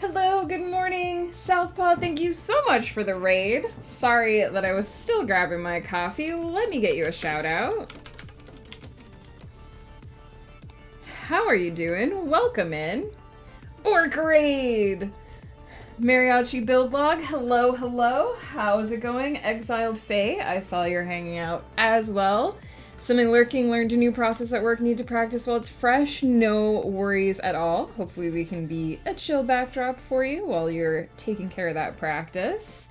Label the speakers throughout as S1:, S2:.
S1: Hello, good morning, Southpaw. Thank you so much for the raid. Sorry that I was still grabbing my coffee. Let me get you a shout out. How are you doing? Welcome in. Orc raid! Mariachi build log, hello, hello. How's it going? Exiled Faye, I saw you're hanging out as well. Something lurking, learned a new process at work, need to practice while it's fresh. No worries at all. Hopefully we can be a chill backdrop for you while you're taking care of that practice.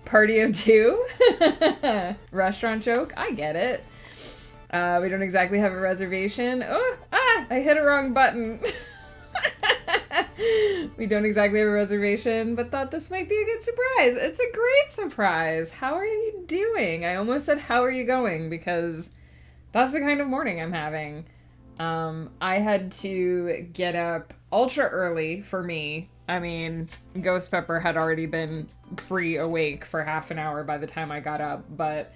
S1: Party of two? Restaurant joke? I get it. We don't exactly have a reservation. I hit a wrong button. We don't exactly have a reservation, but thought this might be a good surprise. It's a great surprise. How are you doing? I almost said, how are you going? Because that's the kind of morning I'm having. I had to get up ultra early for me. I mean, Ghost Pepper had already been pre-awake for half an hour by the time I got up, but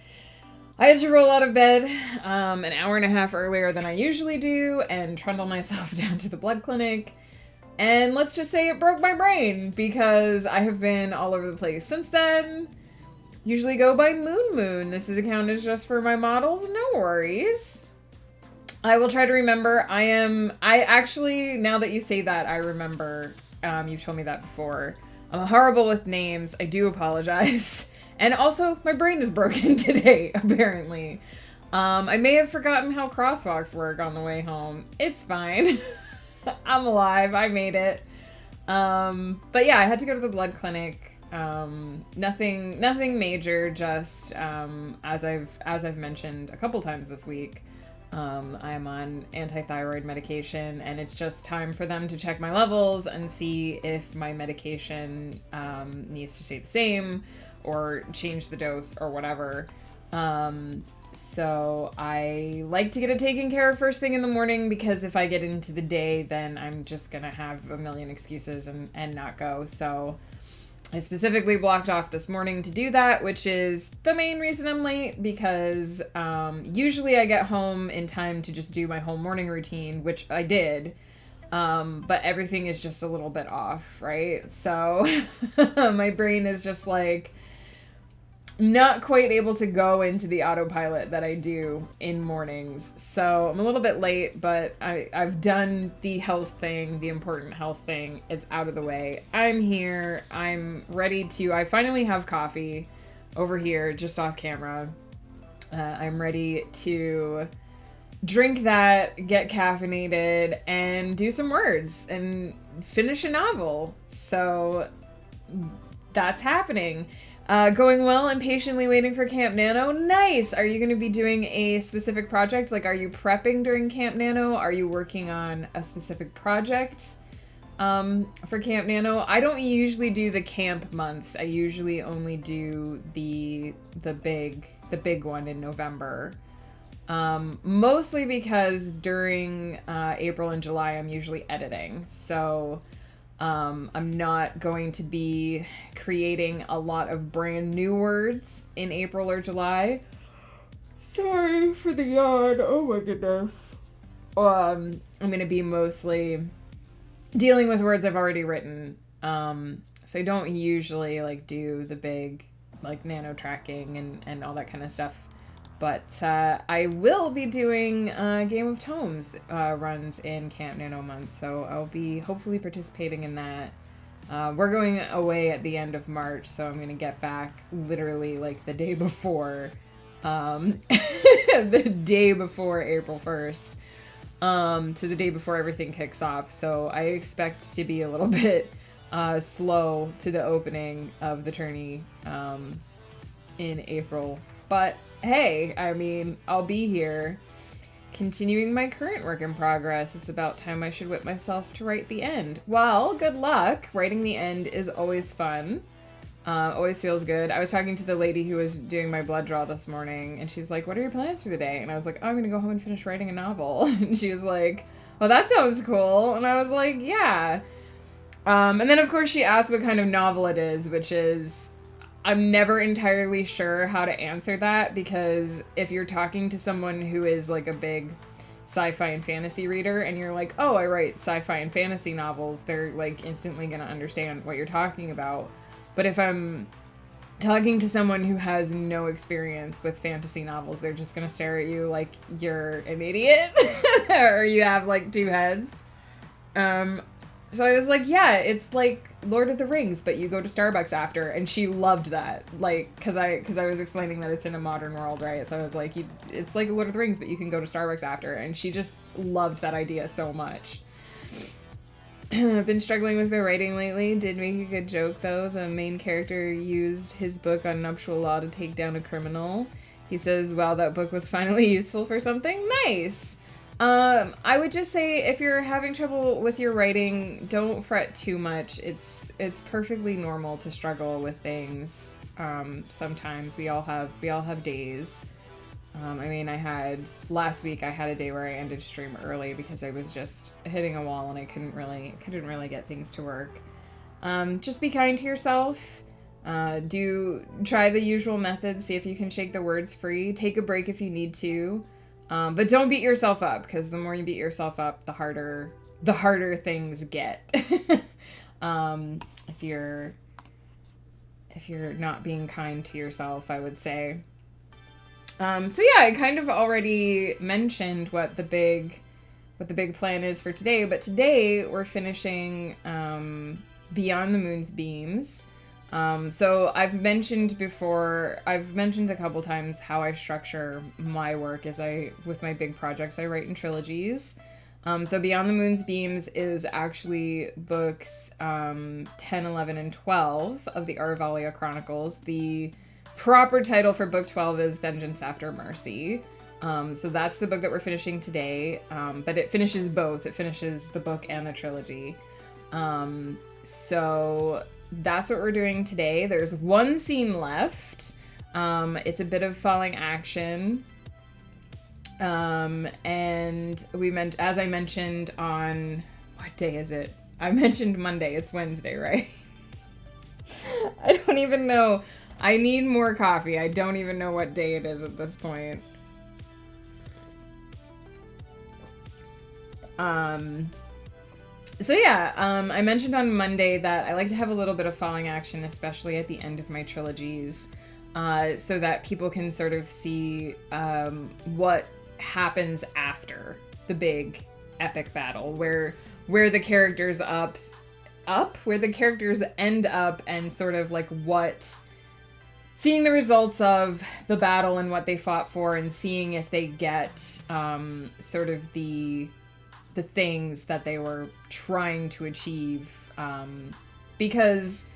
S1: I had to roll out of bed an hour and a half earlier than I usually do and trundle myself down to the blood clinic. And let's just say it broke my brain because I have been all over the place since then. Usually go by Moon. This is accounted just for my models. No worries. I will try to remember. I actually, now that you say that, I remember. You've told me that before. I'm horrible with names. I do apologize. And also, my brain is broken today, apparently. I may have forgotten how crosswalks work on the way home. It's fine. I'm alive. I made it. But yeah, I had to go to the blood clinic. Nothing major. Just as I've mentioned a couple times this week, I'm on anti-thyroid medication, and it's just time for them to check my levels and see if my medication needs to stay the same or change the dose or whatever. So I like to get it taken care of first thing in the morning, because if I get into the day, then I'm just gonna have a million excuses and not go. So I specifically blocked off this morning to do that, which is the main reason I'm late, because usually I get home in time to just do my whole morning routine, which I did. But everything is just a little bit off, right? So my brain is just like not quite able to go into the autopilot that I do in mornings. So I'm a little bit late, but I've done the health thing, the important health thing. It's out of the way. I'm here. I'm ready to... I finally have coffee over here, just off camera. I'm ready to drink that, get caffeinated, and do some words, and finish a novel. So that's happening. Going well and patiently waiting for Camp Nano. Nice! Are you going to be doing a specific project? Like, are you prepping during Camp Nano? Are you working on a specific project for Camp Nano? I don't usually do the camp months. I usually only do the big one in November. Mostly because during April and July I'm usually editing. So I'm not going to be creating a lot of brand new words in April or July. Sorry for the yawn. Oh my goodness. I'm going to be mostly dealing with words I've already written. So I don't usually do the big nano tracking and all that kind of stuff. But I will be doing Game of Tomes runs in Camp Nano month, so I'll be hopefully participating in that. We're going away at the end of March, so I'm going to get back literally the day before, the day before April 1st, to the day before everything kicks off. So I expect to be a little bit slow to the opening of the tourney in April. But hey, I mean, I'll be here continuing my current work in progress. It's about time I should whip myself to write the end. Well, good luck. Writing the end is always fun. Always feels good. I was talking to the lady who was doing my blood draw this morning, and she's like, what are your plans for the day? And I was like, oh, I'm going to go home and finish writing a novel. And she was like, well, that sounds cool. And I was like, yeah. And then, of course, she asked what kind of novel it is, which is... I'm never entirely sure how to answer that, because if you're talking to someone who is a big sci-fi and fantasy reader and you're like, oh, I write sci-fi and fantasy novels, they're like instantly gonna understand what you're talking about. But if I'm talking to someone who has no experience with fantasy novels, they're just gonna stare at you like you're an idiot or you have like two heads. So I was like, yeah, it's like Lord of the Rings, but you go to Starbucks after, and she loved that, like, cause I was explaining that it's in a modern world, right? So I was like, it's like Lord of the Rings, but you can go to Starbucks after, and she just loved that idea so much. I've been struggling with my writing lately. Did make a good joke, though. The main character used his book on nuptial law to take down a criminal. He says, wow, that book was finally useful for something. Nice! I would just say if you're having trouble with your writing, don't fret too much. It's perfectly normal to struggle with things. Sometimes we all have days. I mean, last week I had a day where I ended stream early because I was just hitting a wall and I couldn't really get things to work. Just be kind to yourself. Try the usual methods. See if you can shake the words free. Take a break if you need to. But don't beat yourself up, because the more you beat yourself up, the harder things get. If you're not being kind to yourself, I would say. So yeah, I kind of already mentioned what the big plan is for today, but today we're finishing Beyond the Moon's Beams. So I've mentioned a couple times how I structure my work with my big projects I write in trilogies. So Beyond the Moon's Beams is actually books 10, 11, and 12 of the Aruvalia Chronicles. The proper title for book 12 is Vengeance After Mercy. So that's the book that we're finishing today. But it finishes both. It finishes the book and the trilogy. So that's what we're doing today. There's one scene left. It's a bit of falling action. And as I mentioned on, what day is it? I mentioned Monday. It's Wednesday, right? I don't even know. I need more coffee. I don't even know what day it is at this point. So yeah, I mentioned on Monday that I like to have a little bit of falling action, especially at the end of my trilogies, so that people can sort of see what happens after the big epic battle, where the characters where the characters end up, and sort of like seeing the results of the battle and what they fought for, and seeing if they get sort of the things that they were trying to achieve, because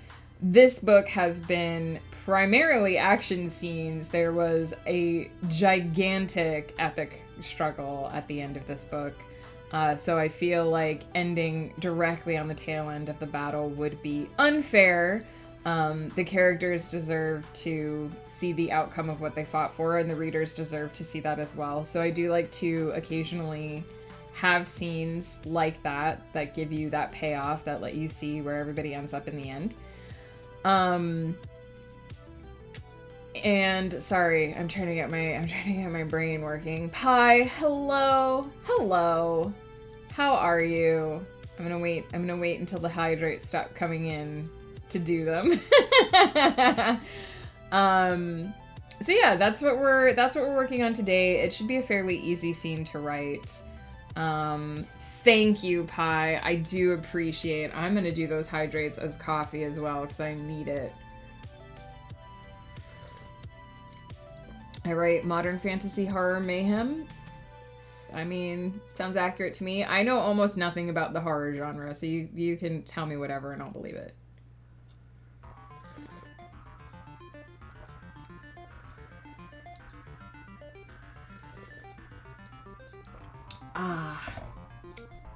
S1: this book has been primarily action scenes. There was a gigantic epic struggle at the end of this book, so I feel like ending directly on the tail end of the battle would be unfair. The characters deserve to see the outcome of what they fought for, and the readers deserve to see that as well. So I do like to occasionally have scenes like that give you that payoff, that let you see where everybody ends up in the end. And sorry, I'm trying to get my brain working. Pi, hello. How are you? I'm gonna wait until the hydrates stop coming in to do them. So yeah, that's what we're working on today. It should be a fairly easy scene to write. Thank you, Pi. I do appreciate it. I'm gonna do those hydrates as coffee as well, because I need it. I write modern fantasy horror mayhem. I mean, sounds accurate to me. I know almost nothing about the horror genre, so you can tell me whatever and I'll believe it.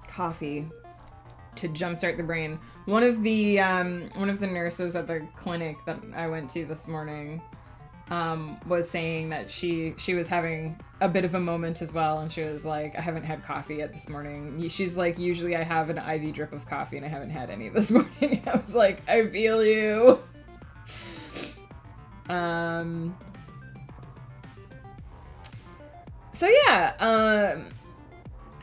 S1: Coffee to jumpstart the brain. One of the nurses at the clinic that I went to this morning was saying that she was having a bit of a moment as well, and she was like, I haven't had coffee yet this morning. She's like, usually I have an IV drip of coffee and I haven't had any this morning. I was like, I feel you. So yeah,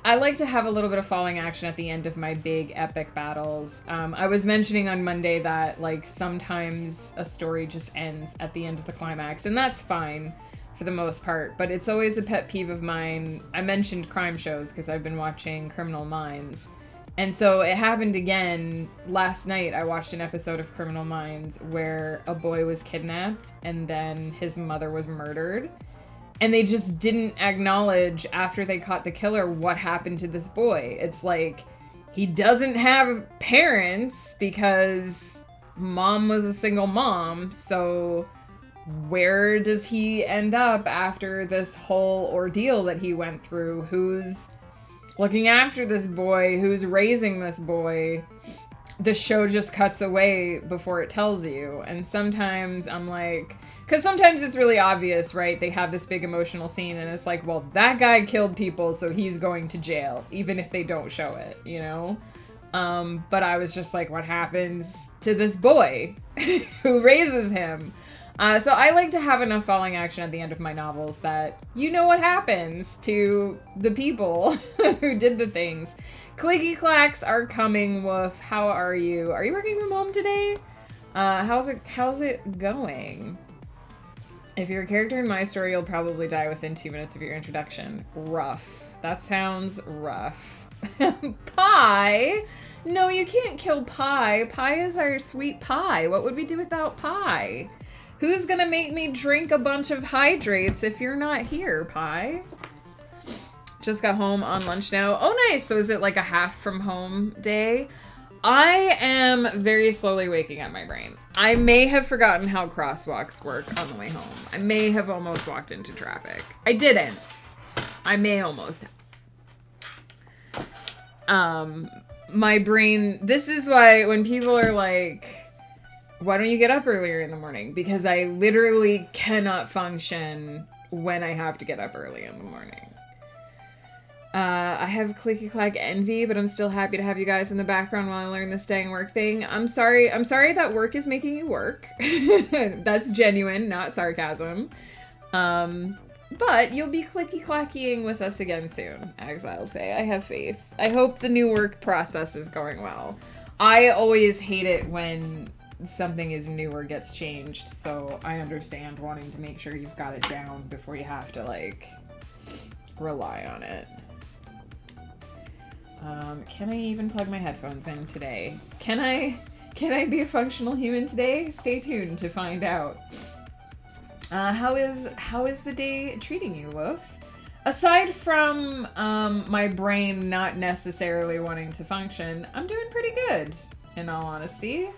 S1: I like to have a little bit of falling action at the end of my big epic battles. I was mentioning on Monday that, like, sometimes a story just ends at the end of the climax, and that's fine for the most part, but it's always a pet peeve of mine. I mentioned crime shows because I've been watching Criminal Minds, and so it happened again last night. I watched an episode of Criminal Minds where a boy was kidnapped and then his mother was murdered. And they just didn't acknowledge, after they caught the killer, what happened to this boy. It's like, he doesn't have parents because mom was a single mom, so where does he end up after this whole ordeal that he went through? Who's looking after this boy? Who's raising this boy? The show just cuts away before it tells you. And sometimes I'm like... Because sometimes it's really obvious, right? They have this big emotional scene, and it's like, well, that guy killed people, so he's going to jail, even if they don't show it, you know? But I was just like, what happens to this boy who raises him? So I like to have enough falling action at the end of my novels that you know what happens to the people who did the things. Clicky clacks are coming, Woof. How are you? Are you working from home today? How's it going? If you're a character in my story, you'll probably die within 2 minutes of your introduction. Rough. That sounds rough. Pie? No, you can't kill Pie. Pie is our sweet pie. What would we do without Pie? Who's gonna make me drink a bunch of hydrates if you're not here, Pie? Just got home on lunch now. Oh, nice. So is it like a half from home day? I am very slowly waking up my brain. I may have forgotten how crosswalks work on the way home. I may have almost walked into traffic. I didn't. I may almost have. My brain, this is why when people are like, why don't you get up earlier in the morning? Because I literally cannot function when I have to get up early in the morning. I have clicky clack envy, but I'm still happy to have you guys in the background while I learn this dang work thing. I'm sorry that work is making you work. That's genuine, not sarcasm. But you'll be clicky clackying with us again soon, Exiled Fae. I have faith. I hope the new work process is going well. I always hate it when something is new or gets changed, so I understand wanting to make sure you've got it down before you have to, like, rely on it. Can I even plug my headphones in today? Can I be a functional human today? Stay tuned to find out. How is the day treating you, Woof? Aside from my brain not necessarily wanting to function, I'm doing pretty good, in all honesty.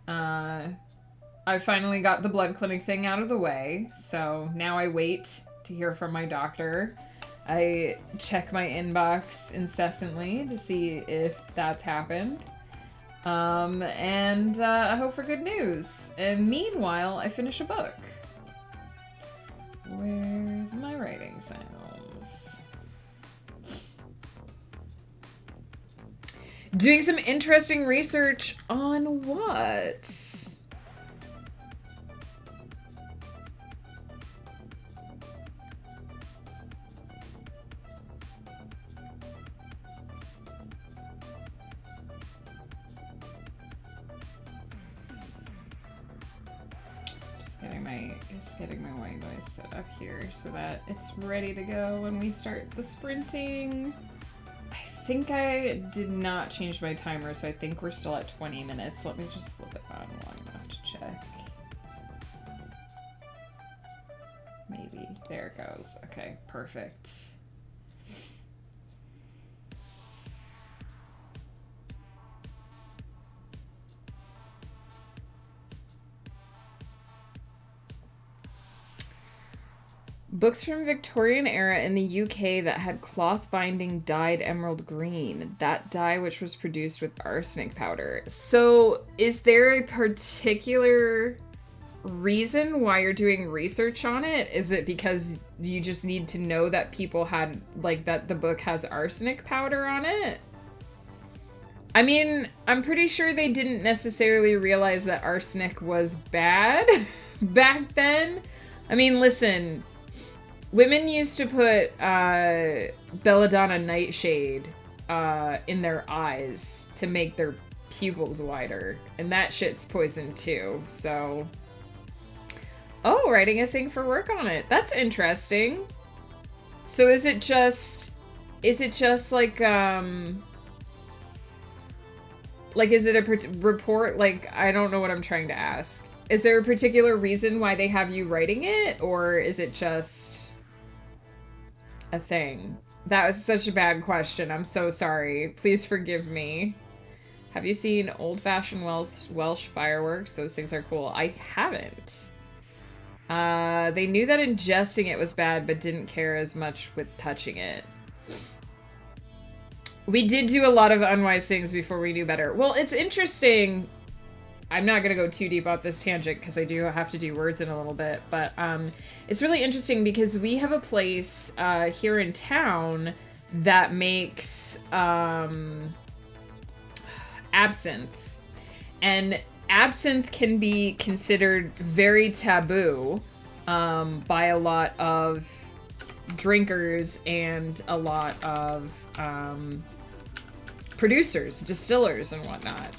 S1: I finally got the blood clinic thing out of the way, so now I wait to hear from my doctor. I check my inbox incessantly to see if that's happened. And I hope for good news. And meanwhile, I finish a book. Where's my writing sounds? Doing some interesting research on what? Just getting my white noise set up here so that it's ready to go when we start the sprinting. I think I did not change my timer, so I think we're still at 20 minutes. Let me just flip it on long enough to check. Maybe. There it goes. Okay, perfect. Books from Victorian era in the UK that had cloth binding dyed emerald green. That dye which was produced with arsenic powder. So is there a particular reason why you're doing research on it? Is it because you just need to know that people had, like, that the book has arsenic powder on it? I mean, I'm pretty sure they didn't necessarily realize that arsenic was bad back then. I mean, listen... Women used to put belladonna nightshade in their eyes to make their pupils wider, and that shit's poison too. So, oh, writing a thing for work on it. That's interesting. So is it just like is it a report? Like, I don't know what I'm trying to ask. Is there a particular reason why they have you writing it, or is it just a thing? That was such a bad question. I'm so sorry. Please forgive me. Have you seen old-fashioned Welsh fireworks? Those things are cool. I haven't. They knew that ingesting it was bad, but didn't care as much with touching it. We did do a lot of unwise things before we knew better. Well, it's interesting. I'm not going to go too deep off this tangent because I do have to do words in a little bit, but it's really interesting because we have a place here in town that makes absinthe. And absinthe can be considered very taboo by a lot of drinkers and a lot of producers, distillers, and whatnot.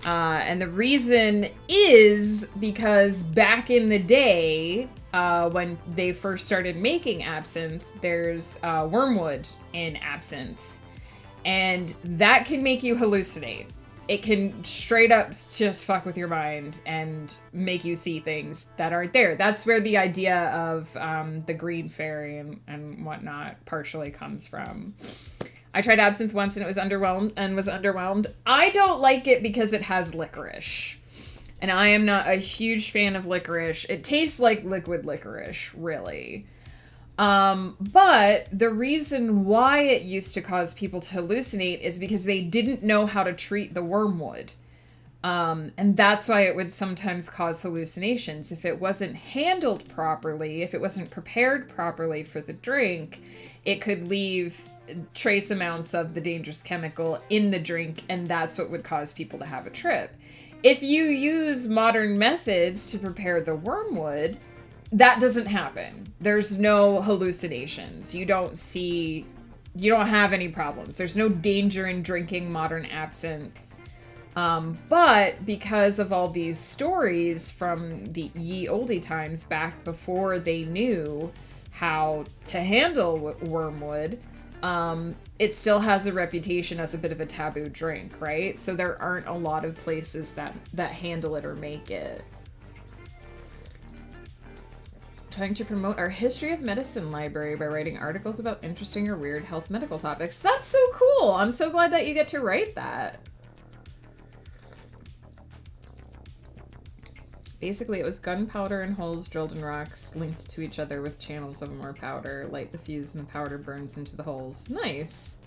S1: And the reason is because back in the day, when they first started making absinthe, there's wormwood in absinthe. And that can make you hallucinate. It can straight up just fuck with your mind and make you see things that aren't there. That's where the idea of the green fairy and whatnot partially comes from. I tried absinthe once and it was underwhelmed. I don't like it because it has licorice. And I am not a huge fan of licorice. It tastes like liquid licorice, really. But the reason why it used to cause people to hallucinate is because they didn't know how to treat the wormwood. And that's why it would sometimes cause hallucinations. If it wasn't handled properly, if it wasn't prepared properly for the drink, it could leave trace amounts of the dangerous chemical in the drink, and that's what would cause people to have a trip. If you use modern methods to prepare the wormwood, that doesn't happen. There's no hallucinations. You don't have any problems. There's no danger in drinking modern absinthe. But because of all these stories from the ye olde times back before they knew how to handle wormwood, it still has a reputation as a bit of a taboo drink, right? So there aren't a lot of places that handle it or make it. Trying to promote our history of medicine library by writing articles about interesting or weird health medical topics. That's so cool. I'm so glad that you get to write that. Basically, it was gunpowder and holes drilled in rocks linked to each other with channels of more powder. Light the fuse and the powder burns into the holes. Nice.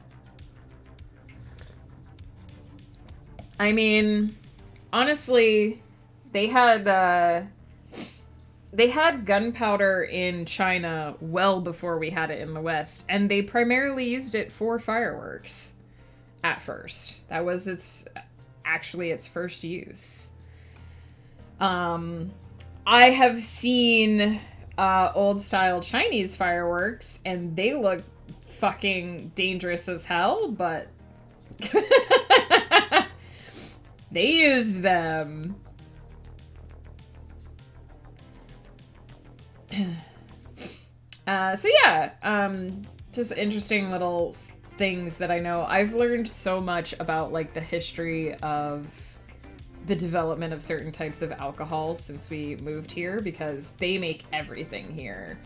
S1: I mean, honestly, they had gunpowder in China well before we had it in the West, and they primarily used it for fireworks at first. That was its first use. I have seen old style Chinese fireworks, and they look fucking dangerous as hell, but they used them. So yeah, just interesting little things that I know. I've learned so much about like the history of the development of certain types of alcohol since we moved here, because they make everything here.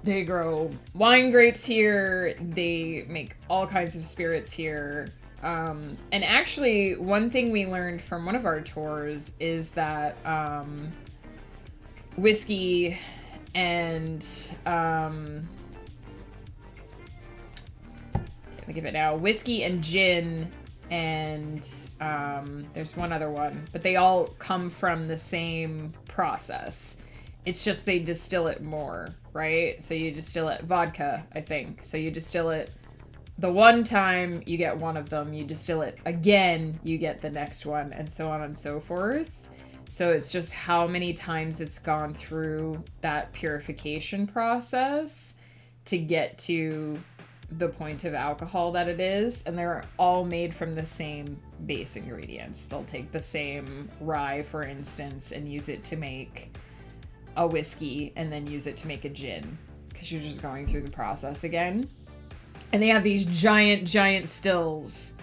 S1: They grow wine grapes here, they make all kinds of spirits here. And actually, one thing we learned from one of our tours is that whiskey and let me give it now. Whiskey and gin and there's one other one, but they all come from the same process. It's just they distill it more, right? So you distill it, vodka, I think. So you distill it the one time, you get one of them. You distill it again, you get the next one, and so on and so forth. So it's just how many times it's gone through that purification process to get to the point of alcohol that it is. And they're all made from the same base ingredients. They'll take the same rye, for instance, and use it to make a whiskey and then use it to make a gin, because you're just going through the process again. And they have these giant stills,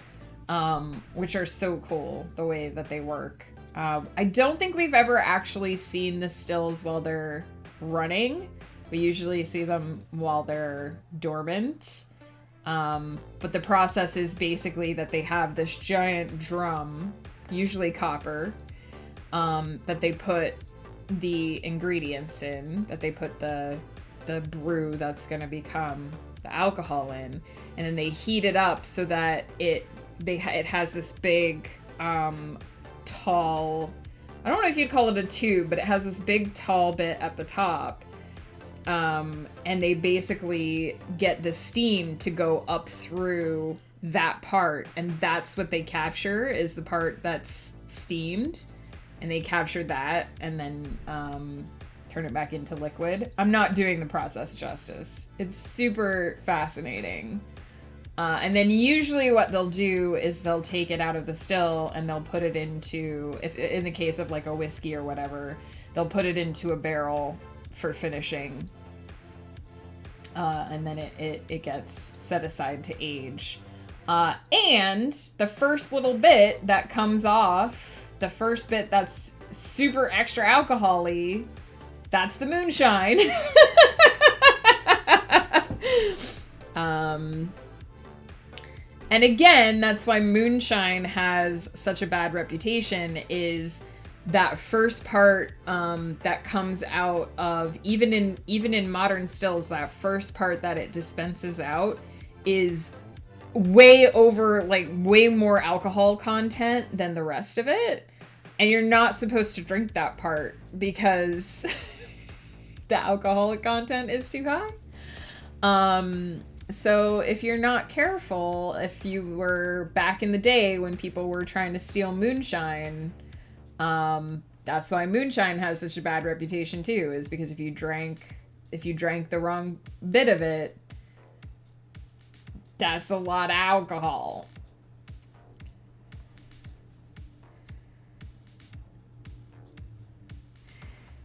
S1: which are so cool the way that they work. I don't think we've ever actually seen the stills while they're running. We usually see them while they're dormant. But the process is basically that they have this giant drum, usually copper, that they put the ingredients in, that they put the brew that's going to become the alcohol in, and then they heat it up so that it has this big tall, I don't know if you'd call it a tube, but it has this big tall bit at the top, and they basically get the steam to go up through that part, and that's what they capture, is the part that's steamed, and they capture that and then turn it back into liquid. I'm not doing the process justice. It's super fascinating. And then usually what they'll do is they'll take it out of the still and they'll put it into, if in the case of like a whiskey or whatever, they'll put it into a barrel for finishing. And then it gets set aside to age. And the first little bit that comes off, the first bit that's super extra alcohol-y, that's the moonshine. And again, that's why moonshine has such a bad reputation, is that first part that comes out of, even in modern stills, that first part that it dispenses out is way more alcohol content than the rest of it. And you're not supposed to drink that part because the alcoholic content is too high. So if you're not careful, if you were back in the day when people were trying to steal moonshine, that's why moonshine has such a bad reputation too, is because if you drank the wrong bit of it, that's a lot of alcohol.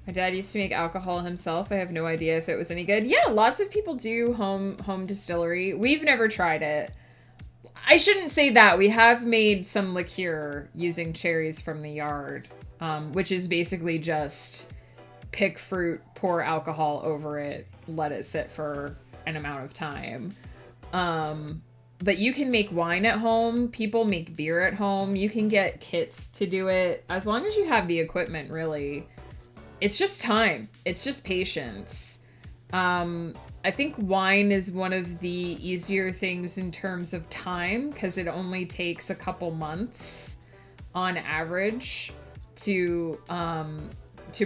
S1: My dad used to make alcohol himself. I have no idea if it was any good. Yeah, lots of people do home distillery. We've never tried it. I shouldn't say that. We have made some liqueur using cherries from the yard, which is basically just pick fruit, pour alcohol over it, let it sit for an amount of time. But you can make wine at home. People make beer at home. You can get kits to do it. As long as you have the equipment, really. It's just time. It's just patience. I think wine is one of the easier things in terms of time, because it only takes a couple months on average to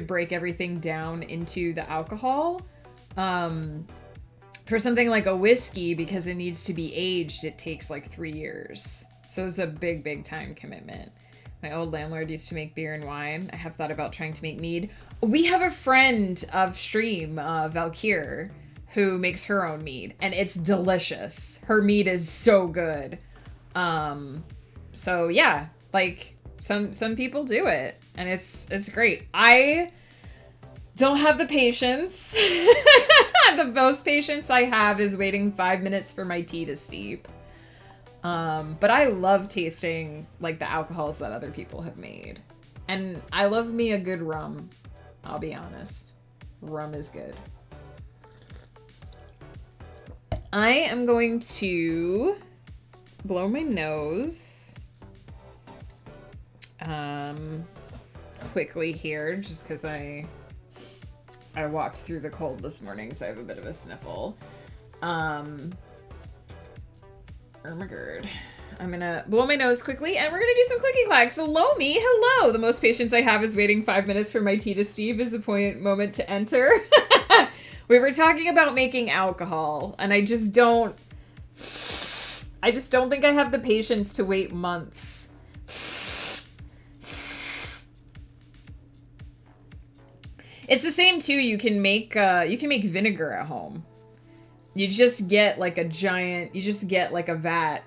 S1: break everything down into the alcohol. For something like a whiskey, because it needs to be aged, it takes like 3 years. So it's a big time commitment. My old landlord used to make beer and wine. I have thought about trying to make mead. We have a friend of stream, Valkyr, who makes her own mead, and it's delicious. Her mead is so good. So yeah, like some people do it, and it's great. I don't have the patience. The most patience I have is waiting 5 minutes for my tea to steep. But I love tasting like the alcohols that other people have made. And I love me a good rum. I'll be honest. Rum is good. I am going to blow my nose quickly here, just because I walked through the cold this morning, so I have a bit of a sniffle. Oh my god. I'm gonna blow my nose quickly, and we're gonna do some clicky clacks. Hello, me. Hello. The most patience I have is waiting 5 minutes for my tea to steep is a moment to enter. We were talking about making alcohol, and I just don't think I have the patience to wait months. It's the same too. You can make vinegar at home. You just get like a vat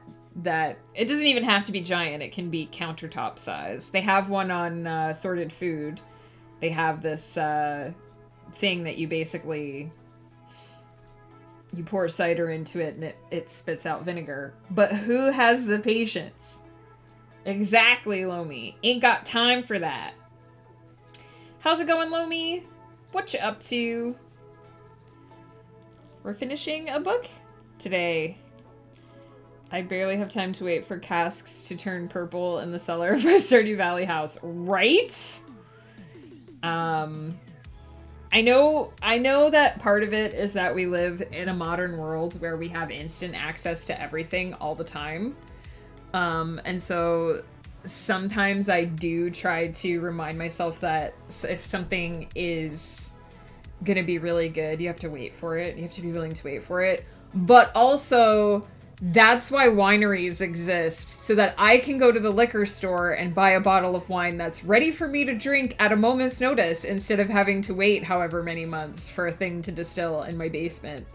S1: that, it doesn't even have to be giant. It can be countertop size. They have one on Sorted Food. They have this thing that you basically, you pour cider into it and it spits out vinegar. But who has the patience? Exactly, Lomi. Ain't got time for that. How's it going, Lomi? What you up to? We're finishing a book today. I barely have time to wait for casks to turn purple in the cellar of our Stardew Valley house. Right? I know that part of it is that we live in a modern world where we have instant access to everything all the time. And so sometimes I do try to remind myself that if something is gonna be really good, you have to wait for it. You have to be willing to wait for it. But also, that's why wineries exist, so that I can go to the liquor store and buy a bottle of wine that's ready for me to drink at a moment's notice, instead of having to wait however many months for a thing to distill in my basement.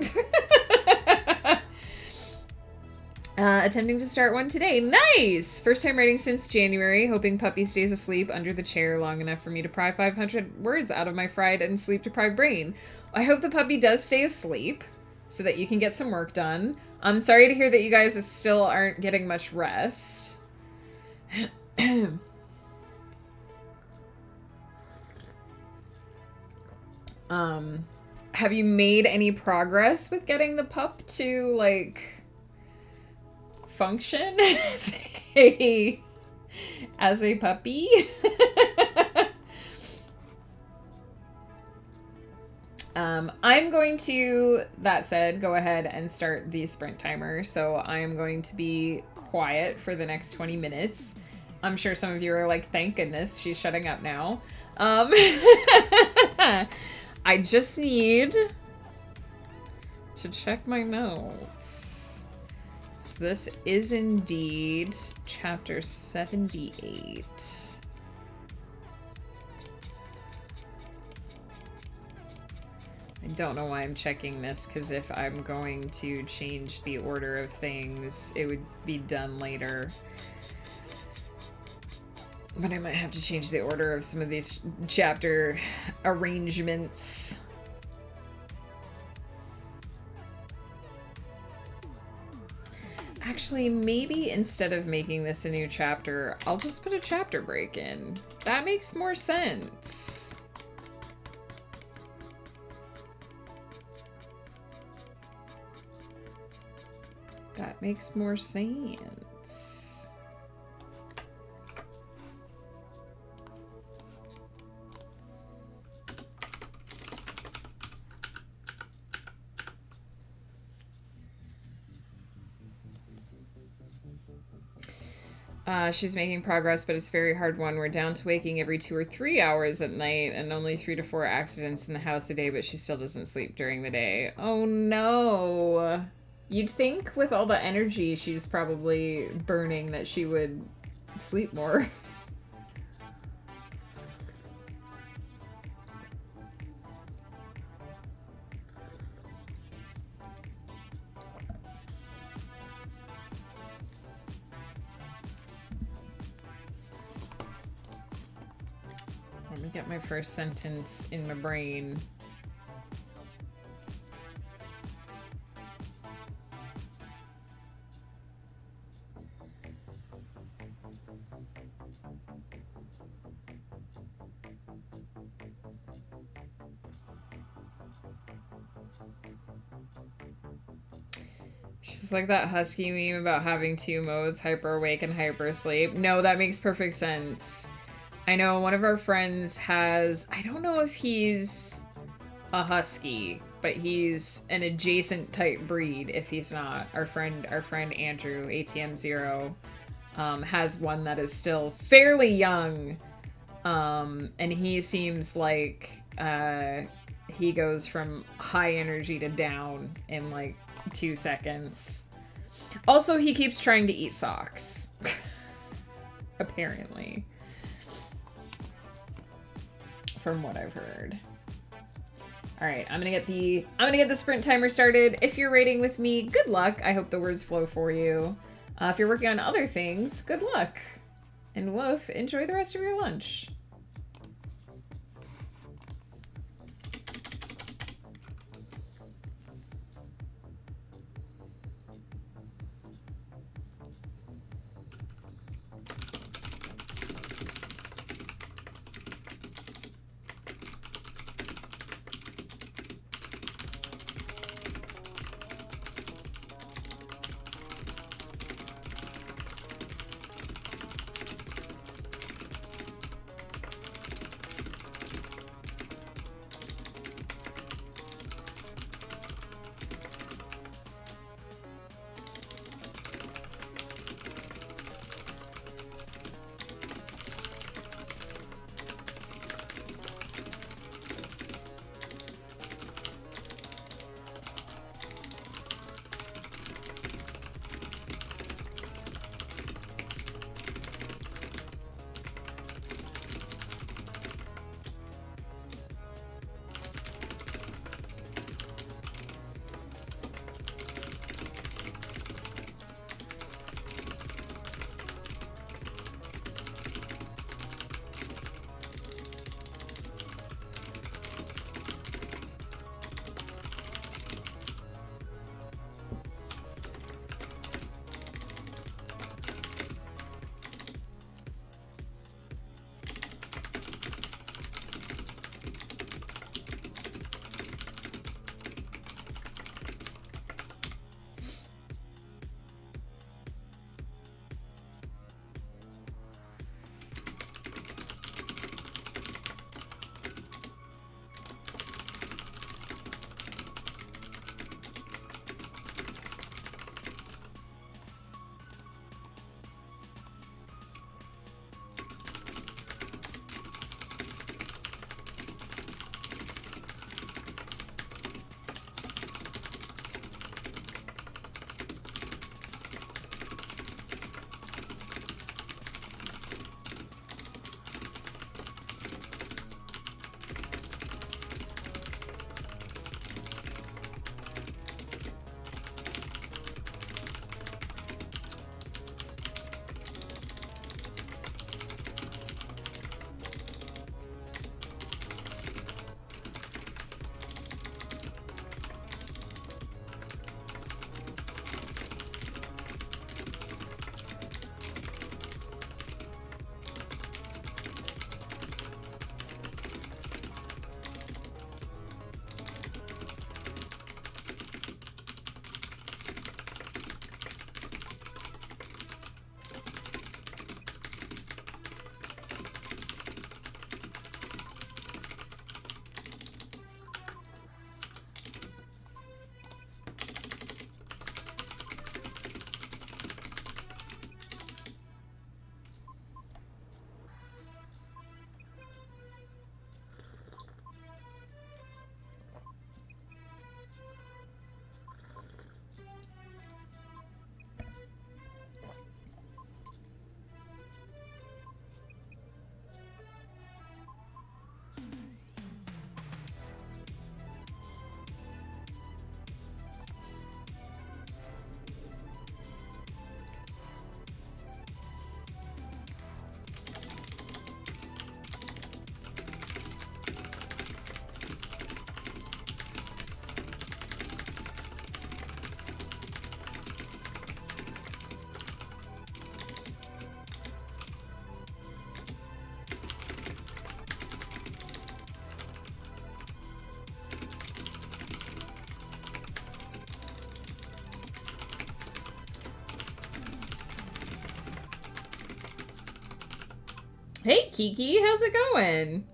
S1: Attempting to start one today. Nice! First time writing since January, hoping puppy stays asleep under the chair long enough for me to pry 500 words out of my fried and sleep-deprived brain. I hope the puppy does stay asleep, so that you can get some work done. I'm sorry to hear that you guys still aren't getting much rest. Have you made any progress with getting the pup to, like, function as a puppy? I'm going to, that said, go ahead and start the sprint timer. So I am going to be quiet for the next 20 minutes. I'm sure some of you are like, thank goodness she's shutting up now. I just need to check my notes. So this is indeed chapter 78. I don't know why I'm checking this, because if I'm going to change the order of things, it would be done later. But I might have to change the order of some of these chapter arrangements. Actually, maybe instead of making this a new chapter, I'll just put a chapter break in. That makes more sense. That makes more sense. She's making progress, but it's a very hard one. We're down to waking every 2 or 3 hours at night and only 3 to 4 accidents in the house a day, but she still doesn't sleep during the day. Oh no. You'd think with all the energy she's probably burning that she would sleep more. Let me get my first sentence in my brain. She's like that husky meme about having 2 modes, hyper awake and hyper asleep. No, that makes perfect sense. I know one of our friends has, I don't know if he's a husky, but he's an adjacent type breed if he's not. Our friend Andrew, ATM0, has one that is still fairly young. And he seems like he goes from high energy to down in like 2 seconds. Also, he keeps trying to eat socks. Apparently. From what I've heard. All right, I'm gonna get the sprint timer started. If you're raiding with me, good luck. I hope the words flow for you. If you're working on other things, good luck. And woof, enjoy the rest of your lunch. Hey, Kiki, how's it going?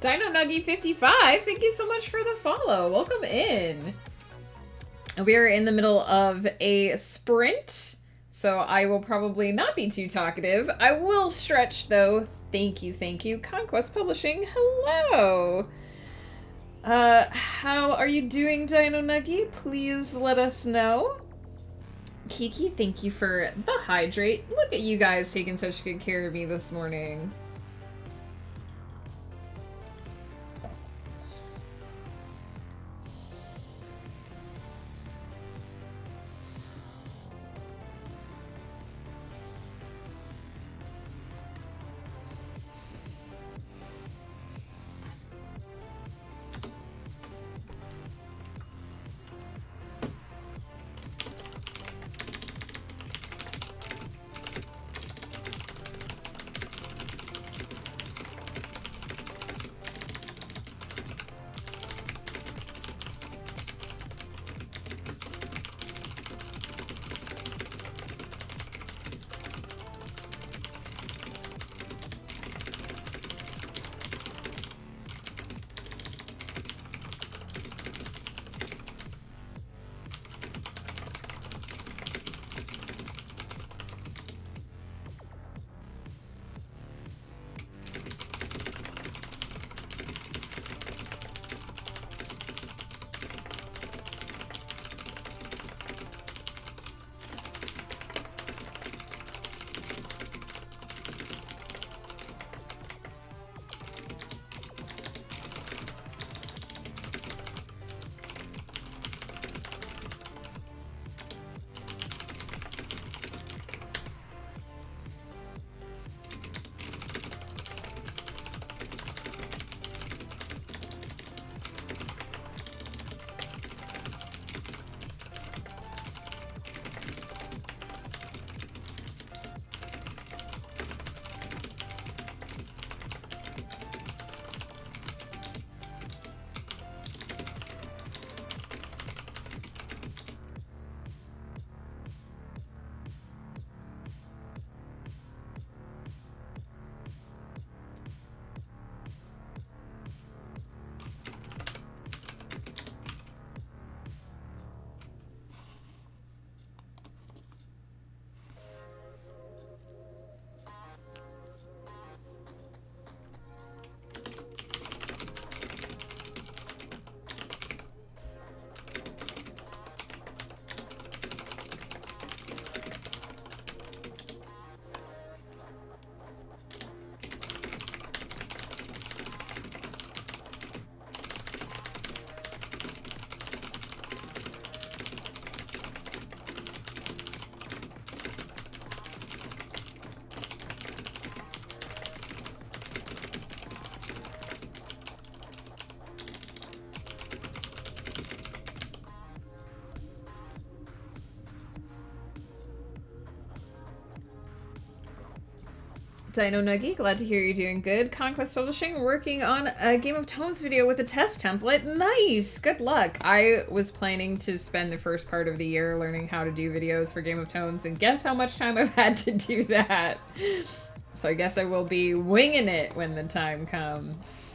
S1: Dino Nuggy 55, thank you so much for the follow. Welcome in. We are in the middle of a sprint, so I will probably not be too talkative. I will stretch, though. Thank you, thank you. Conquest Publishing, hello. How are you doing, Dino Nuggy? Please let us know. Kiki, thank you for the hydrate. Look at you guys taking such good care of me this morning. Dino Nuggy, glad to hear you're doing good. Conquest Publishing, working on a Game of Tones video with a test template. Nice! Good luck. I was planning to spend the first part of the year learning how to do videos for Game of Tones, and guess how much time I've had to do that? So I guess I will be winging it when the time comes.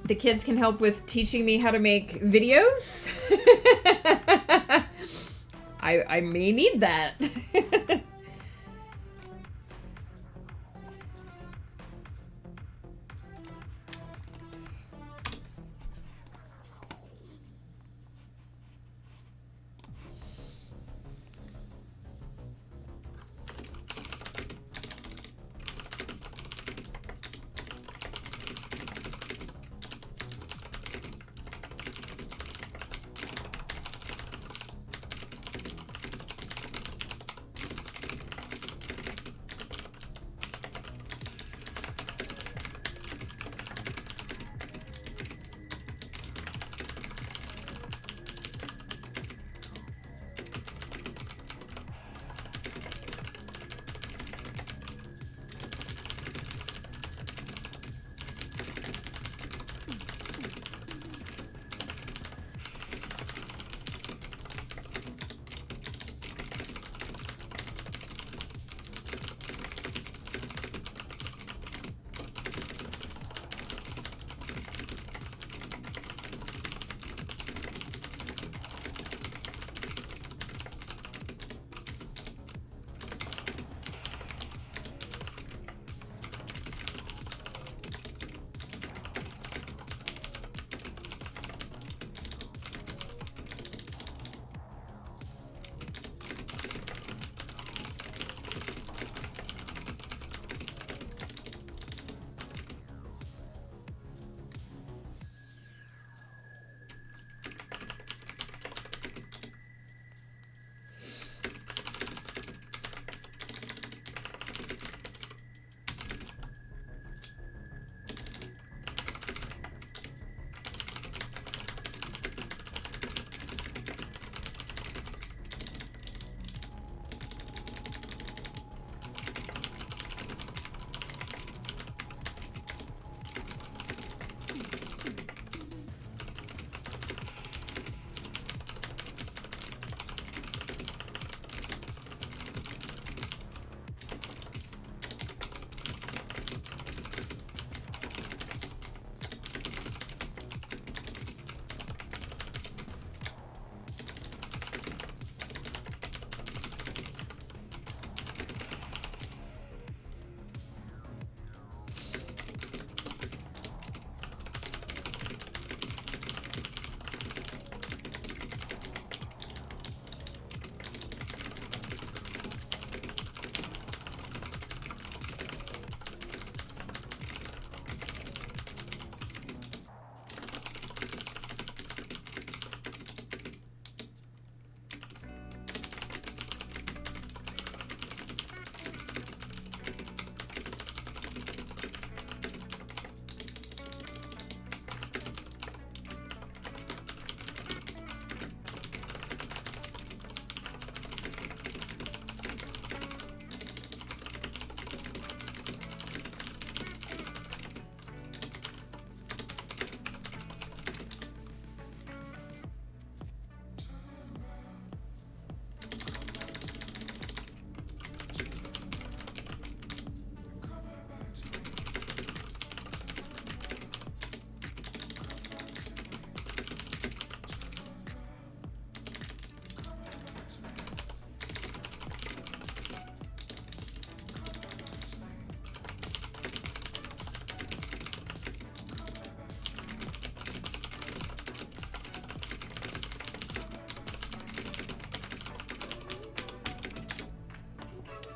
S1: The kids can help with teaching me how to make videos. I may need that.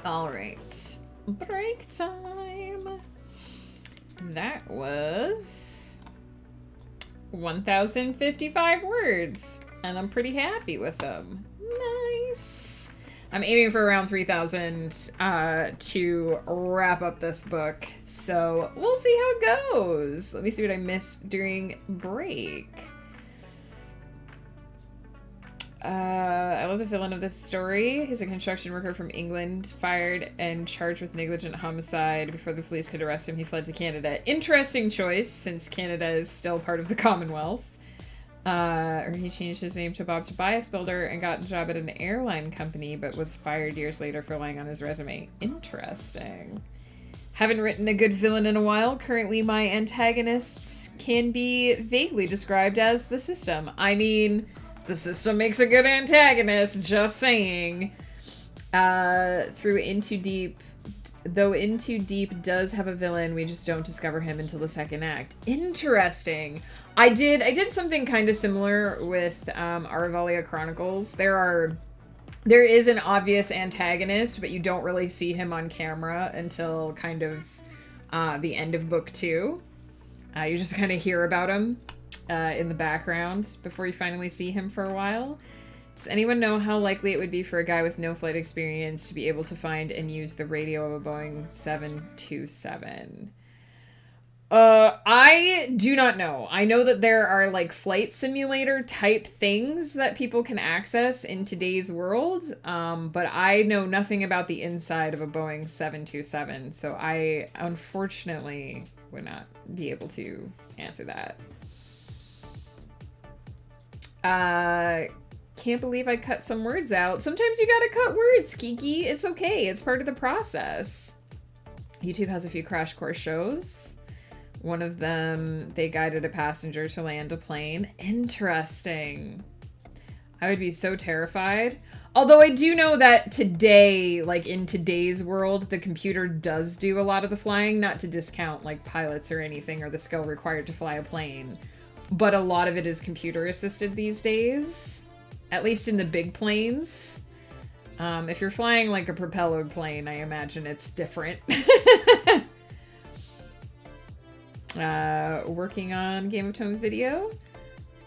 S1: All right. Break time. That was 1,055 words, and I'm pretty happy with them. Nice. I'm aiming for around 3,000 to wrap up this book, so we'll see how it goes. Let me see what I missed during break. I love the villain of this story. He's a construction worker from England, fired and charged with negligent homicide. Before the police could arrest him, he fled to Canada. Interesting choice, since Canada is still part of the Commonwealth. Or he changed his name to Bob Tobias Builder and got a job at an airline company, but was fired years later for lying on his resume. Interesting. Haven't written a good villain in a while. Currently, my antagonists can be vaguely described as the system. I mean, the system makes a good antagonist, just saying. Through Into Deep, though Into Deep does have a villain, we just don't discover him until the second act. Interesting. I did something kind of similar with Aruvalia Chronicles. There is an obvious antagonist, but you don't really see him on camera until kind of the end of book 2. You just kind of hear about him in the background before you finally see him for a while. Does anyone know how likely it would be for a guy with no flight experience to be able to find and use the radio of a Boeing 727? I do not know. I know that there are like flight simulator type things that people can access in today's world, but I know nothing about the inside of a Boeing 727, so I unfortunately would not be able to answer that. Can't believe I cut some words out. Sometimes you gotta cut words, Kiki. It's okay. It's part of the process. YouTube has a few crash course shows. One of them, they guided a passenger to land a plane. Interesting. I would be so terrified. Although I do know that today, like in today's world, the computer does do a lot of the flying, not to discount like pilots or anything or the skill required to fly a plane. But a lot of it is computer assisted these days. At least in the big planes. If you're flying like a propeller plane, I imagine it's different. Working on Game of Thrones video.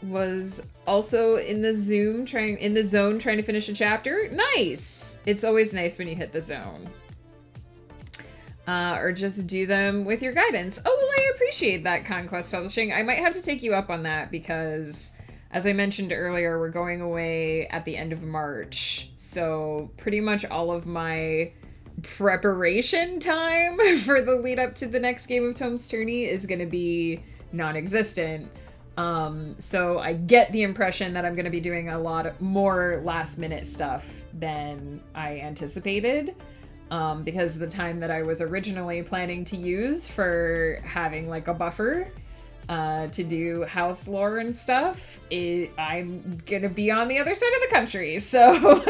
S1: Was also in the zone trying to finish a chapter. Nice! It's always nice when you hit the zone. Or just do them with your guidance. Oh, well, I appreciate that, Conquest Publishing. I might have to take you up on that because, as I mentioned earlier, we're going away at the end of March. So pretty much all of my preparation time for the lead up to the next Game of Thrones tourney is going to be non-existent. So I get the impression that I'm going to be doing a lot more last minute stuff than I anticipated. Because the time that I was originally planning to use for having like a buffer to do house lore and stuff, I'm gonna be on the other side of the country. So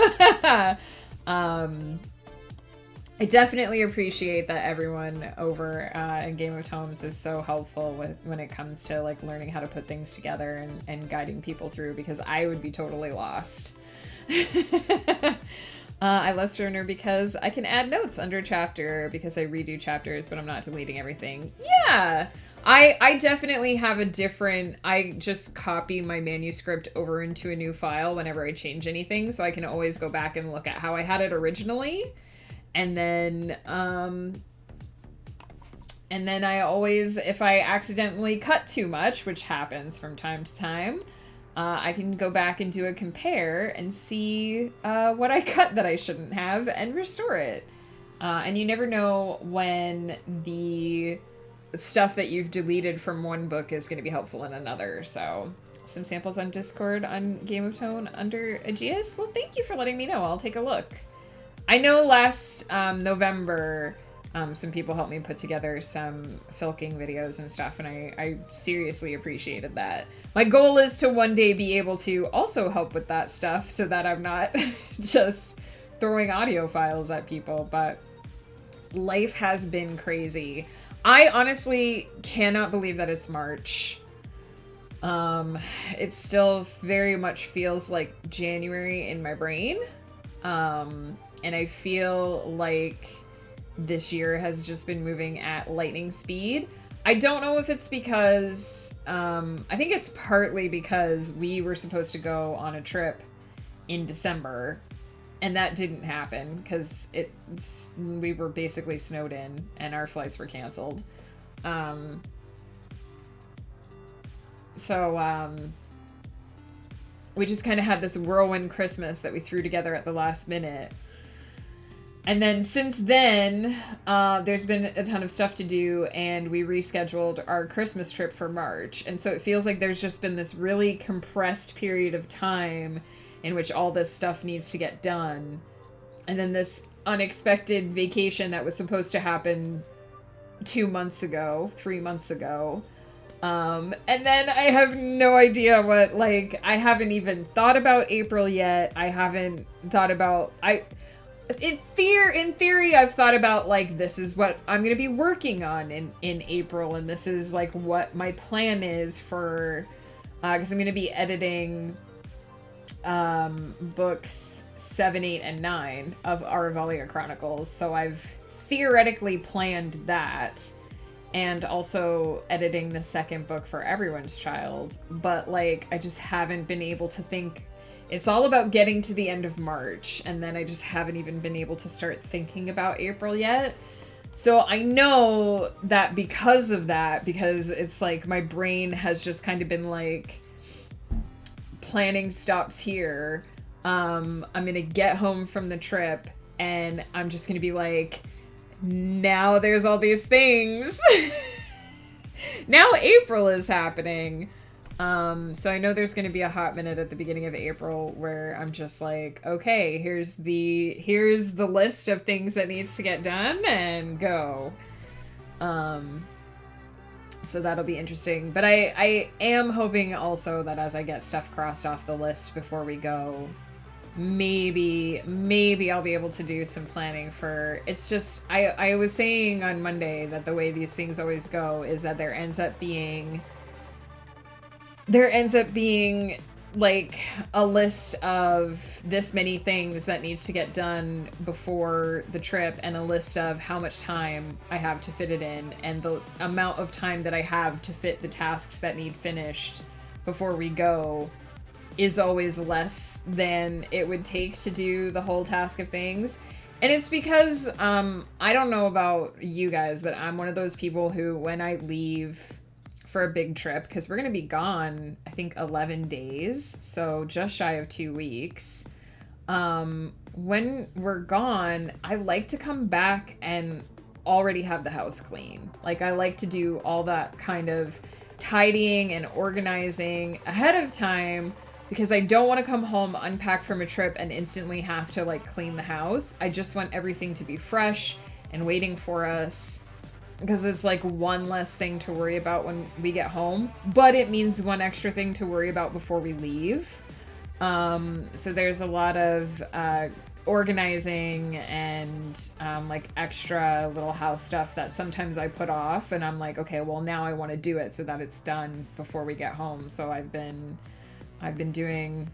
S1: I definitely appreciate that everyone over in Game of Thrones is so helpful when it comes to like learning how to put things together and guiding people through, because I would be totally lost. I love Sterner because I can add notes under a chapter because I redo chapters, but I'm not deleting everything. Yeah, I definitely have a different, I just copy my manuscript over into a new file whenever I change anything, so I can always go back and look at how I had it originally. And then I always, if I accidentally cut too much, which happens from time to time, I can go back and do a compare and see what I cut that I shouldn't have and restore it. And you never know when the stuff that you've deleted from one book is going to be helpful in another. So some samples on Discord on Game of Tone under Aegeus. Well, thank you for letting me know. I'll take a look. I know last November, some people helped me put together some filking videos and stuff, and I seriously appreciated that. My goal is to one day be able to also help with that stuff so that I'm not just throwing audio files at people, but life has been crazy. I honestly cannot believe that it's March. It still very much feels like January in my brain. And I feel like this year has just been moving at lightning speed. I don't know if it's because, I think it's partly because we were supposed to go on a trip in December, and that didn't happen because we were basically snowed in and our flights were canceled. We just kind of had this whirlwind Christmas that we threw together at the last minute. And then since then, there's been a ton of stuff to do, and we rescheduled our Christmas trip for March. And so it feels like there's just been this really compressed period of time in which all this stuff needs to get done. And then this unexpected vacation that was supposed to happen 2 months ago, 3 months ago. And then I have no idea what, like, I haven't even thought about April yet. I haven't thought about, in theory, I've thought about, like, this is what I'm going to be working on in April, and this is, like, what my plan is for, because I'm going to be editing, books 7, 8, and 9 of Aruvalia Chronicles, so I've theoretically planned that, and also editing the second book for Everyone's Child, but, like, I just haven't been able to think. It's all about getting to the end of March, and then I just haven't even been able to start thinking about April yet. So I know that because of that, because it's like my brain has just kind of been like, planning stops here. I'm gonna get home from the trip, and I'm just gonna be like, now there's all these things. Now April is happening. So I know there's going to be a hot minute at the beginning of April where I'm just like, okay, here's the list of things that needs to get done, and go. So that'll be interesting. But I am hoping also that as I get stuff crossed off the list before we go, maybe I'll be able to do some planning for, it's just, I was saying on Monday that the way these things always go is that there ends up being like a list of this many things that needs to get done before the trip, and a list of how much time I have to fit it in, and the amount of time that I have to fit the tasks that need finished before we go is always less than it would take to do the whole task of things. And it's because, I don't know about you guys, but I'm one of those people who, when I leave for a big trip, because we're going to be gone, I think 11 days, so just shy of 2 weeks. When we're gone, I like to come back and already have the house clean. Like, I like to do all that kind of tidying and organizing ahead of time, because I don't want to come home, unpack from a trip, and instantly have to, like, clean the house. I just want everything to be fresh and waiting for us, because it's like one less thing to worry about when we get home, but it means one extra thing to worry about before we leave. So there's a lot of organizing and like extra little house stuff that sometimes I put off, and I'm like, okay, well, now I want to do it so that it's done before we get home. So I've been doing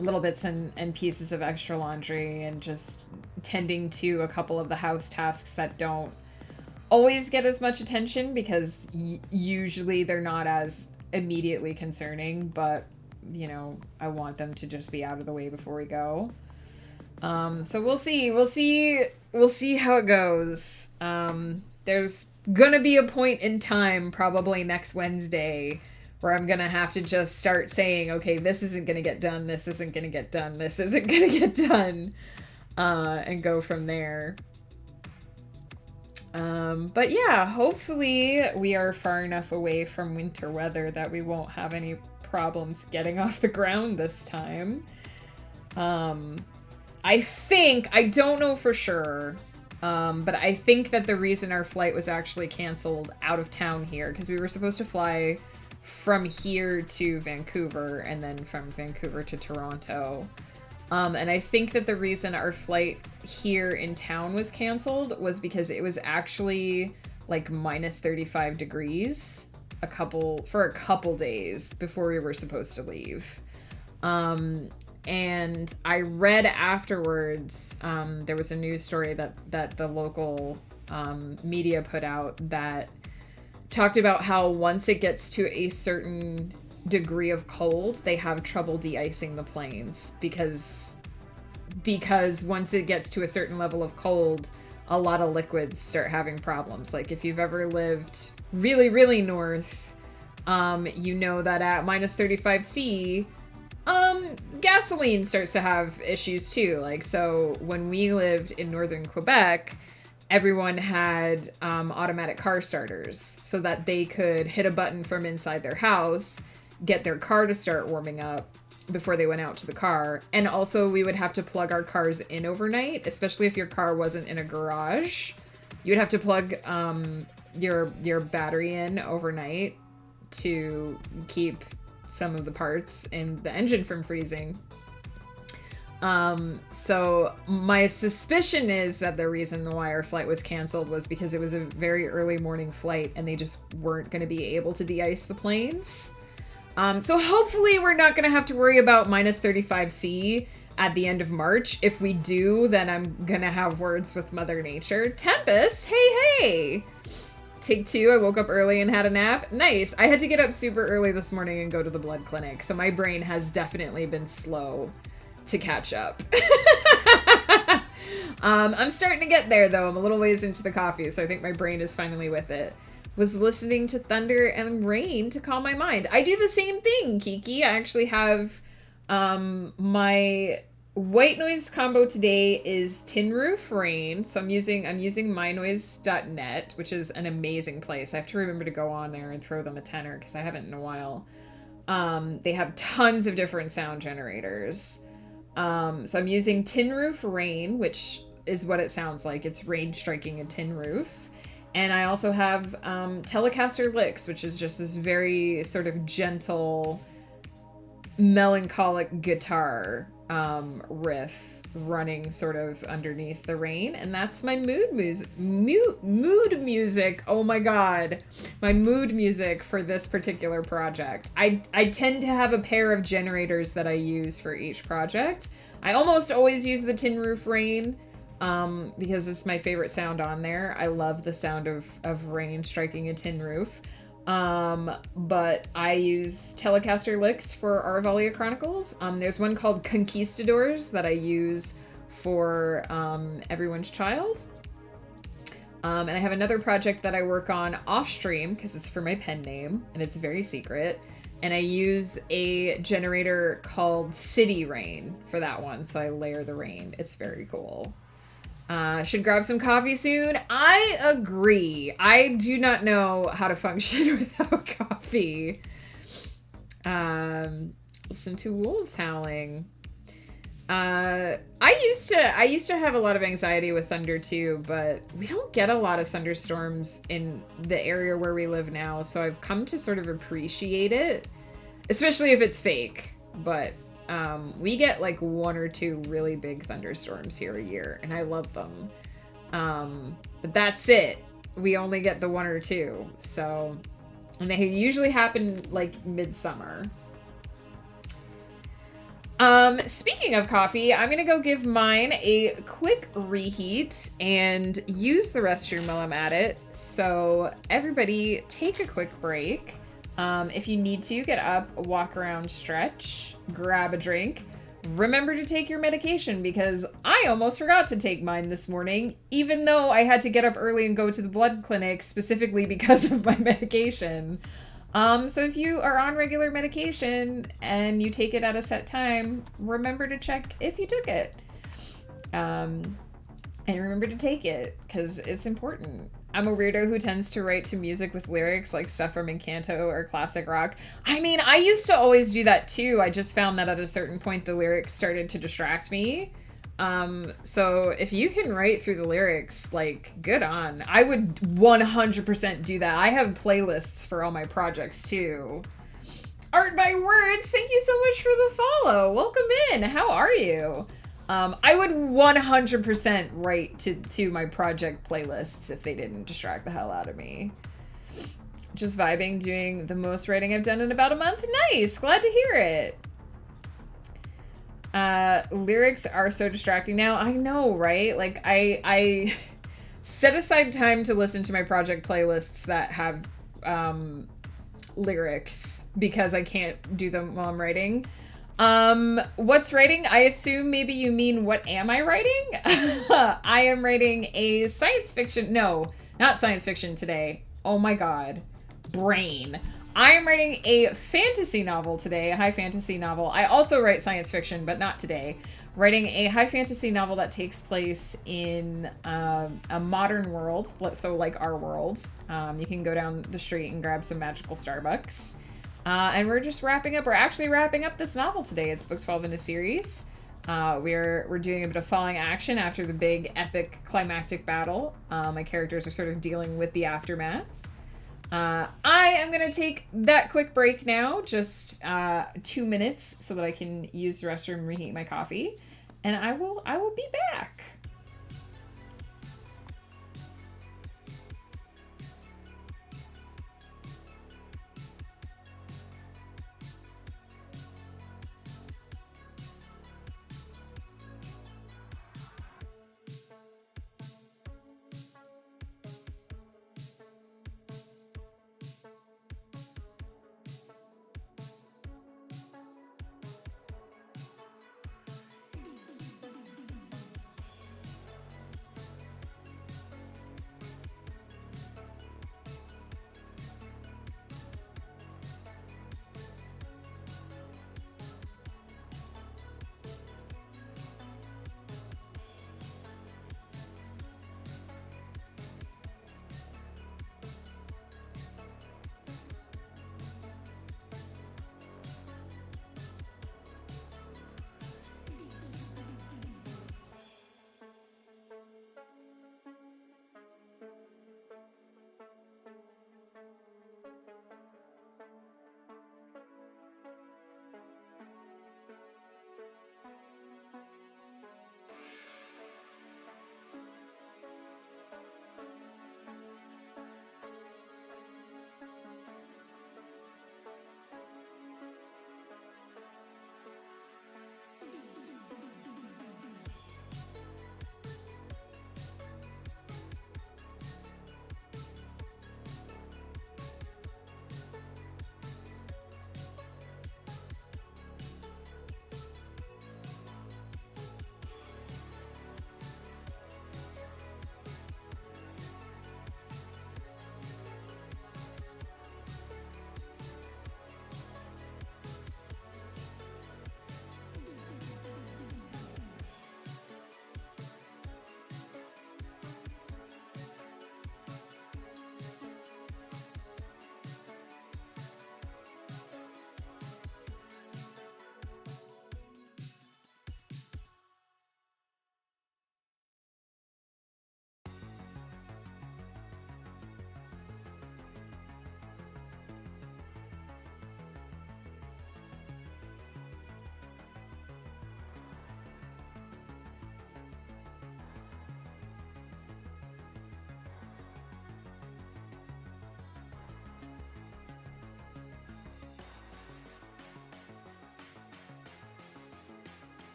S1: little bits and pieces of extra laundry, and just tending to a couple of the house tasks that don't always get as much attention, because usually they're not as immediately concerning, but, you know, I want them to just be out of the way before we go. So we'll see how it goes. There's gonna be a point in time, probably next Wednesday, where I'm gonna have to just start saying, okay, this isn't gonna get done, this isn't gonna get done, this isn't gonna get done, and go from there. But yeah, hopefully we are far enough away from winter weather that we won't have any problems getting off the ground this time. I think, I don't know for sure, but I think that the reason our flight was actually canceled out of town here, because we were supposed to fly from here to Vancouver and then from Vancouver to Toronto. And I think that the reason our flight here in town was canceled was because it was actually like minus 35 degrees for a couple days before we were supposed to leave. And I read afterwards, there was a news story that the local media put out that talked about how once it gets to a certain degree of cold, they have trouble de-icing the planes, because once it gets to a certain level of cold, a lot of liquids start having problems. Like, if you've ever lived really, really north, you know that at minus 35 C, gasoline starts to have issues too. Like, so when we lived in northern Quebec, everyone had automatic car starters so that they could hit a button from inside their house, get their car to start warming up before they went out to the car. And also we would have to plug our cars in overnight, especially if your car wasn't in a garage. you would have to plug your battery in overnight to keep some of the parts in the engine from freezing. So my suspicion is that the reason why our flight was canceled was because it was a very early morning flight and they just weren't going to be able to de-ice the planes. So hopefully we're not going to have to worry about minus 35°C at the end of March. If we do, then I'm going to have words with Mother Nature. Tempest, hey! Take 2, I woke up early and had a nap. Nice. I had to get up super early this morning and go to the blood clinic, so my brain has definitely been slow to catch up. I'm starting to get there, though. I'm a little ways into the coffee, so I think my brain is finally with it. Was listening to thunder and rain to calm my mind. I do the same thing, Kiki. I actually have my white noise combo today is Tin Roof Rain. So I'm using mynoise.net, which is an amazing place. I have to remember to go on there and throw them a tenner because I haven't in a while. They have tons of different sound generators. So I'm using Tin Roof Rain, which is what it sounds like. It's rain striking a tin roof. And I also have Telecaster Licks, which is just this very sort of gentle, melancholic guitar riff running sort of underneath the rain. And that's my mood music. Oh my god. My mood music for this particular project. I tend to have a pair of generators that I use for each project. I almost always use the Tin Roof Rain because it's my favorite sound on there. I love the sound of rain striking a tin roof. But I use Telecaster Licks for Aruvalia Chronicles. There's one called Conquistadors that I use for Everyone's Child. And I have another project that I work on off stream because it's for my pen name and it's very secret. And I use a generator called City Rain for that one. So I layer the rain. It's very cool. Should grab some coffee soon. I agree. I do not know how to function without coffee. Listen to wolves howling. I used to have a lot of anxiety with thunder too, but we don't get a lot of thunderstorms in the area where we live now, so I've come to sort of appreciate it, especially if it's fake. But we get like 1 or 2 really big thunderstorms here a year, and I love them. But that's it. We only get the 1 or 2. So, and they usually happen like midsummer. Speaking of coffee, I'm gonna go give mine a quick reheat and use the restroom while I'm at it. So everybody take a quick break. If you need to, get up, walk around, stretch, grab a drink. Remember to take your medication because I almost forgot to take mine this morning, even though I had to get up early and go to the blood clinic specifically because of my medication. So if you are on regular medication and you take it at a set time, remember to check if you took it. And remember to take it because it's important. I'm a weirdo who tends to write to music with lyrics like stuff from Encanto or classic rock. I mean, I used to always do that too. I just found that at a certain point the lyrics started to distract me. So if you can write through the lyrics, like, good on. I would 100% do that. I have playlists for all my projects too. Art by Words, thank you so much for the follow. Welcome in. How are you? I would 100% write to my project playlists if they didn't distract the hell out of me. Just vibing, doing the most writing I've done in about a month. Nice, glad to hear it. Lyrics are so distracting now. I know, right? Like, I set aside time to listen to my project playlists that have lyrics because I can't do them while I'm writing. What's writing? I assume maybe you mean what am I writing? I am writing a science fiction. No, not science fiction today. Oh my god. Brain. I am writing a fantasy novel today, a high fantasy novel. I also write science fiction, but not today. Writing a high fantasy novel that takes place in a modern world, so like our world. You can go down the street and grab some magical Starbucks. And we're just wrapping up. We're actually wrapping up this novel today. It's book 12 in a series. We're doing a bit of falling action after the big epic climactic battle. My characters are sort of dealing with the aftermath. I am gonna take that quick break now, just 2 minutes, so that I can use the restroom and reheat my coffee, and I will be back.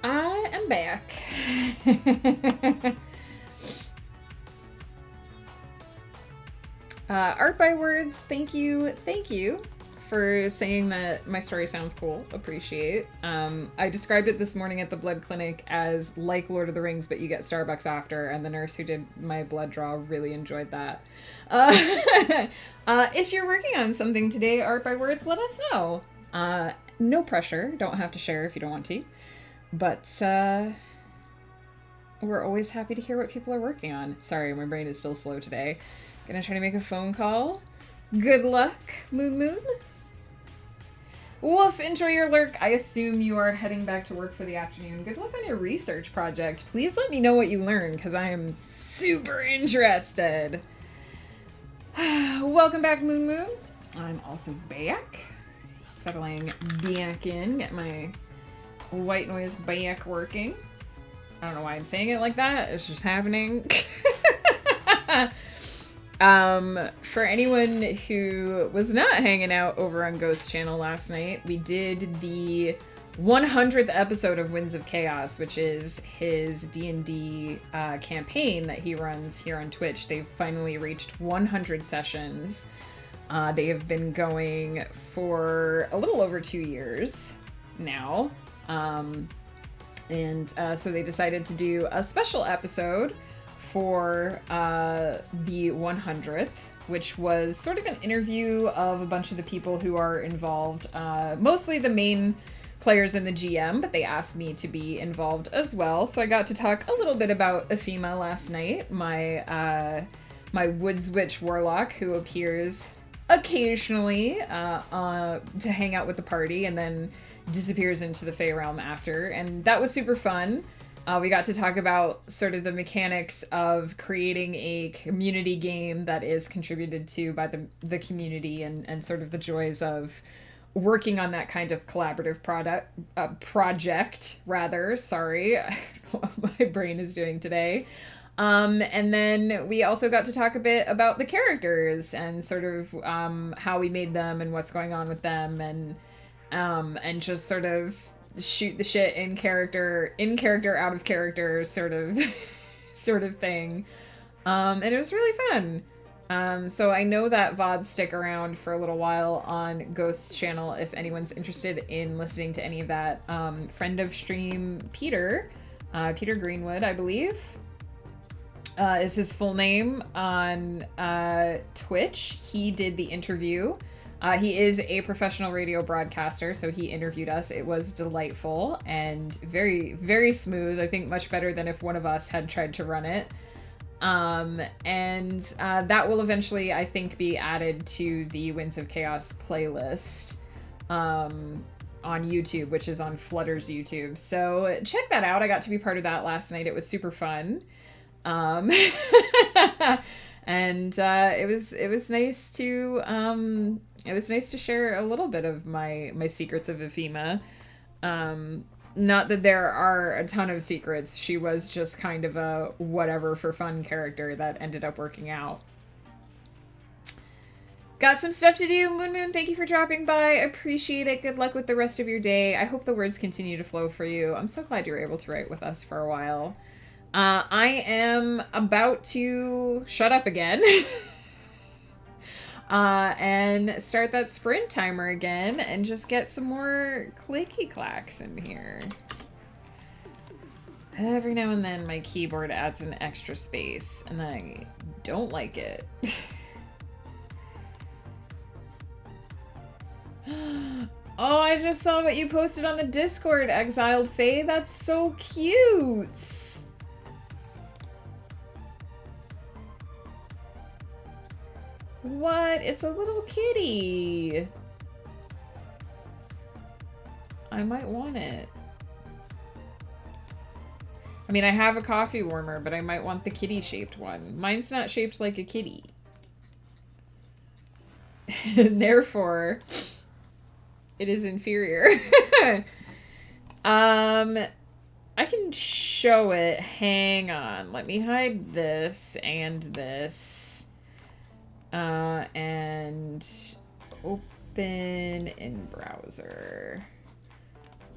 S1: I am back. Art by Words, thank you for saying that my story sounds cool. Appreciate. I described it this morning at the blood clinic as like Lord of the Rings, but you get Starbucks after, and the nurse who did my blood draw really enjoyed that. If you're working on something today, Art by Words, let us know. No pressure. Don't have to share if you don't want to. But we're always happy to hear what people are working on. Sorry, my brain is still slow today. Gonna try to make a phone call. Good luck, Moon. Woof, enjoy your lurk. I assume you are heading back to work for the afternoon. Good luck on your research project. Please let me know what you learn, because I am super interested. Welcome back, Moon. I'm also back. Settling back in. Get my white noise back working. I don't know why I'm saying it like that. It's just happening. For anyone who was not hanging out over on Ghost Channel last night, we did the 100th episode of Winds of Chaos, which is his D&D campaign that he runs here on Twitch. They've finally reached 100 sessions. They have been going for a little over 2 years now. So they decided to do a special episode for the 100th, which was sort of an interview of a bunch of the people who are involved, mostly the main players and the GM, but they asked me to be involved as well. So I got to talk a little bit about Ephema last night, my Woods Witch Warlock, who appears occasionally to hang out with the party and then disappears into the Fey realm after, and that was super fun. We got to talk about sort of the mechanics of creating a community game that is contributed to by the community, and sort of the joys of working on that kind of collaborative project, rather. Sorry, I don't know what my brain is doing today. And then we also got to talk a bit about the characters and sort of how we made them and what's going on with them, and just sort of shoot the shit in character, out of character, sort of thing. And it was really fun. So I know that VODs stick around for a little while on Ghost's channel if anyone's interested in listening to any of that. Friend of stream Peter Greenwood, I believe, is his full name on Twitch. He did the interview. He is a professional radio broadcaster, so he interviewed us. It was delightful and very, very smooth. I think much better than if one of us had tried to run it. That will eventually, I think, be added to the Winds of Chaos playlist on YouTube, which is on Flutter's YouTube. So check that out. I got to be part of that last night. It was super fun. And it was nice to share a little bit of my secrets of Ephema. Not that there are a ton of secrets. She was just kind of a whatever for fun character that ended up working out. Got some stuff to do. Moon, thank you for dropping by. Appreciate it. Good luck with the rest of your day. I hope the words continue to flow for you. I'm so glad you were able to write with us for a while. I am about to shut up again. And start that sprint timer again and just get some more clicky clacks in here. Every now and then my keyboard adds an extra space and I don't like it. Oh, I just saw what you posted on the Discord, Exiled Faye. That's so cute. What? It's a little kitty. I might want it. I mean, I have a coffee warmer, but I might want the kitty-shaped one. Mine's not shaped like a kitty. Therefore, it is inferior. I can show it. Hang on. Let me hide this and this. And open in browser.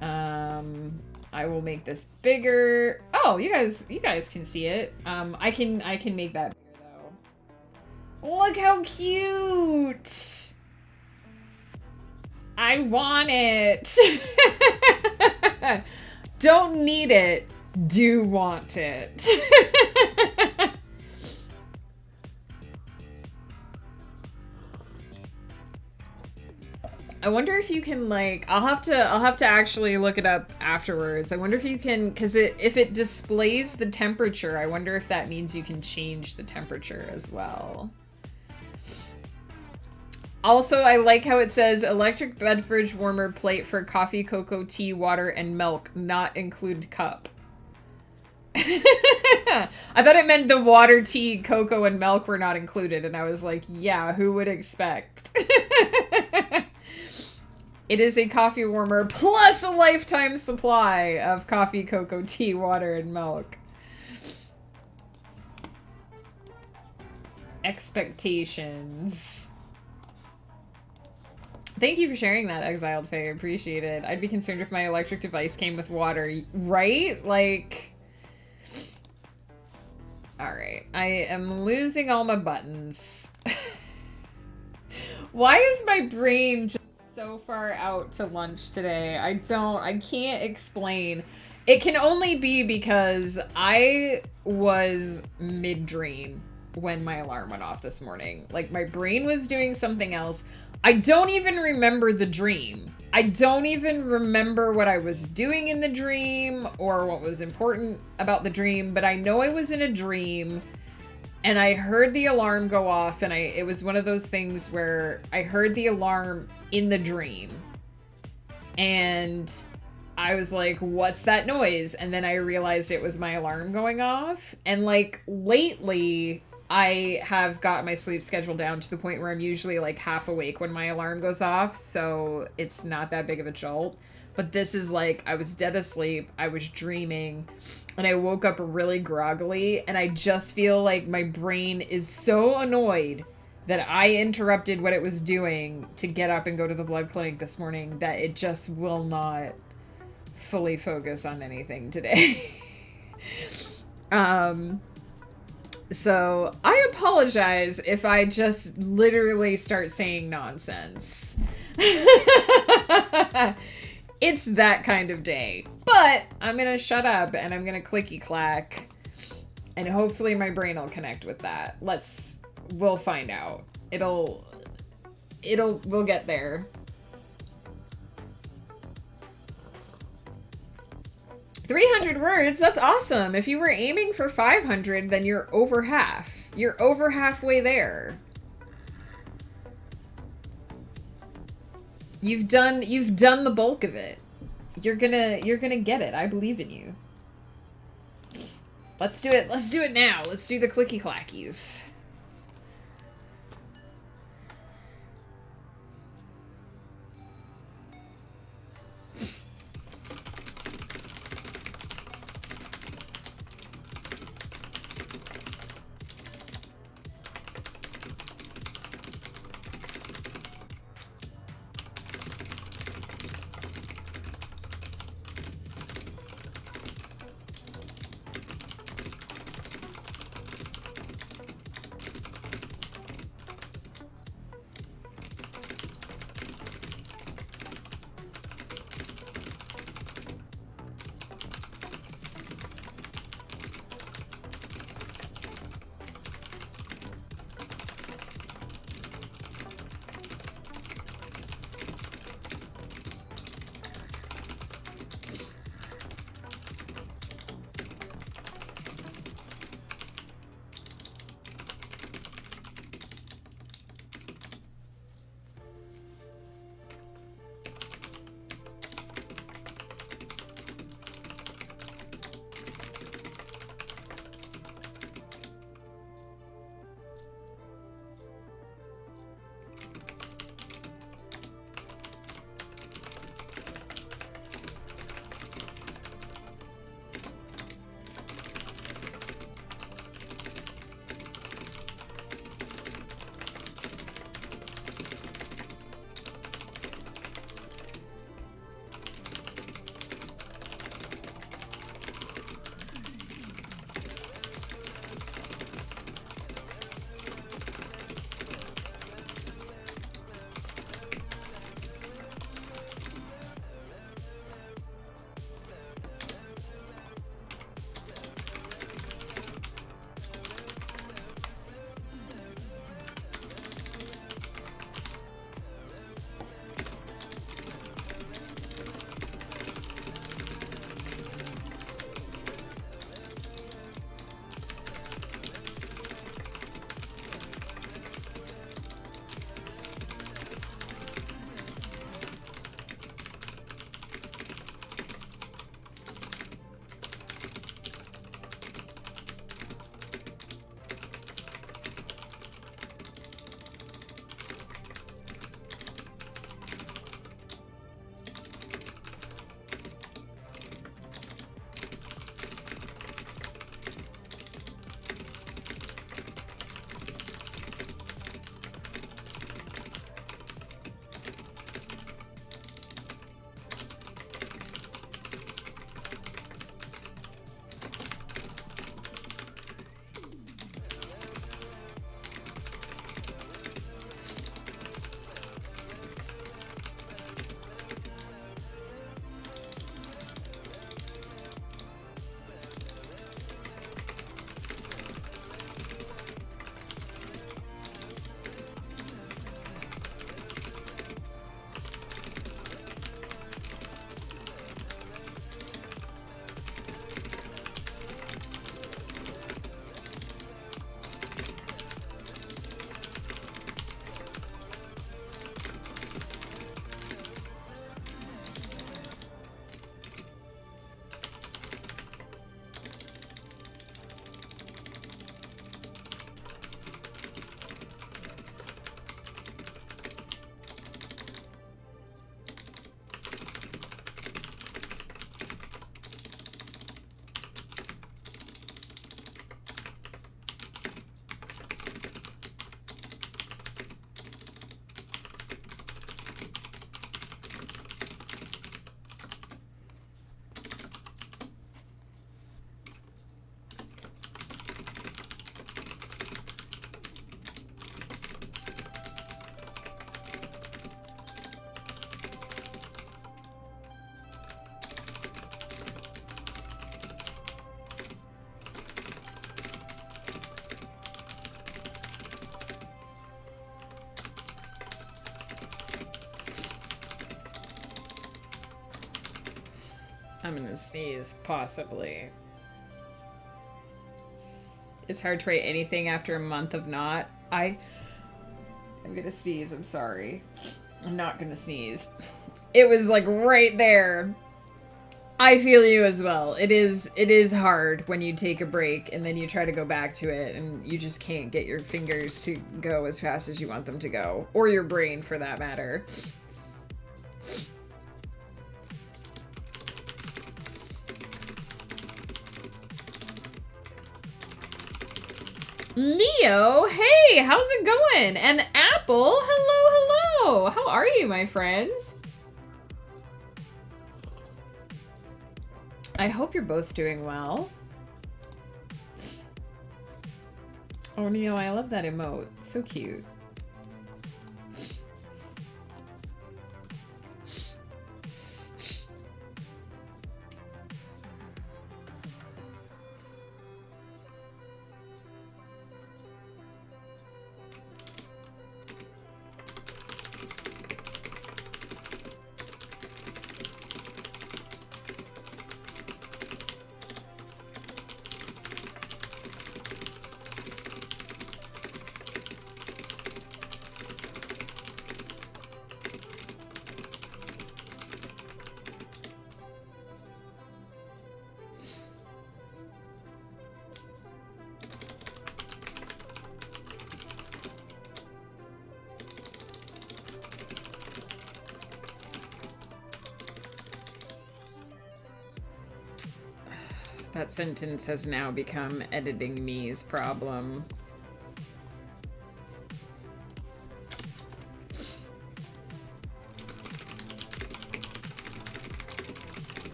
S1: I will make this bigger. Oh, you guys can see it. I can make that bigger though. Look how cute. I want it. Don't need it. Do want it. I wonder if you can, like, I'll have to actually look it up afterwards. I wonder if you can, because if it displays the temperature, I wonder if that means you can change the temperature as well. Also, I like how it says electric beverage warmer plate for coffee, cocoa, tea, water, and milk, not include cup. I thought it meant the water, tea, cocoa, and milk were not included, and I was like, yeah, who would expect? It is a coffee warmer plus a lifetime supply of coffee, cocoa, tea, water, and milk. Expectations. Thank you for sharing that, Exiled Fae. I appreciate it. I'd be concerned if my electric device came with water, right? Like... Alright, I am losing all my buttons. Why is my brain just so far out to lunch today? I can't explain. It can only be because I was mid-dream when my alarm went off this morning. Like, my brain was doing something else. I don't even remember the dream. I don't even remember what I was doing in the dream or what was important about the dream, but I know I was in a dream and I heard the alarm go off, and it was one of those things where I heard the alarm in the dream and I was like, what's that noise? And then I realized it was my alarm going off. And like lately, I have got my sleep schedule down to the point where I'm usually like half awake when my alarm goes off. So it's not that big of a jolt. But this is like, I was dead asleep. I was dreaming. And I woke up really groggily. And I just feel like my brain is so annoyed that I interrupted what it was doing to get up and go to the blood clinic this morning that it just will not fully focus on anything today. So I apologize if I just literally start saying nonsense. It's that kind of day. But I'm gonna shut up and I'm gonna clicky clack and hopefully my brain will connect with that. We'll find out. We'll get there. 300 words, that's awesome. If you were aiming for 500, then you're over half. You're over halfway there. You've done the bulk of it. You're gonna get it. I believe in you. Let's do it. Let's do it now. Let's do the clicky clackies. I'm gonna sneeze, possibly. It's hard to write anything after a month of not. I'm gonna sneeze, I'm sorry. I'm not gonna sneeze. It was like right there. I feel you as well. It is hard when you take a break and then you try to go back to it and you just can't get your fingers to go as fast as you want them to go. Or your brain, for that matter. Neo, hey, how's it going? And Apple, hello. How are you, my friends? I hope you're both doing well. Oh, Neo, I love that emote. So cute. That sentence has now become editing me's problem.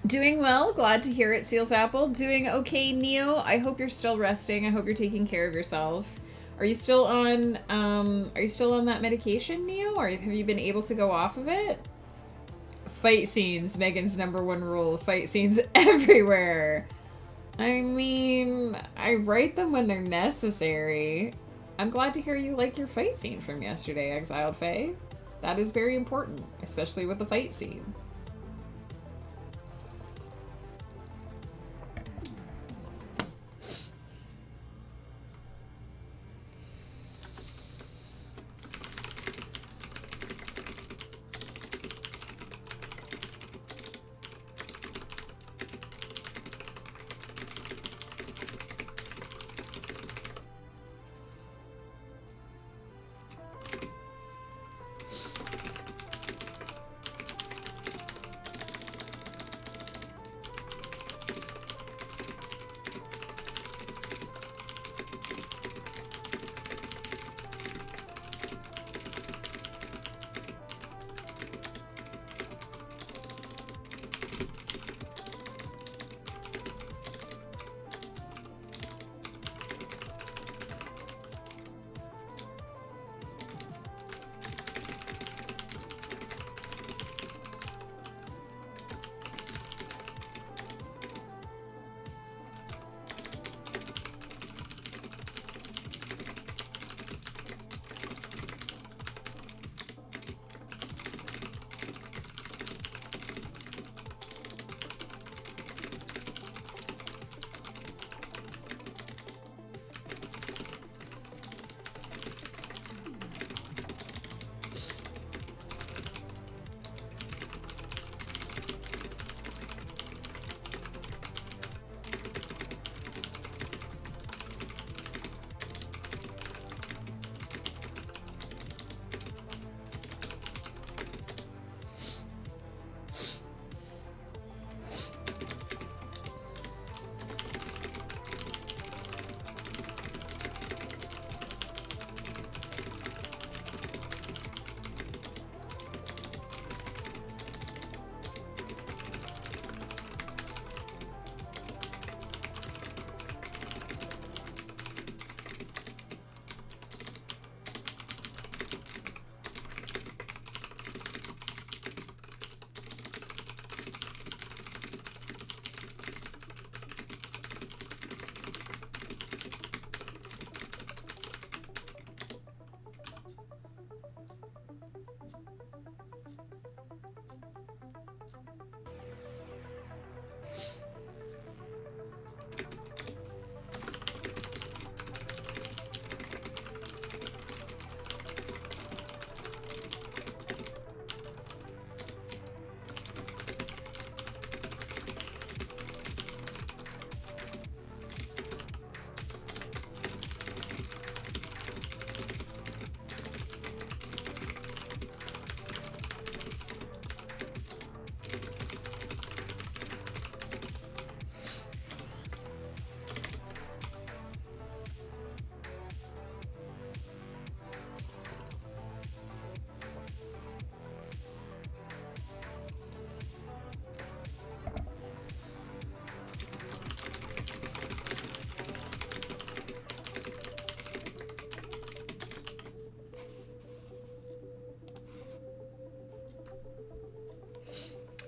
S1: Doing well. Glad to hear it, Seals Apple. Doing okay, Neo. I hope you're still resting. I hope you're taking care of yourself. Are you still on that medication, Neo? Or have you been able to go off of it? Fight scenes, Megan's #1 rule. Fight scenes everywhere. I mean, I write them when they're necessary. I'm glad to hear you like your fight scene from yesterday, Exiled Faye. That is very important, especially with the fight scene.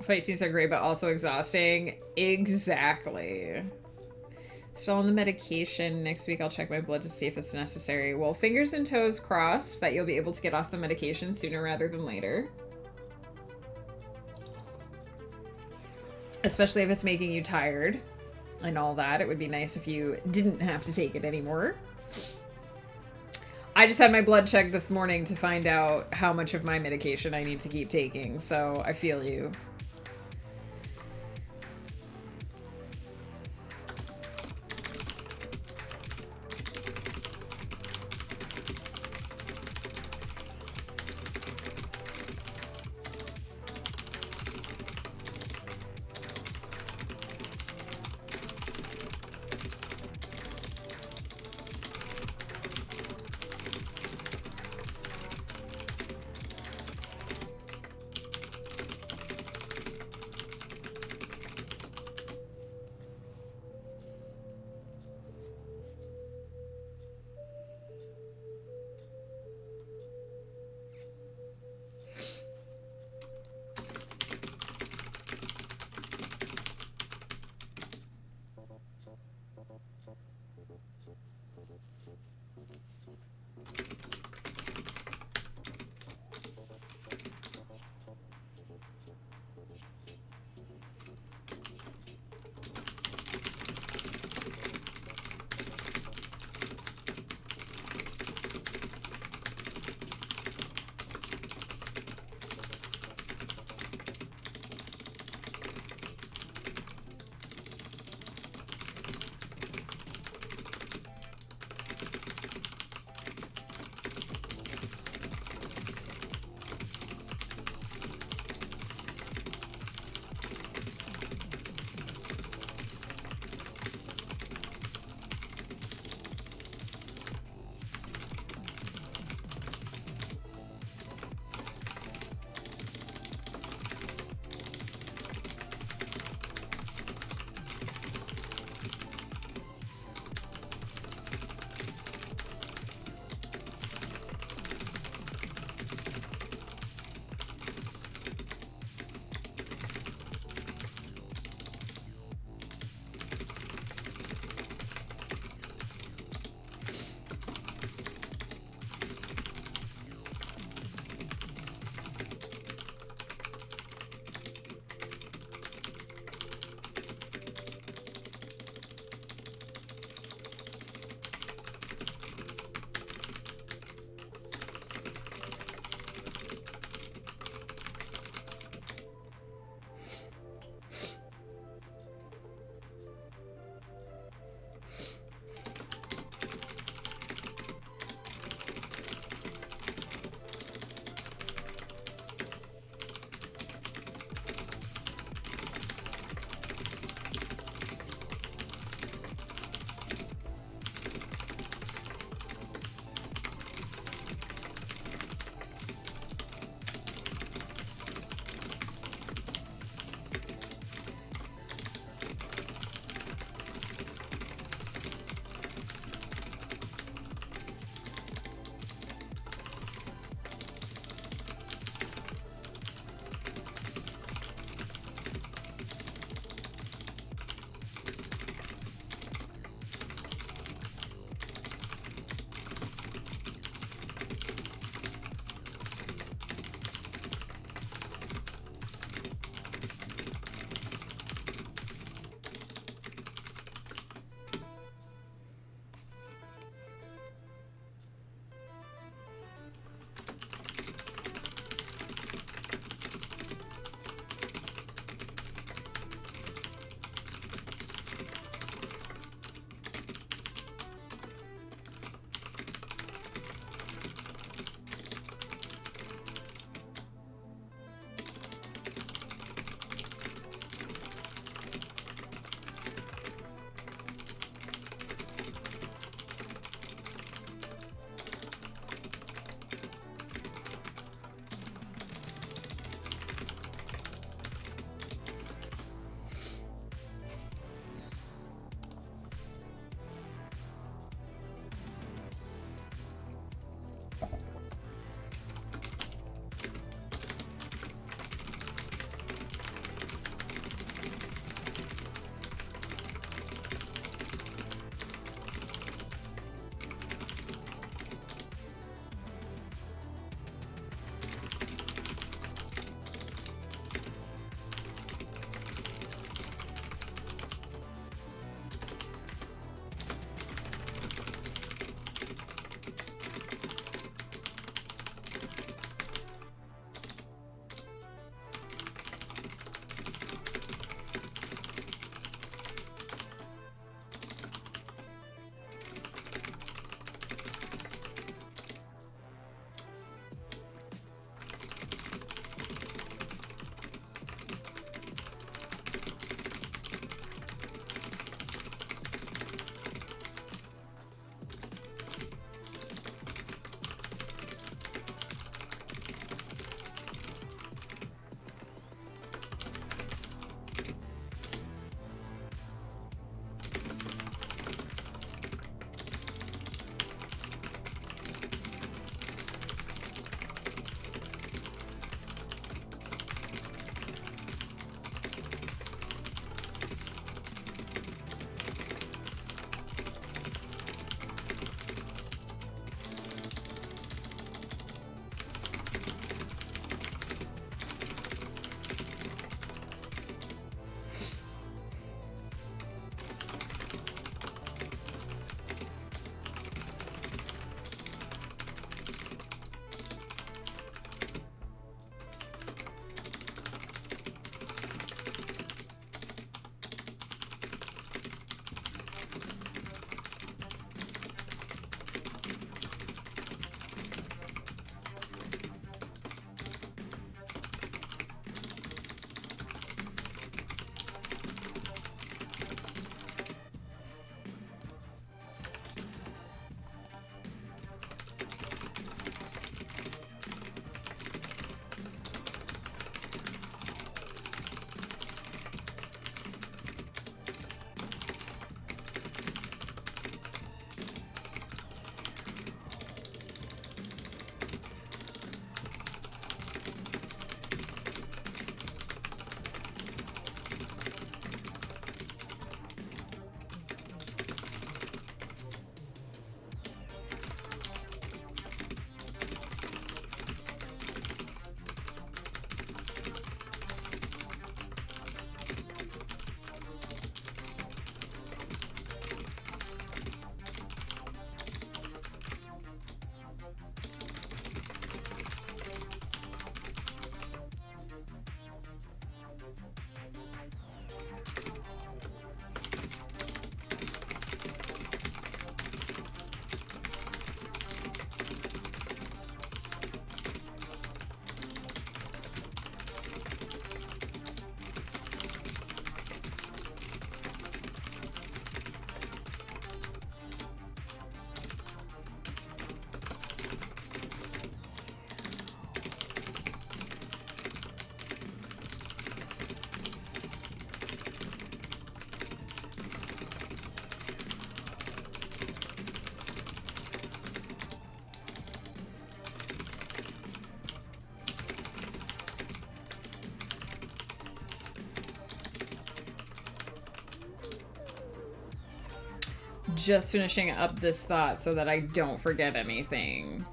S1: Fight scenes are great, but also exhausting. Exactly. Still on the medication. Next week I'll check my blood to see if it's necessary. Well, fingers and toes crossed that you'll be able to get off the medication sooner rather than later. Especially if it's making you tired and all that. It would be nice if you didn't have to take it anymore. I just had my blood checked this morning to find out how much of my medication I need to keep taking, so I feel you. just finishing up this thought so that I don't forget anything.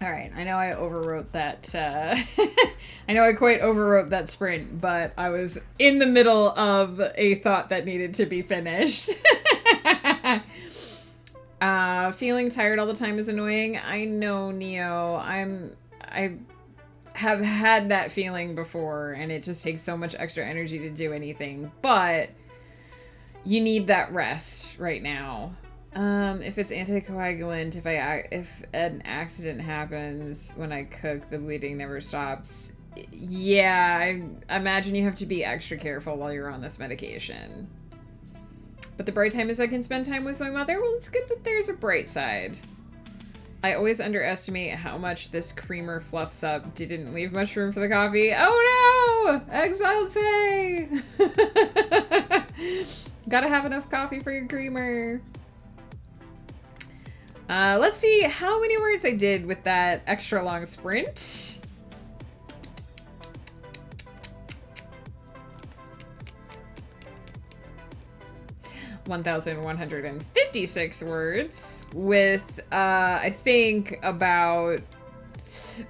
S1: All right, I know I overwrote that. I know I quite overwrote that sprint, but I was in the middle of a thought that needed to be finished. Feeling tired all the time is annoying. I know, Neo. I have had that feeling before, and it just takes so much extra energy to do anything. But you need that rest right now. If it's anticoagulant, if an accident happens when I cook, the bleeding never stops. Yeah, I imagine you have to be extra careful while you're on this medication. But the bright time is I can spend time with my mother. Well, it's good that there's a bright side. I always underestimate how much this creamer fluffs up. Didn't leave much room for the coffee. Oh no! Exiled Faye! Gotta have enough coffee for your creamer. Let's see how many words I did with that extra long sprint. 1,156 words with, I think about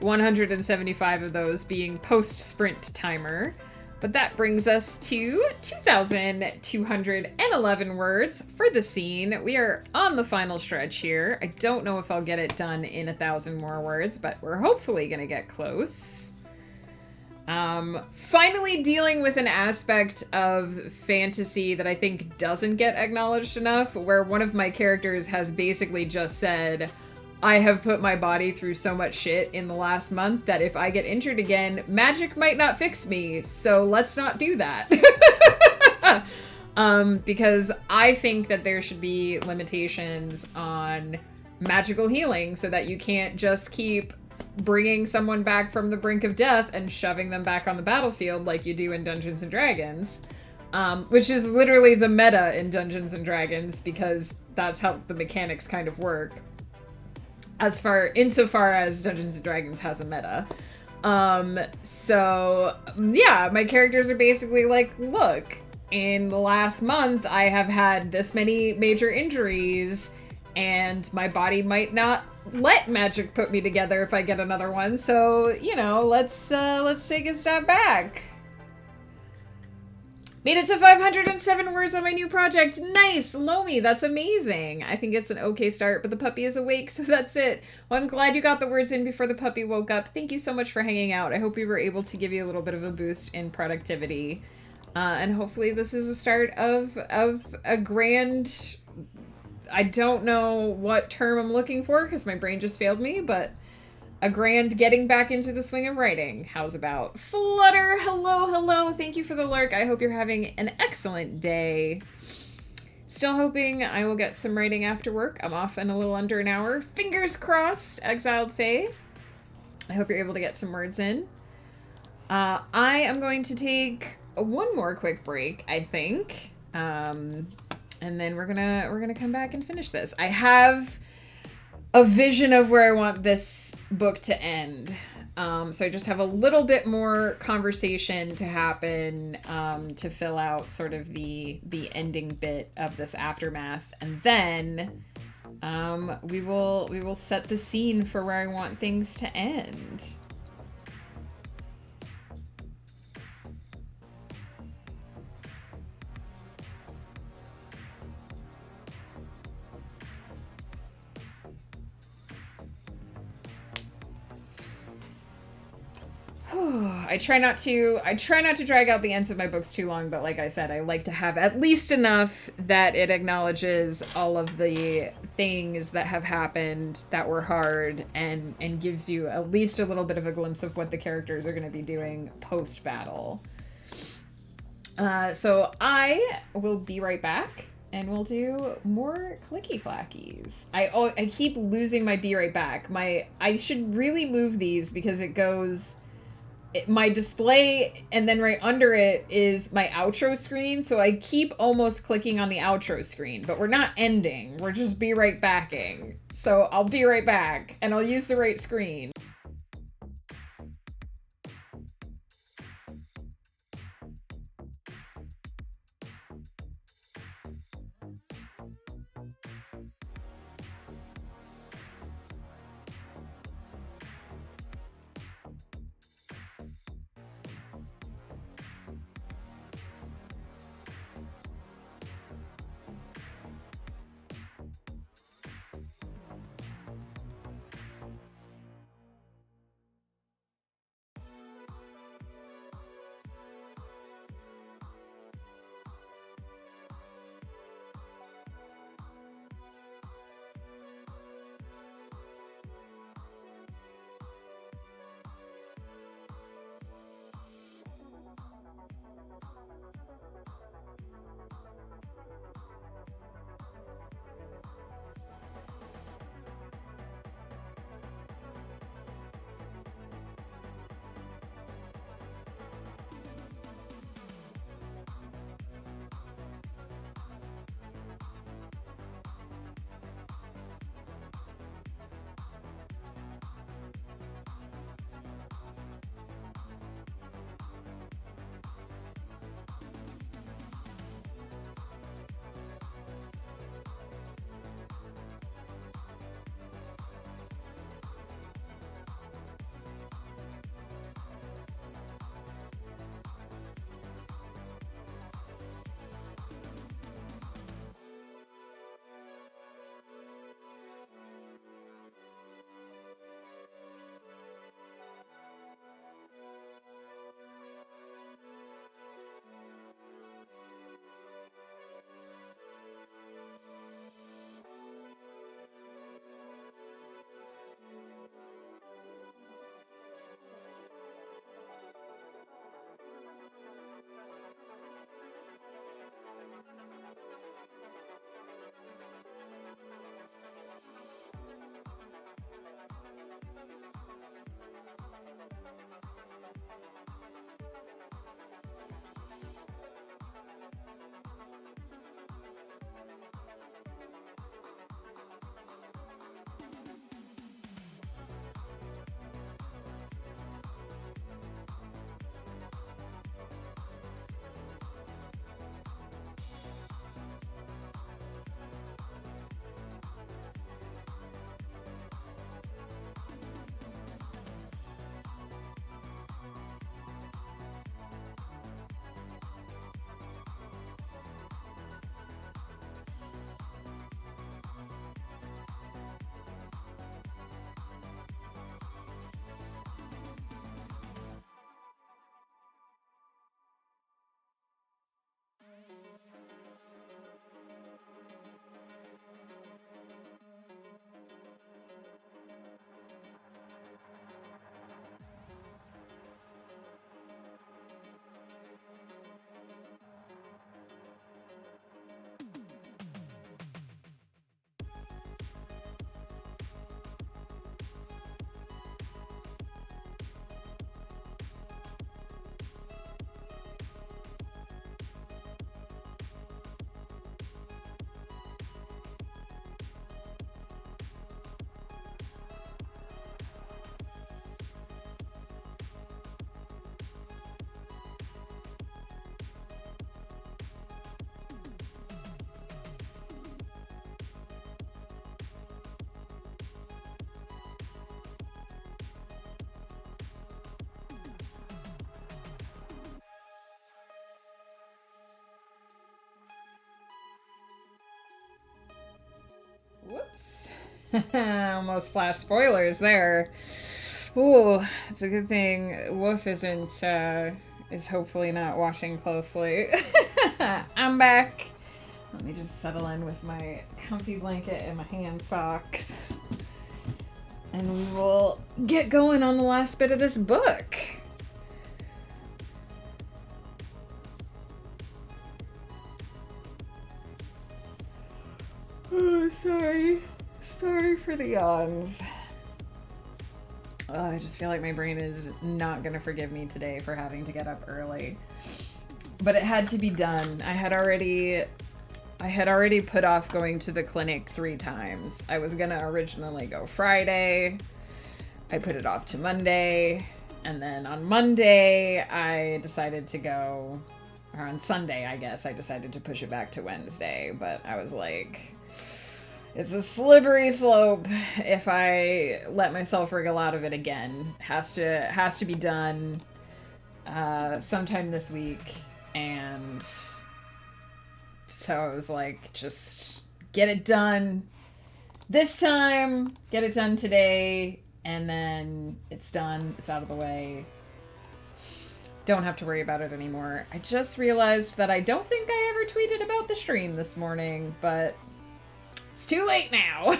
S1: 175 of those being post-sprint timer. But that brings us to 2,211 words for the scene. We are on the final stretch here. I don't know if I'll get it done in 1,000 more words, but we're hopefully gonna get close. Finally dealing with an aspect of fantasy that I think doesn't get acknowledged enough, where one of my characters has basically just said, I have put my body through so much shit in the last month that if I get injured again, magic might not fix me, so let's not do that. Because I think that there should be limitations on magical healing so that you can't just keep bringing someone back from the brink of death and shoving them back on the battlefield like you do in Dungeons & Dragons. Which is literally the meta in Dungeons & Dragons, because that's how the mechanics kind of work. Insofar as Dungeons & Dragons has a meta. So yeah, my characters are basically like, look, in the last month I have had this many major injuries and my body might not let magic put me together if I get another one. So, you know, let's take a step back. Made it to 507 words on my new project. Nice! Lomi, that's amazing. I think it's an okay start, but the puppy is awake, so that's it. Well, I'm glad you got the words in before the puppy woke up. Thank you so much for hanging out. I hope we were able to give you a little bit of a boost in productivity. And hopefully this is a start of a grand... I don't know what term I'm looking for, because my brain just failed me, but... a grand getting back into the swing of writing. How's about? Flutter, hello, hello. Thank you for the lurk. I hope you're having an excellent day. Still hoping I will get some writing after work. I'm off in a little under an hour. Fingers crossed, Exiled Fae. I hope you're able to get some words in. I am going to take one more quick break, I think. And then we're gonna come back and finish this. I have a vision of where I want this book to end. So I just have a little bit more conversation to happen to fill out sort of the ending bit of this aftermath, and then we will set the scene for where I want things to end. I try not to drag out the ends of my books too long, but like I said, I like to have at least enough that it acknowledges all of the things that have happened that were hard and gives you at least a little bit of a glimpse of what the characters are going to be doing post-battle. So I will be right back and we'll do more clicky clackies. I keep losing my be right back. I should really move these because it goes... my display, and then right under it is my outro screen, so I keep almost clicking on the outro screen, but we're not ending, we're just be right backing. So I'll be right back, and I'll use the right screen. Whoops. Almost flash spoilers there. Ooh, it's a good thing Wolf is hopefully not watching closely. I'm back. Let me just settle in with my comfy blanket and my hand socks. And we will get going on the last bit of this book. Oh, sorry. Sorry for the yawns. Oh, I just feel like my brain is not gonna forgive me today for having to get up early. But it had to be done. I had already put off going to the clinic 3 times. I was gonna originally go Friday. I put it off to Monday. And then on Monday, I decided to go, or on Sunday, I guess, I decided to push it back to Wednesday. But I was like, it's a slippery slope if I let myself wriggle out of it again. Has to be done sometime this week. And so I was like, just get it done this time, get it done today, and then it's done, it's out of the way. Don't have to worry about it anymore. I just realized that I don't think I ever tweeted about the stream this morning, but it's too late now.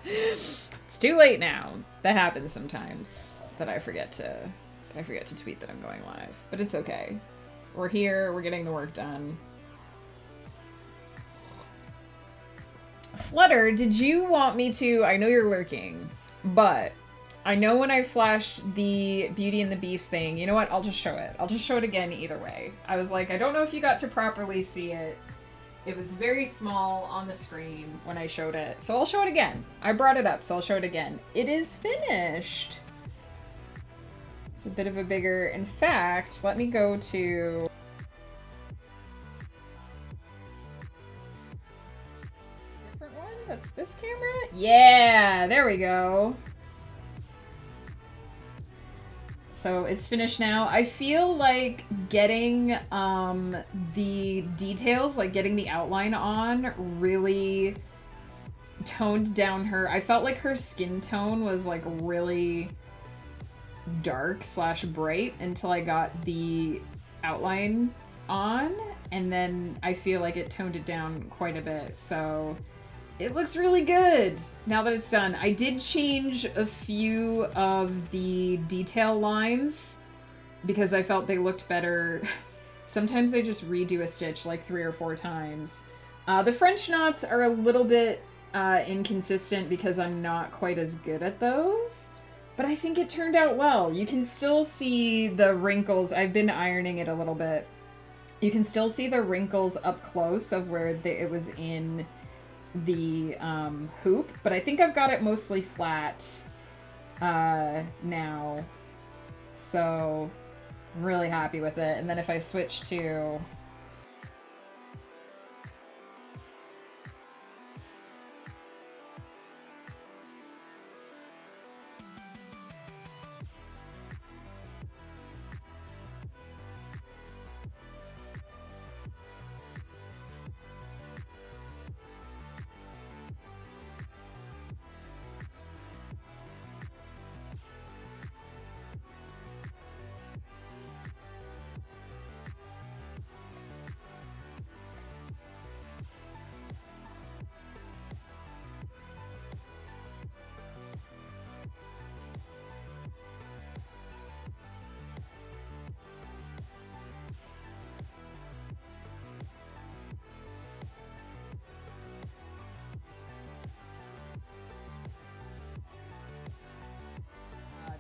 S1: It's too late now. That happens sometimes, that I forget to tweet that I'm going live, but it's okay. We're here, we're getting the work done. Flutter, did you want me to... I know you're lurking, but I know when I flashed the Beauty and the Beast thing, you know what? I'll just show it. I'll just show it again either way. I was like, I don't know if you got to properly see it. It was very small on the screen when I showed it, so I'll show it again. I brought it up, so I'll show it again. It is finished. It's a bit of a bigger... In fact, let me go to... different one? That's this camera? Yeah, there we go. So it's finished now. I feel like getting the details, like getting the outline on, really toned down her... I felt like her skin tone was like really dark / bright until I got the outline on, and then I feel like it toned it down quite a bit, so it looks really good now that it's done. I did change a few of the detail lines because I felt they looked better. Sometimes I just redo a stitch like 3 or 4 times. The French knots are a little bit inconsistent because I'm not quite as good at those. But I think it turned out well. You can still see the wrinkles. I've been ironing it a little bit. You can still see the wrinkles up close of where it was in the hoop. But I think I've got it mostly flat now. So I'm really happy with it. And then if I switch to...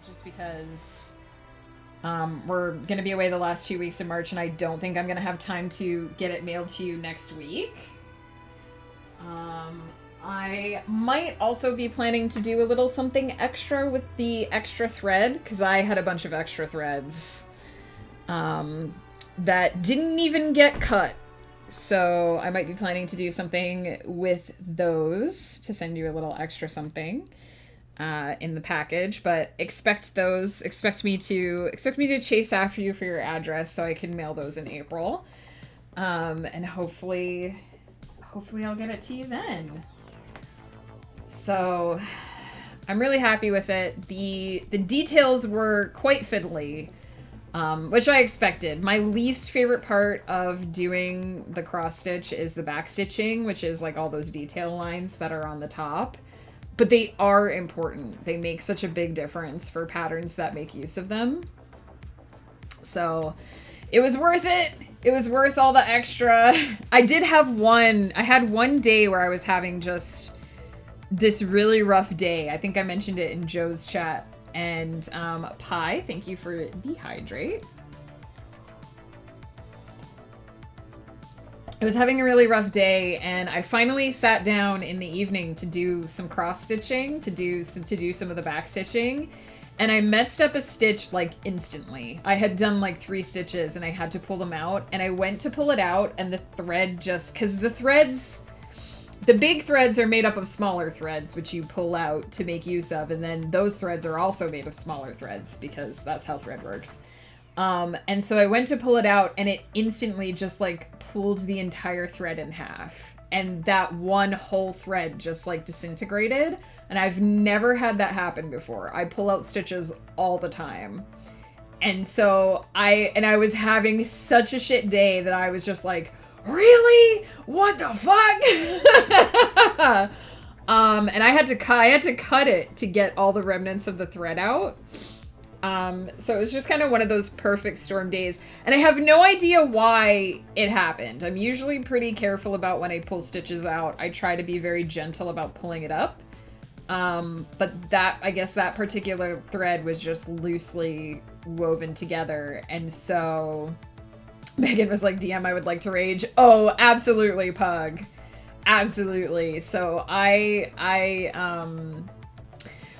S1: just because we're going to be away the last 2 weeks of March, and I don't think I'm going to have time to get it mailed to you next week. I might also be planning to do a little something extra with the extra thread, because I had a bunch of extra threads that didn't even get cut. So I might be planning to do something with those to send you a little extra something in the package, but expect me to chase after you for your address so I can mail those in April. And hopefully I'll get it to you then. So I'm really happy with it. The details were quite fiddly, which I expected. My least favorite part of doing the cross stitch is the back stitching, which is like all those detail lines that are on the top. But they are important. They make such a big difference for patterns that make use of them. So it was worth it. It was worth all the extra. I had one day where I was having just this really rough day. I think I mentioned it in Joe's chat. And Pi, thank you for dehydrate. I was having a really rough day, and I finally sat down in the evening to do some cross stitching, to do some of the back stitching, and I messed up a stitch like instantly. I had done like 3 stitches and I had to pull them out, and I went to pull it out, and the thread just, because the big threads are made up of smaller threads, which you pull out to make use of, and then those threads are also made of smaller threads because that's how thread works. And so I went to pull it out, and it instantly just like pulled the entire thread in half, and that one whole thread just like disintegrated. And I've never had that happen before. I pull out stitches all the time. And so I was having such a shit day that I was just like, really? What the fuck? And I had to cut it to get all the remnants of the thread out. So it was just kind of one of those perfect storm days. And I have no idea why it happened. I'm usually pretty careful about when I pull stitches out. I try to be very gentle about pulling it up. But I guess that particular thread was just loosely woven together. And so Megan was like, DM, I would like to rage. Oh, absolutely, Pug. Absolutely. So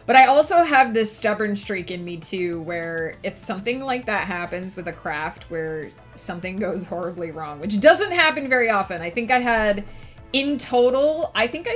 S1: but I also have this stubborn streak in me too, where if something like that happens with a craft where something goes horribly wrong, which doesn't happen very often. I think I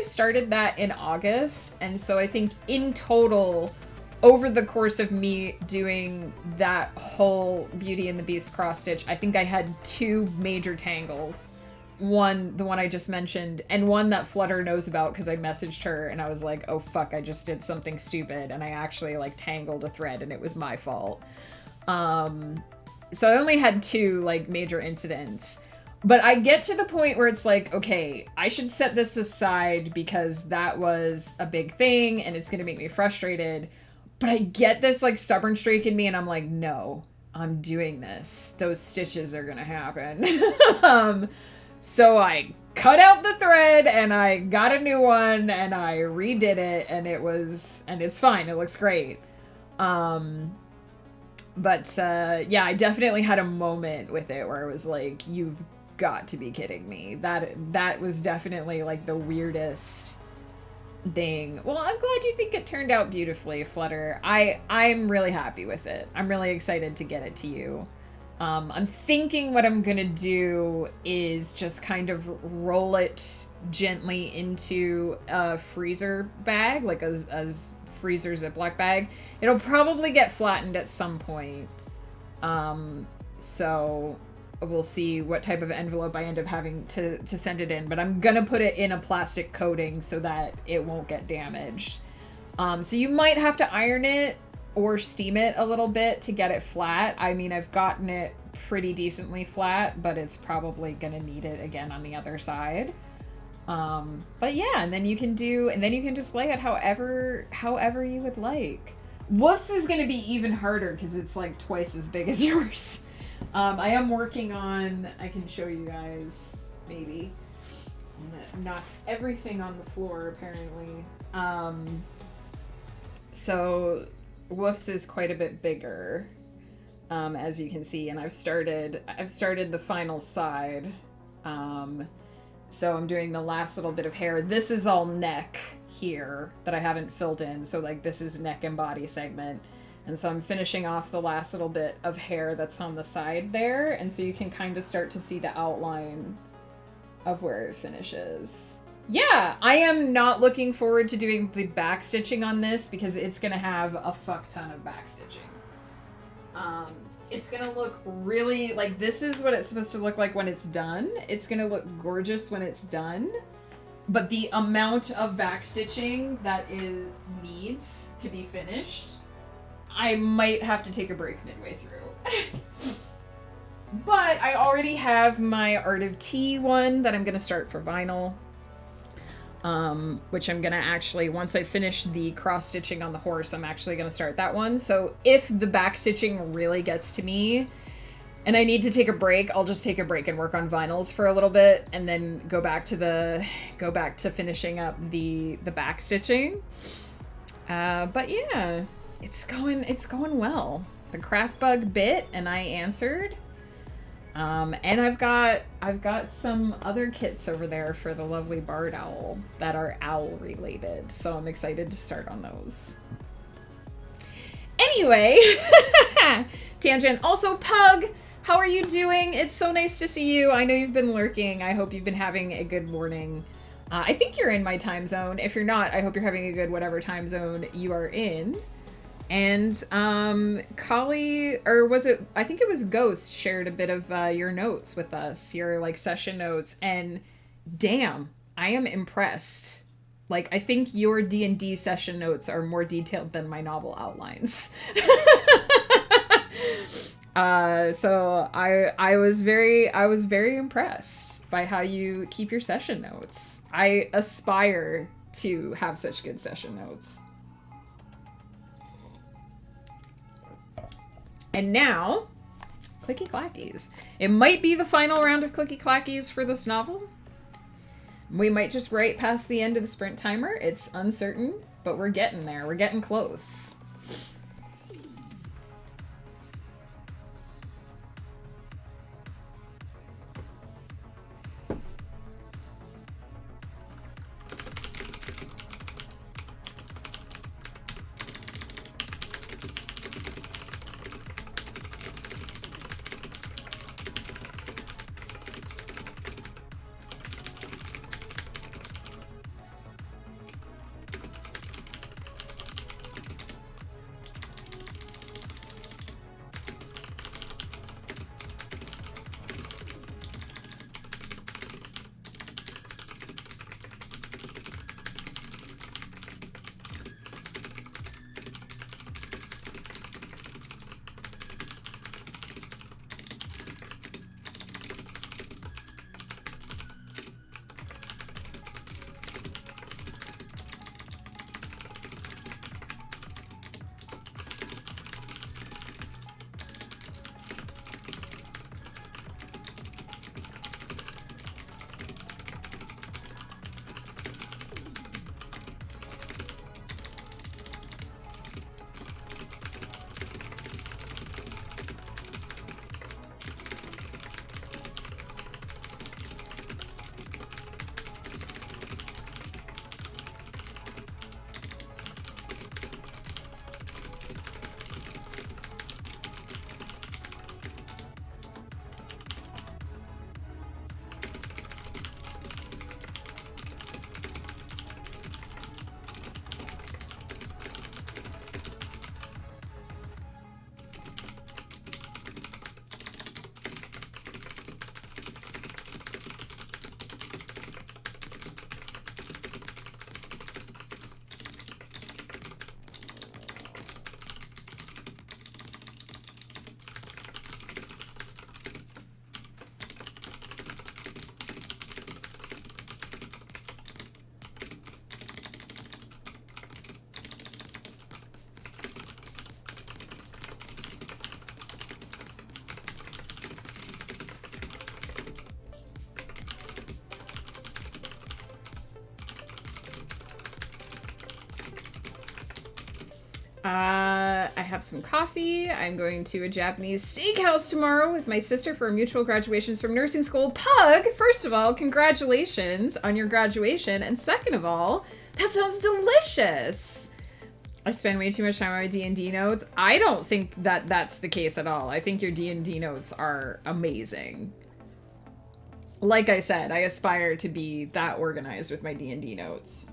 S1: started that in August. And so I think in total, over the course of me doing that whole Beauty and the Beast cross stitch, I think I had 2 major tangles. One, the one I just mentioned, and one that Flutter knows about because I messaged her and I was like, oh fuck, I just did something stupid and I actually like tangled a thread and it was my fault. So I only had 2 like major incidents. But I get to the point where it's like, okay, I should set this aside because that was a big thing and it's going to make me frustrated. But I get this like stubborn streak in me and I'm like, no, I'm doing this. Those stitches are going to happen. So I cut out the thread and I got a new one and I redid it and it's fine. It looks great. Yeah, I definitely had a moment with it where it was like, you've got to be kidding me. That was definitely like the weirdest thing. Well, I'm glad you think it turned out beautifully, Flutter. I'm really happy with it. I'm really excited to get it to you. I'm thinking what I'm gonna do is just kind of roll it gently into a freezer bag, like a freezer Ziploc bag. It'll probably get flattened at some point. So we'll see what type of envelope I end up having to send it in, but I'm gonna put it in a plastic coating so that it won't get damaged. So you might have to iron it or steam it a little bit to get it flat. I mean, I've gotten it pretty decently flat, but it's probably gonna need it again on the other side. But yeah, and then you can just lay it however you would like. Woof's is gonna be even harder because it's like twice as big as yours. I am working on, I can show you guys, maybe. I'm gonna knock everything on the floor, apparently. So Woof's is quite a bit bigger, as you can see, and I've started the final side. So I'm doing the last little bit of hair. This is all neck here that I haven't filled in, so like this is neck and body segment. And so I'm finishing off the last little bit of hair that's on the side there, and so you can kind of start to see the outline of where it finishes. Yeah, I am not looking forward to doing the back stitching on this because it's going to have a fuck ton of back stitching. It's going to look really, like, this is what it's supposed to look like when it's done. It's going to look gorgeous when it's done. But the amount of backstitching that needs to be finished, I might have to take a break midway through. But I already have my Art of Tea one that I'm going to start for vinyl. Which I'm going to actually, once I finish the cross-stitching on the horse, I'm actually going to start that one. So if the backstitching really gets to me and I need to take a break, I'll just take a break and work on vinyls for a little bit and then go back to finishing up the backstitching. But yeah, it's going well. The craft bug bit and I answered. And I've got some other kits over there for the lovely barred owl that are owl related. So I'm excited to start on those. Anyway, tangent. Also, Pug, how are you doing? It's so nice to see you. I know you've been lurking. I hope you've been having a good morning. I think you're in my time zone. If you're not, I hope you're having a good whatever time zone you are in. And Kali, or was it, I think it was Ghost, shared a bit of your notes with us, your like session notes, and damn, I am impressed. Like, I think your D&D session notes are more detailed than my novel outlines. So I was very impressed by how you keep your session notes. I aspire to have such good session notes. And now, Clicky Clackies. It might be the final round of Clicky Clackies for this novel. We might just write past the end of the sprint timer. It's uncertain, but we're getting there. We're getting close. I have some coffee. I'm going to a Japanese steakhouse tomorrow with my sister for mutual graduations from nursing school. Pug, first of all, congratulations on your graduation. And second of all, that sounds delicious. I spend way too much time on my D&D notes. I don't think that that's the case at all. I think your D&D notes are amazing. Like I said, I aspire to be that organized with my D&D notes.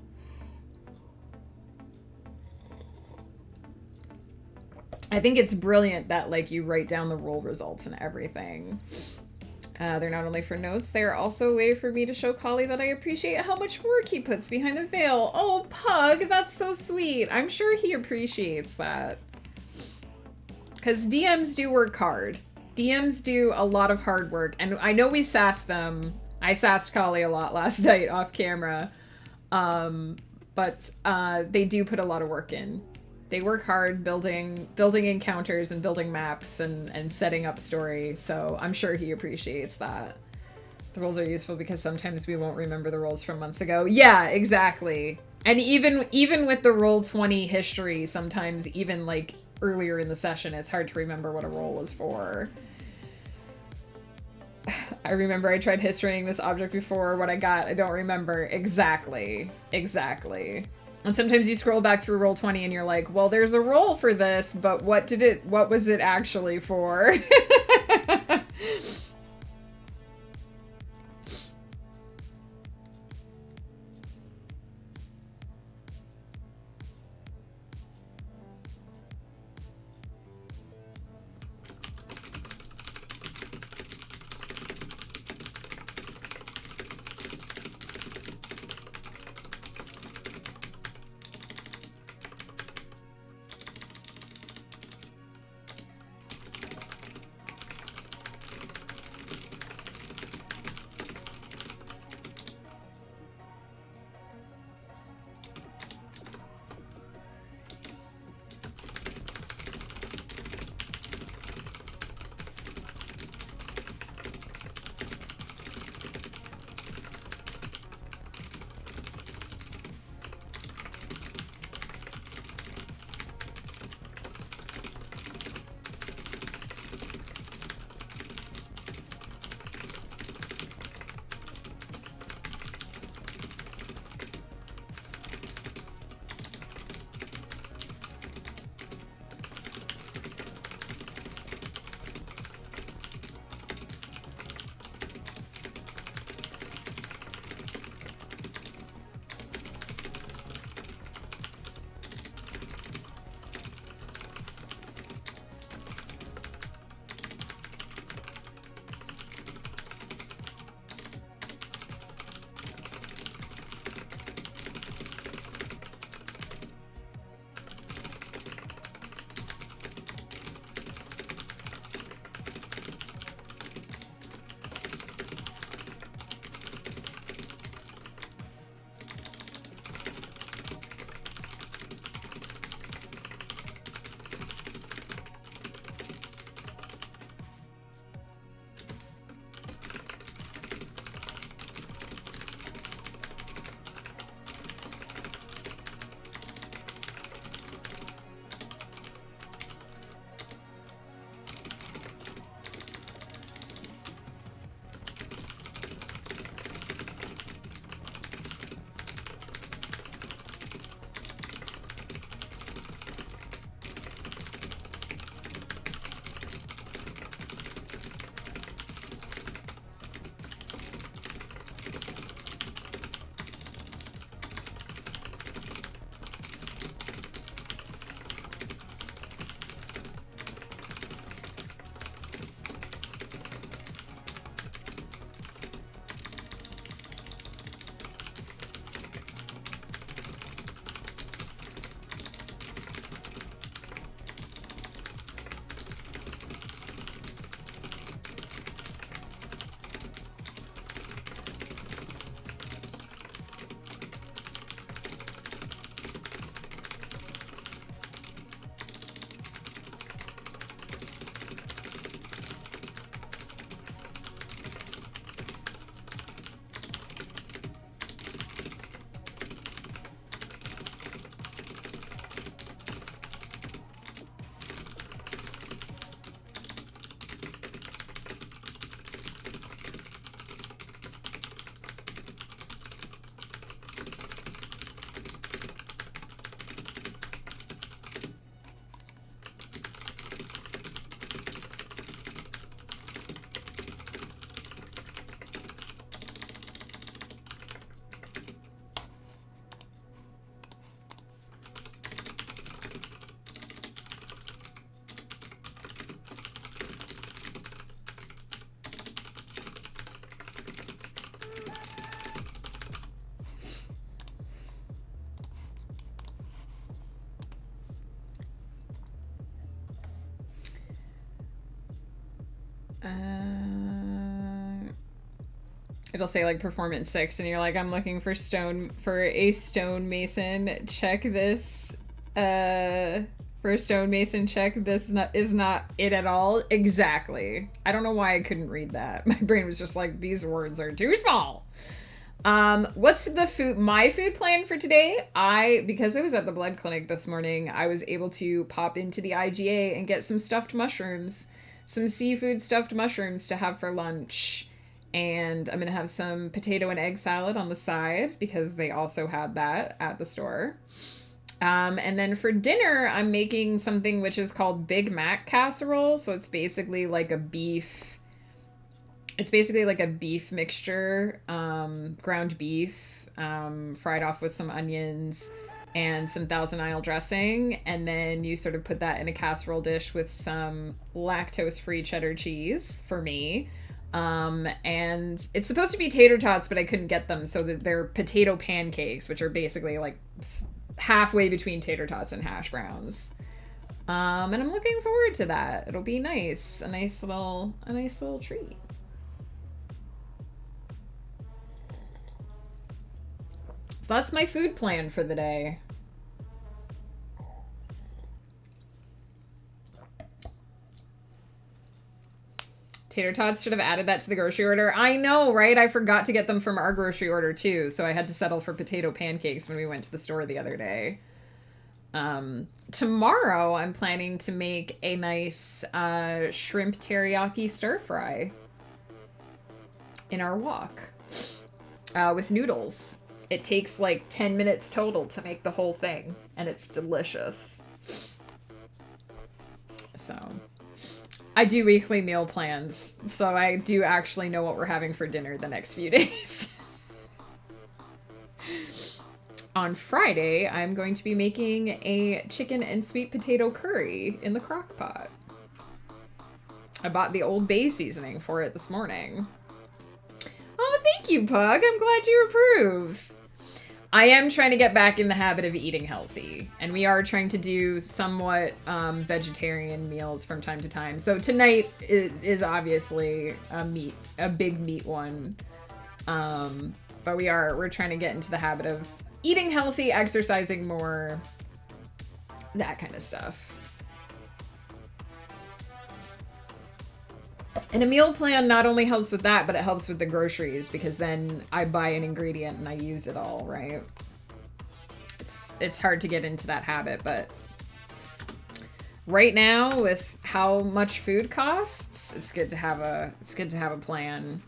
S1: I think it's brilliant that, like, you write down the roll results and everything. They're not only for notes, they are also a way for me to show Collie that I appreciate how much work he puts behind the veil. Oh, Pug, that's so sweet. I'm sure he appreciates that. Because DMs do work hard. DMs do a lot of hard work. And I know we sassed them. I sassed Collie a lot last night off camera. But they do put a lot of work in. They work hard building encounters and building maps and setting up story, so I'm sure he appreciates that. The rules are useful because sometimes we won't remember the roles from months ago. Yeah, exactly. And even with the Roll20 history, sometimes even like earlier in the session, it's hard to remember what a role was for. I remember I tried historying this object before. What I got, I don't remember. Exactly. And sometimes you scroll back through Roll20 and you're like, well, there's a role for this, but what was it actually for? It'll say like performance 6, and you're like, I'm looking for a stonemason. Check this. For a stonemason, check this is not it at all. Exactly. I don't know why I couldn't read that. My brain was just like, these words are too small. What's my food plan for today? Because I was at the blood clinic this morning, I was able to pop into the IGA and get some stuffed mushrooms, some seafood stuffed mushrooms to have for lunch. And I'm going to have some potato and egg salad on the side because they also had that at the store. And then for dinner, I'm making something which is called Big Mac casserole. So it's basically like a beef mixture, ground beef, fried off with some onions and some Thousand Isle dressing. And then you sort of put that in a casserole dish with some lactose-free cheddar cheese for me. And it's supposed to be tater tots, but I couldn't get them. So they're potato pancakes, which are basically like halfway between tater tots and hash browns. And I'm looking forward to that. It'll be nice. A nice little treat. So that's my food plan for the day. Tater tots, should have added that to the grocery order. I know, right? I forgot to get them from our grocery order too, so I had to settle for potato pancakes when we went to the store the other day. Tomorrow, I'm planning to make a nice shrimp teriyaki stir fry in our wok with noodles. It takes like 10 minutes total to make the whole thing, and it's delicious. So I do weekly meal plans, so I do actually know what we're having for dinner the next few days. On Friday, I'm going to be making a chicken and sweet potato curry in the crock pot. I bought the Old Bay seasoning for it this morning. Oh, thank you, Pug. I'm glad you approve. I am trying to get back in the habit of eating healthy, and we are trying to do somewhat vegetarian meals from time to time. So tonight is obviously a big meat one, but we're trying to get into the habit of eating healthy, exercising more, that kind of stuff. And a meal plan not only helps with that, but it helps with the groceries, because then I buy an ingredient and I use it all, right? It's hard to get into that habit, but right now with how much food costs, it's good to have a plan.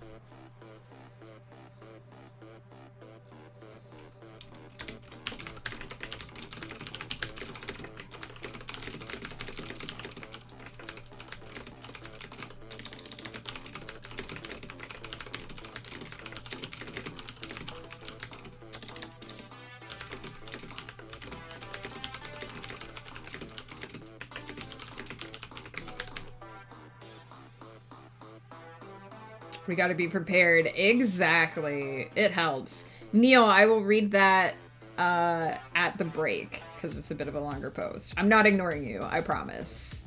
S1: We got to be prepared. Exactly. It helps. Neil, I will read that at the break, because it's a bit of a longer post. I'm not ignoring you, I promise.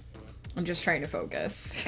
S1: I'm just trying to focus.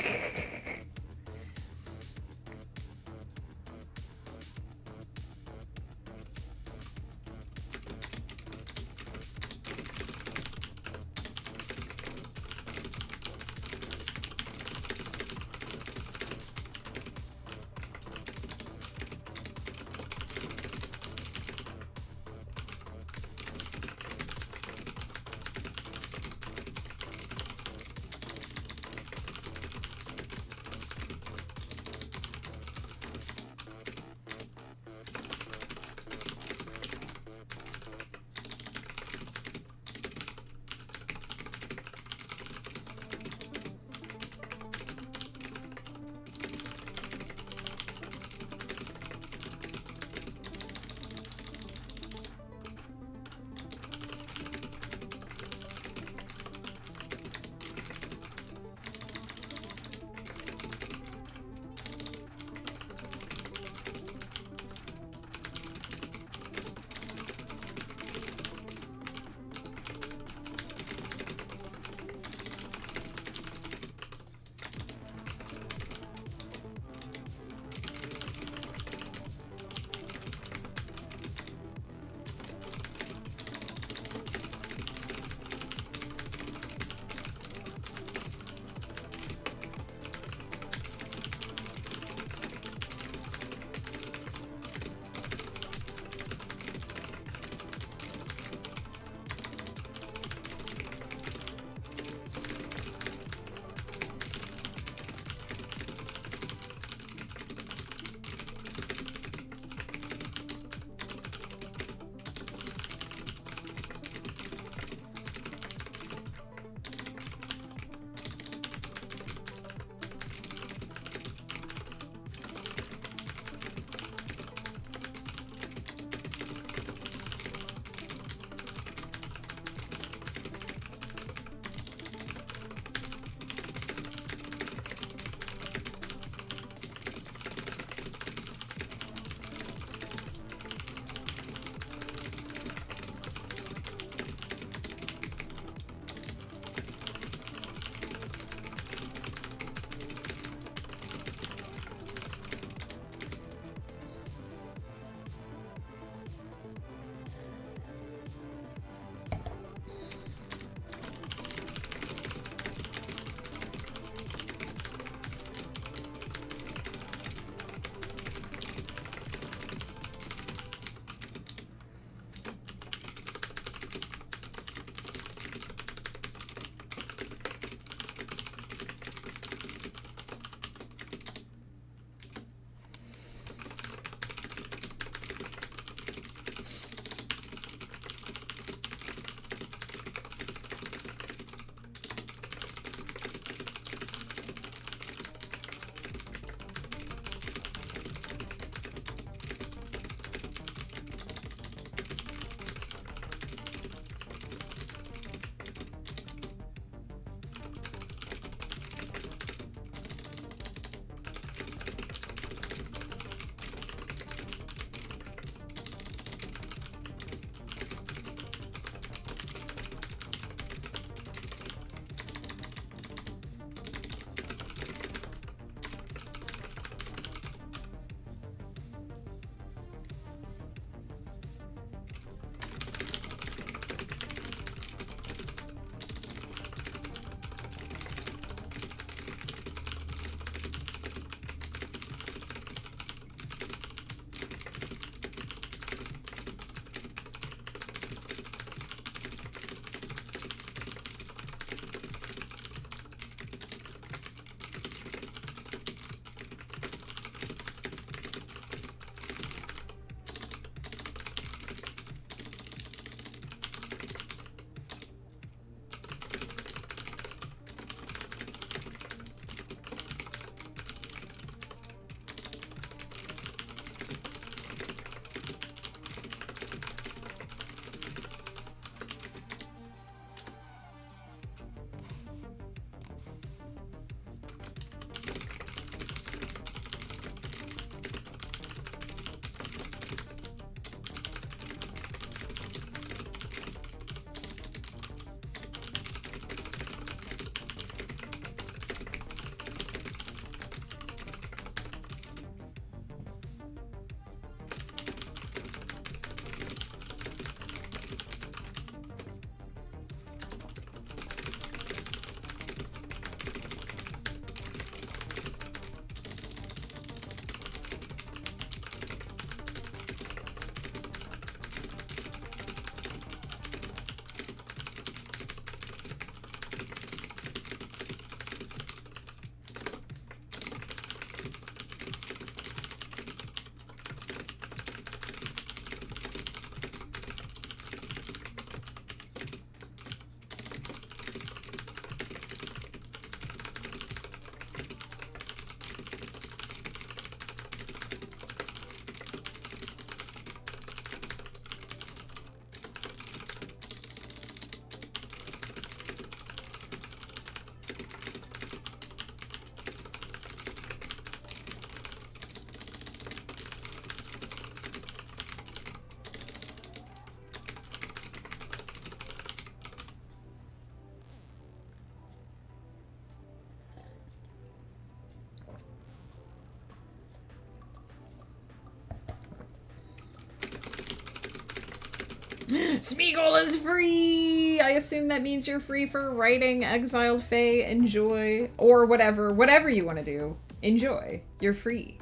S1: Smeagol is free! I assume that means you're free for writing Exiled Fae. Enjoy. Or whatever you want to do. Enjoy. You're free.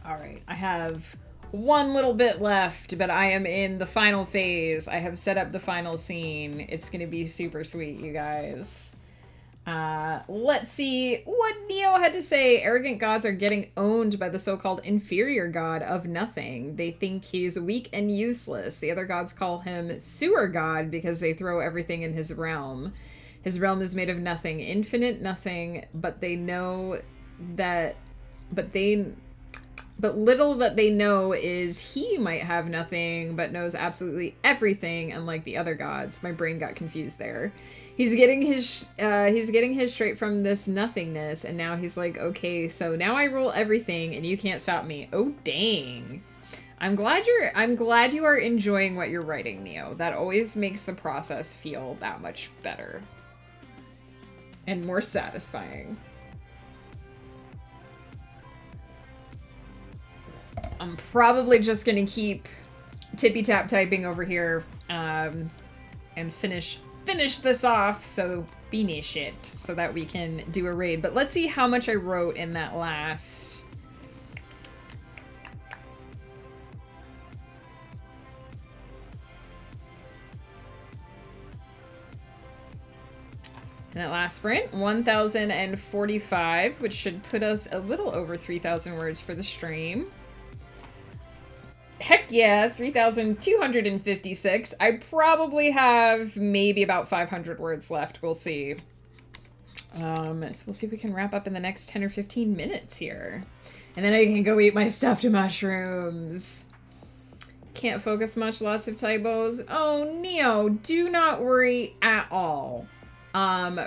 S1: Alright, I have one little bit left, but I am in the final phase. I have set up the final scene. It's gonna be super sweet, you guys. Let's see what Neo had to say. Arrogant gods are getting owned by the so-called inferior god of nothing. They think he's weak and useless. The other gods call him sewer god because they throw everything in his realm. His realm is made of nothing, infinite nothing, but they know that... But little that they know is he might have nothing, but knows absolutely everything, unlike the other gods. My brain got confused there. He's getting his straight from this nothingness, and now he's like, okay, so now I rule everything, and you can't stop me. Oh, dang. I'm glad you are enjoying what you're writing, Neo. That always makes the process feel that much better. And more satisfying. I'm probably just gonna keep tippy-tap typing over here, and finish this off, so finish it, so that we can do a raid. But let's see how much I wrote in that last... In that last sprint, 1,045, which should put us a little over 3,000 words for the stream. Heck yeah, 3,256. I probably have maybe about 500 words left. We'll see. So we'll see if we can wrap up in the next 10 or 15 minutes here. And then I can go eat my stuffed mushrooms. Can't focus much, lots of typos. Oh, Neo, do not worry at all.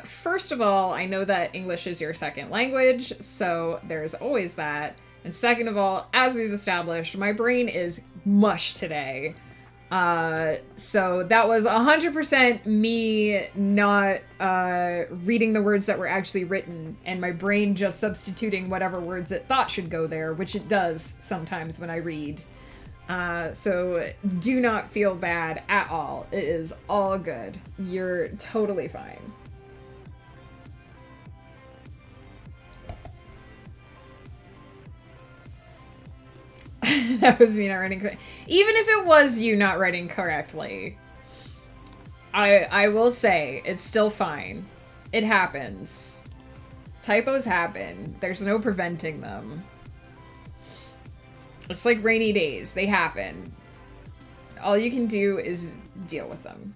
S1: First of all, I know that English is your second language, so there's always that. And second of all, as we've established, my brain is mush today. So that was 100% me not reading the words that were actually written, and my brain just substituting whatever words it thought should go there, which it does sometimes when I read. So do not feel bad at all. It is all good. You're totally fine. That was me not writing correctly. Even if it was you not writing correctly, I will say it's still fine. It happens. Typos happen. There's no preventing them. It's like rainy days. They happen. All you can do is deal with them.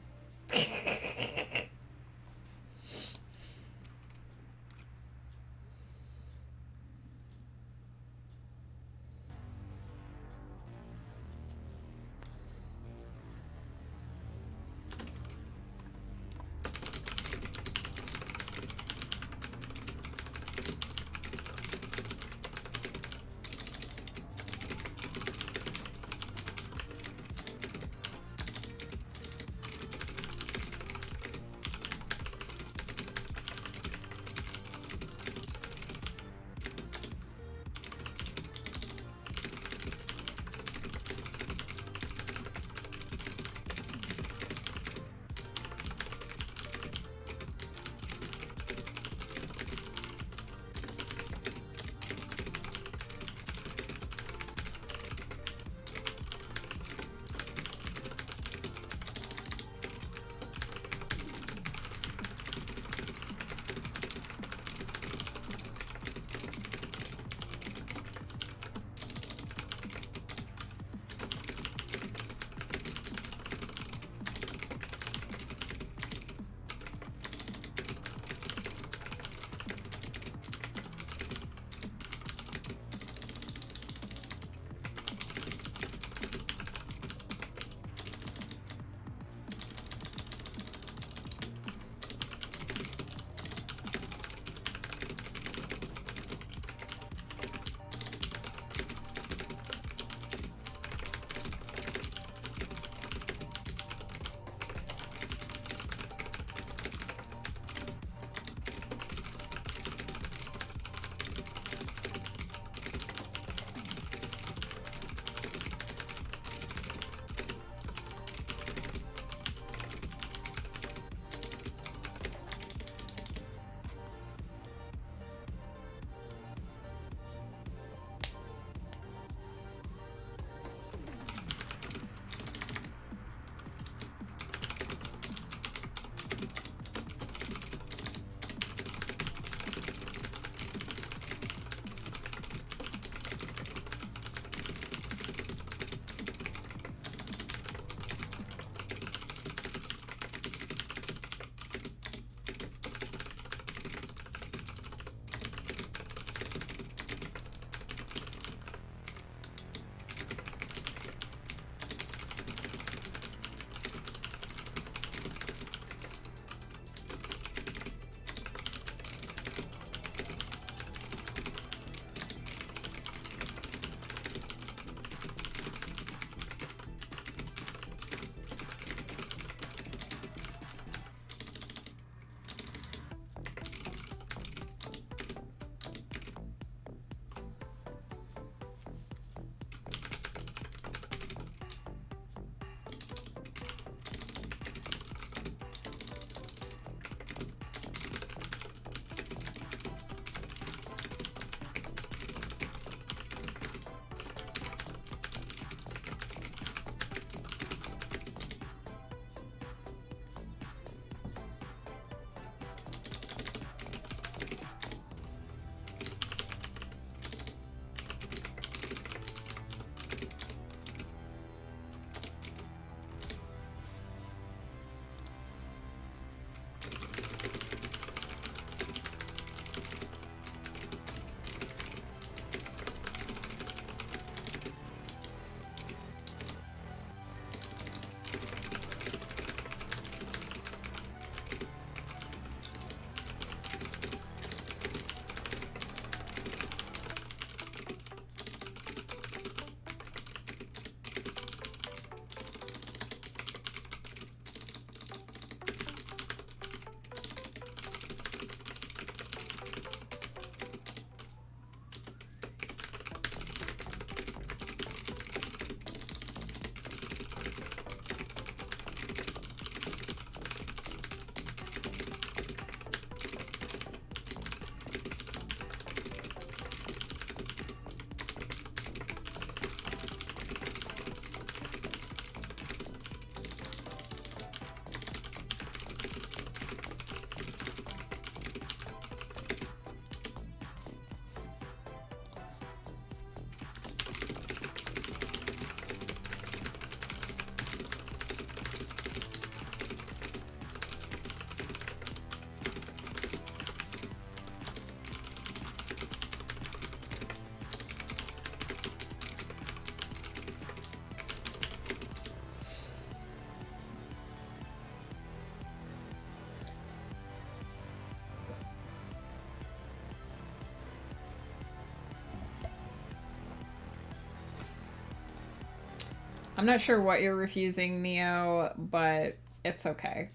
S1: I'm not sure what you're refusing, Neo, but it's okay.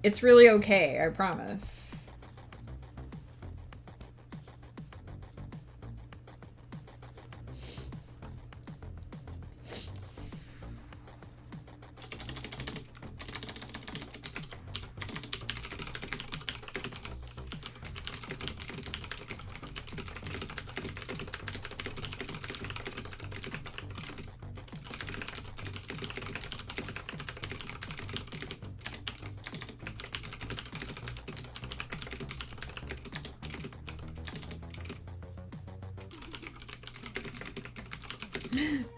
S1: It's really okay, I promise.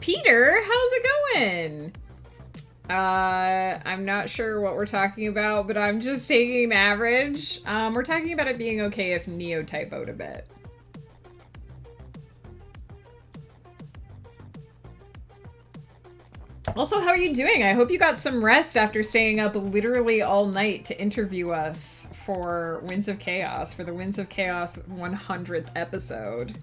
S1: Peter, how's it going? I'm not sure what we're talking about, but I'm just taking an average. We're talking about it being okay if Neo typoed a bit. Also, how are you doing? I hope you got some rest after staying up literally all night to interview us for Winds of Chaos, for the Winds of Chaos 100th episode.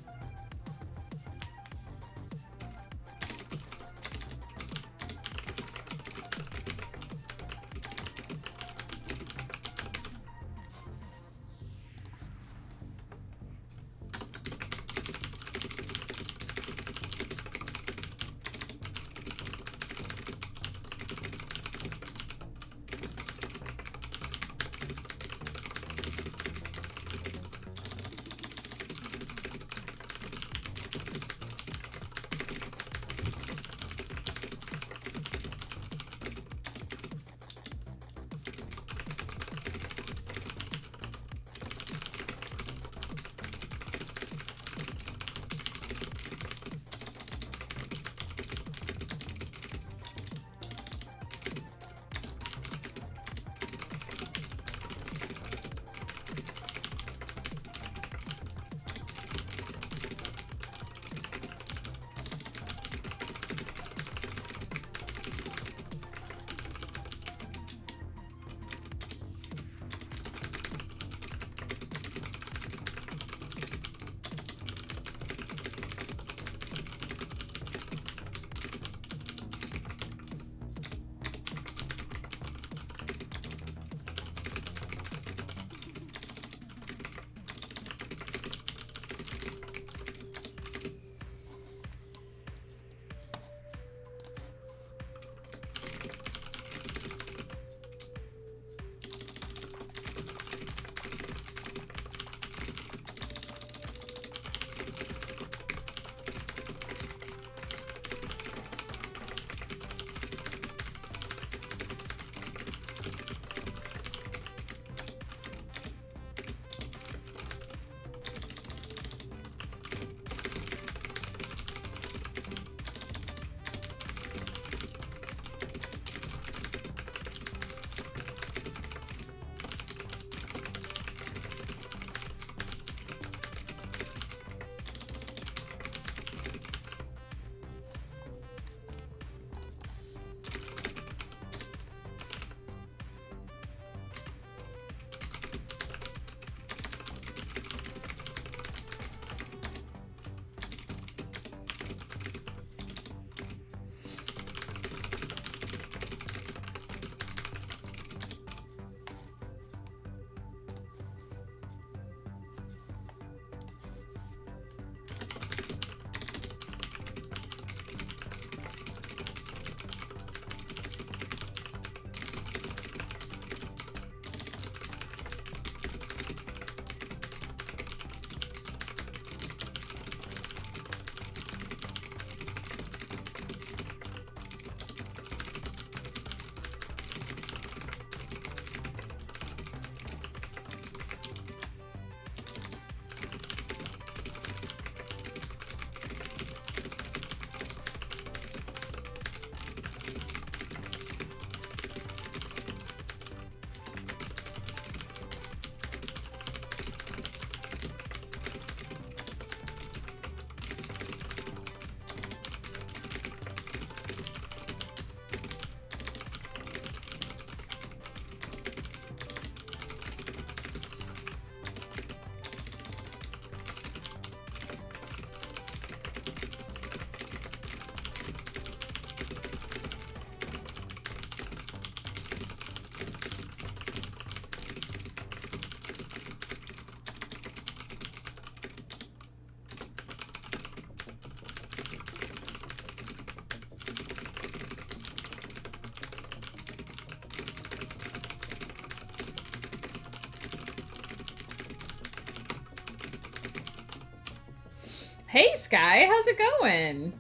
S1: Hey Sky, how's it going?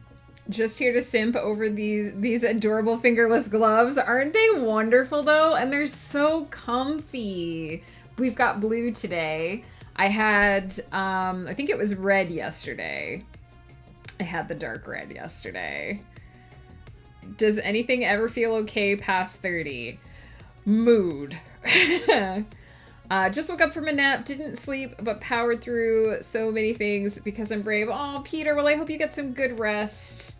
S1: Just here to simp over these adorable fingerless gloves. Aren't they wonderful though? And they're so comfy. We've got blue today. I had I think it was red yesterday. I had the dark red yesterday. Does anything ever feel okay past 30? Mood. Just woke up from a nap, didn't sleep, but powered through so many things because I'm brave. Oh, Peter, well, I hope you get some good rest.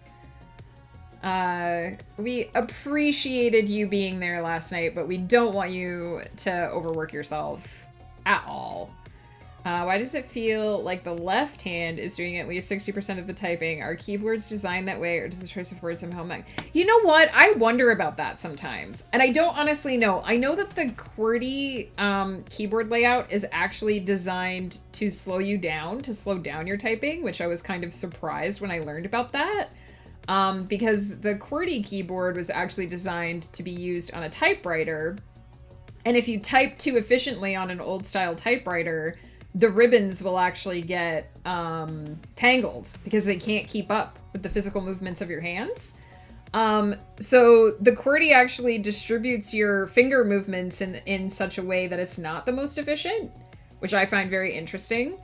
S1: We appreciated you being there last night, but we don't want you to overwork yourself at all. Why does it feel like the left hand is doing at least 60% of the typing? Are keyboards designed that way, or does the choice of words somehow matter? You know what? I wonder about that sometimes, and I don't honestly know. I know that the QWERTY keyboard layout is actually designed to slow you down, to slow down your typing, which I was kind of surprised when I learned about that. Because the QWERTY keyboard was actually designed to be used on a typewriter, and if you type too efficiently on an old-style typewriter, the ribbons will actually get tangled because they can't keep up with the physical movements of your hands. So the QWERTY actually distributes your finger movements in such a way that it's not the most efficient, which I find very interesting.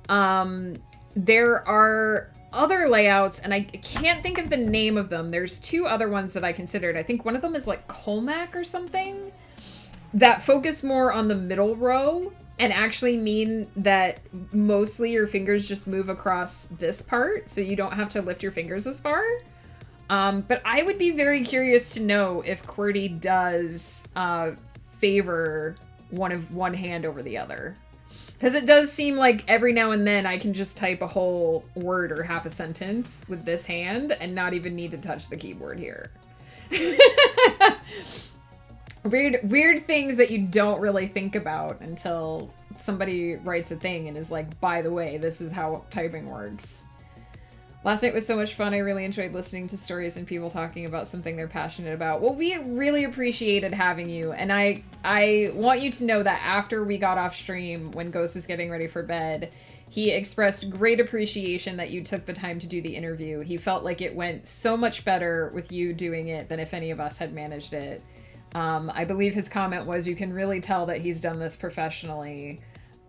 S1: There are other layouts, and I can't think of the name of them. There's two other ones that I considered. I think one of them is like Colmac or something, that focus more on the middle row and actually mean that mostly your fingers just move across this part, so you don't have to lift your fingers as far. But I would be very curious to know if QWERTY does favor one hand over the other. Because it does seem like every now and then I can just type a whole word or half a sentence with this hand and not even need to touch the keyboard here. Weird things that you don't really think about until somebody writes a thing and is like, by the way, this is how typing works. Last night was so much fun. I really enjoyed listening to stories and people talking about something they're passionate about. Well, we really appreciated having you, and I want you to know that after we got off stream, when Ghost was getting ready for bed, he expressed great appreciation that you took the time to do the interview. He felt like it went so much better with you doing it than if any of us had managed it. I believe his comment was, you can really tell that he's done this professionally.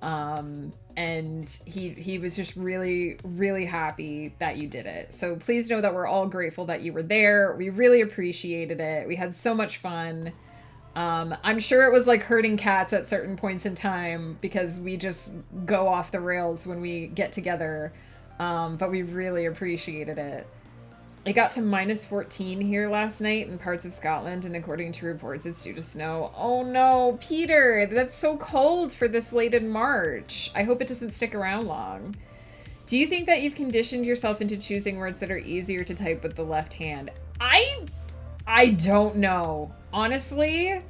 S1: And he was just really, really happy that you did it. So please know that we're all grateful that you were there. We really appreciated it. We had so much fun. I'm sure it was like herding cats at certain points in time because we just go off the rails when we get together. But we really appreciated it. It got to -14 here last night in parts of Scotland, and according to reports, it's due to snow. Oh no, Peter, that's so cold for this late in March. I hope it doesn't stick around long. Do you think that you've conditioned yourself into choosing words that are easier to type with the left hand? I don't know. Honestly,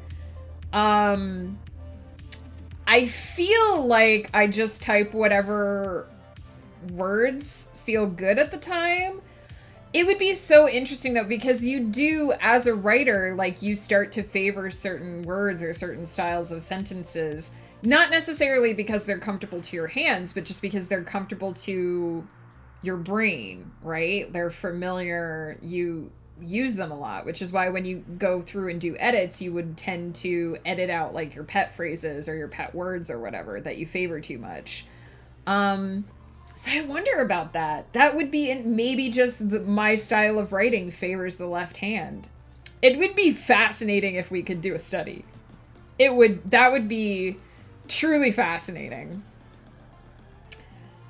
S1: I feel like I just type whatever words feel good at the time. It would be so interesting, though, because you do, as a writer, like, you start to favor certain words or certain styles of sentences, not necessarily because they're comfortable to your hands, but just because they're comfortable to your brain, right? They're familiar, you use them a lot, which is why when you go through and do edits, you would tend to edit out, like, your pet phrases or your pet words or whatever that you favor too much. So I wonder about that. That would be maybe just my style of writing favors the left hand. It would be fascinating if we could do a study. That would be truly fascinating.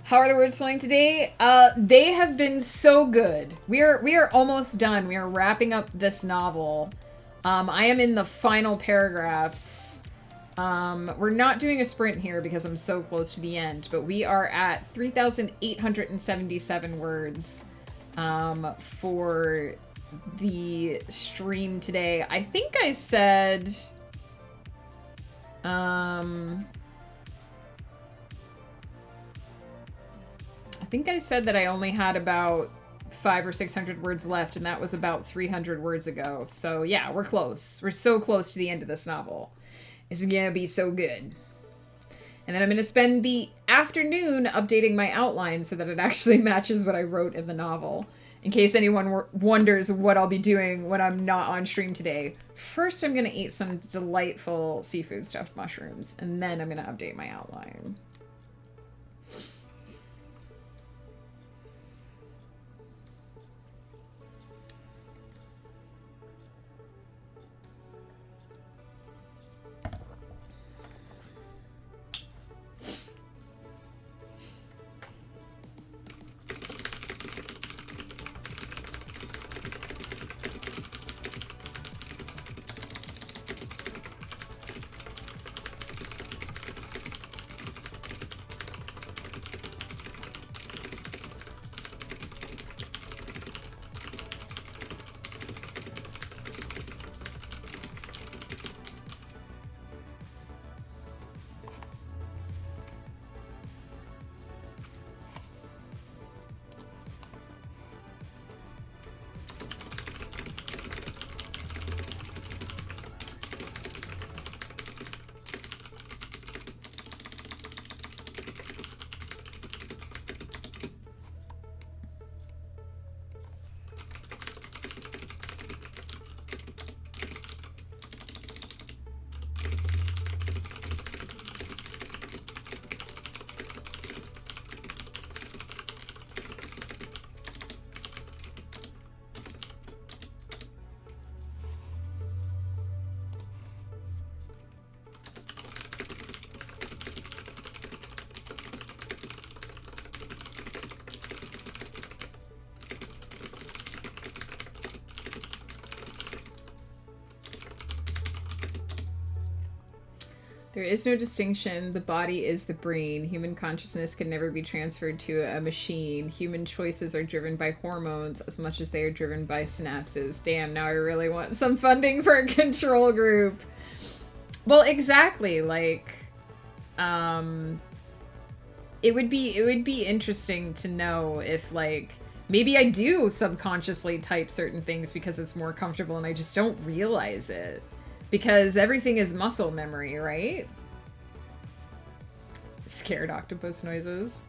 S1: How are the words flowing today? They have been so good. We are almost done. We are wrapping up this novel. I am in the final paragraphs. We're not doing a sprint here because I'm so close to the end, but we are at 3,877 words for the stream today. I think I said that I only had about 500 or 600 words left, and that was about 300 words ago. So yeah, we're close. We're so close to the end of this novel. It's gonna be so good. And then I'm going to spend the afternoon updating my outline so that it actually matches what I wrote in the novel. In case anyone wonders what I'll be doing when I'm not on stream today. First, I'm going to eat some delightful seafood stuffed mushrooms, and then I'm going to update my outline. There is no distinction. The body is the brain. Human consciousness can never be transferred to a machine. Human choices are driven by hormones as much as they are driven by synapses. Damn, now I really want some funding for a control group. Well, exactly. Like, it would be interesting to know if, like, maybe I do subconsciously type certain things because it's more comfortable and I just don't realize it. Because everything is muscle memory, right? Scared octopus noises.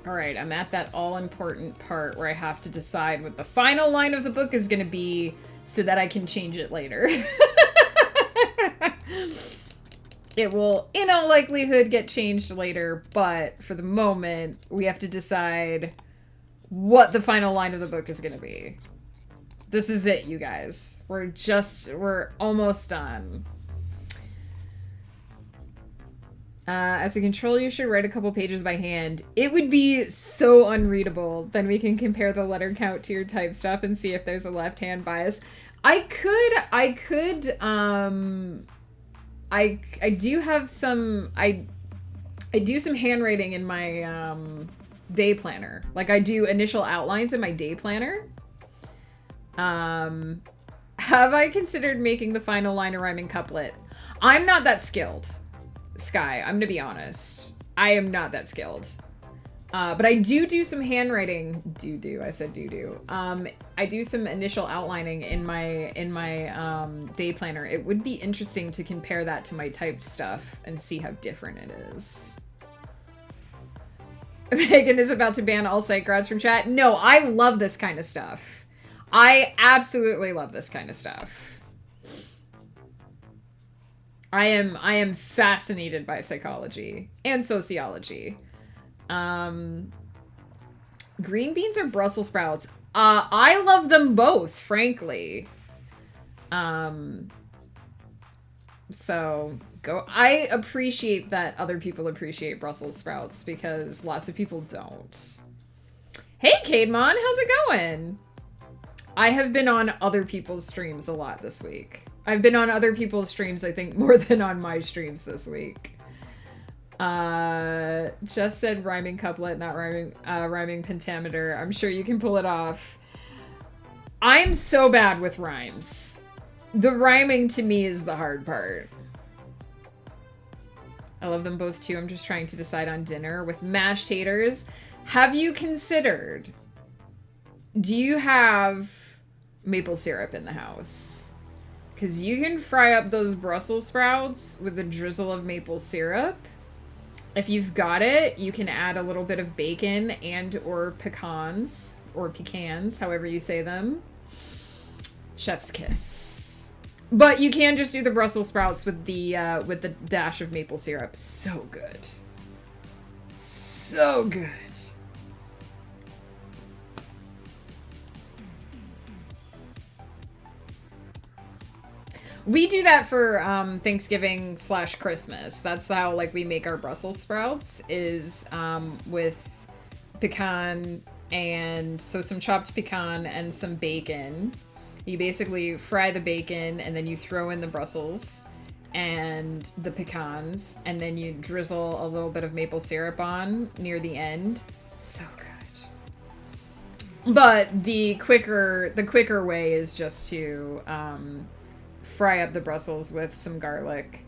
S1: All right, I'm at that all-important part where I have to decide what the final line of the book is going to be so that I can change it later. It will, in all likelihood, get changed later, but for the moment, we have to decide what the final line of the book is going to be. This is it, you guys. We're almost done. As a controller, you should write a couple pages by hand. It would be so unreadable. Then we can compare the letter count to your type stuff and see if there's a left-hand bias. I do have some, I do some handwriting in my, day planner. Like, I do initial outlines in my day planner. Have I considered making the final line a rhyming couplet? I'm not that skilled, Sky. I'm gonna be honest. I am not that skilled. But I do some handwriting. I said do. I do some initial outlining in my day planner. It would be interesting to compare that to my typed stuff and see how different it is. Megan is about to ban all site grads from chat. No, I love this kind of stuff. I absolutely love this kind of stuff. I am fascinated by psychology and sociology. Green beans or Brussels sprouts? I love them both, frankly. So go. I appreciate that other people appreciate Brussels sprouts because lots of people don't. Hey, Cademon, how's it going? I have been on other people's streams a lot this week. I've been on other people's streams, I think, more than on my streams this week. Just said rhyming couplet, not rhyming pentameter. I'm sure you can pull it off. I'm so bad with rhymes. The rhyming to me is the hard part. I love them both too. I'm just trying to decide on dinner with mashed taters. Have you considered? Do you have maple syrup in the house? Because you can fry up those Brussels sprouts with a drizzle of maple syrup. If you've got it, you can add a little bit of bacon and or pecans, however you say them. Chef's kiss. But you can just do the Brussels sprouts with the dash of maple syrup. So good. So good. We do that for Thanksgiving / Christmas. That's how like we make our Brussels sprouts is with pecan and so some chopped pecan and some bacon. You basically fry the bacon and then you throw in the Brussels and the pecans and then you drizzle a little bit of maple syrup on near the end. So good. But the quicker way is just to fry up the Brussels with some garlic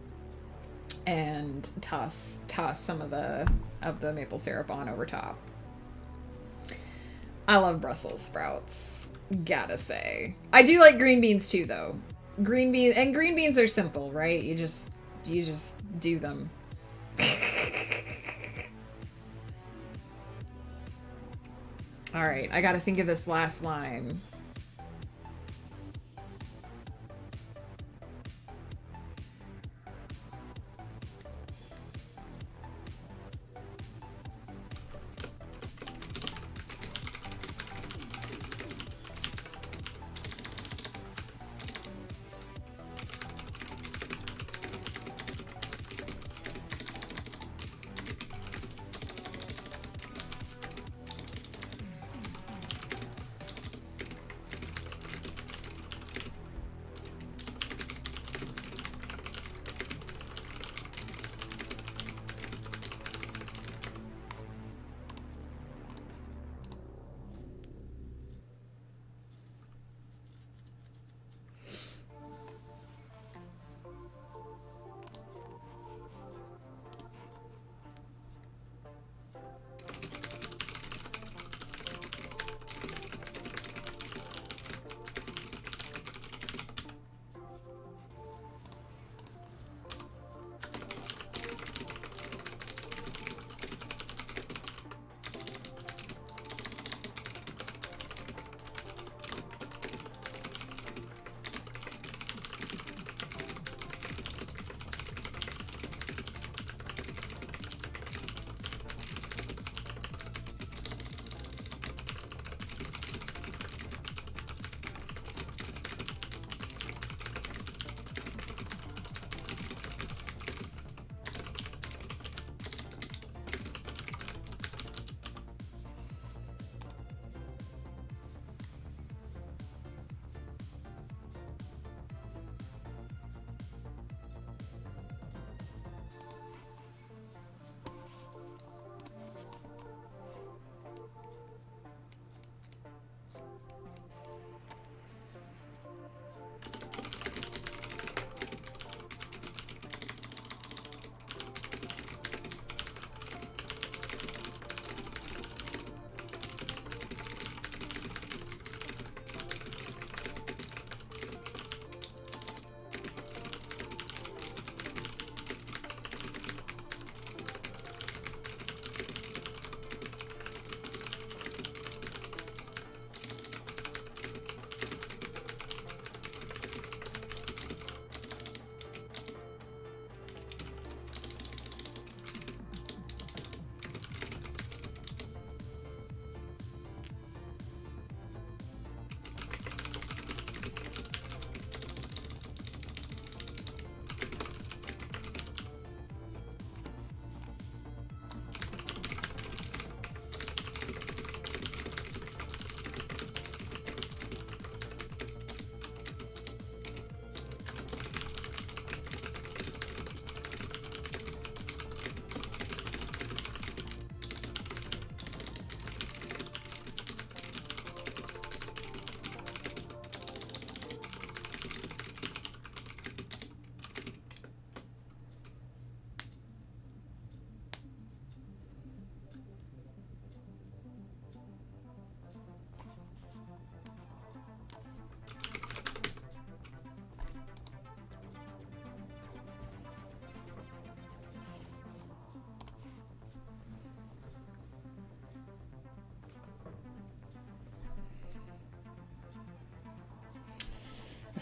S1: and toss some of the maple syrup on over top. I love Brussels sprouts, gotta say. I do like green beans too, though. Green beans are simple, right? You just do them. All right, I gotta think of this last line.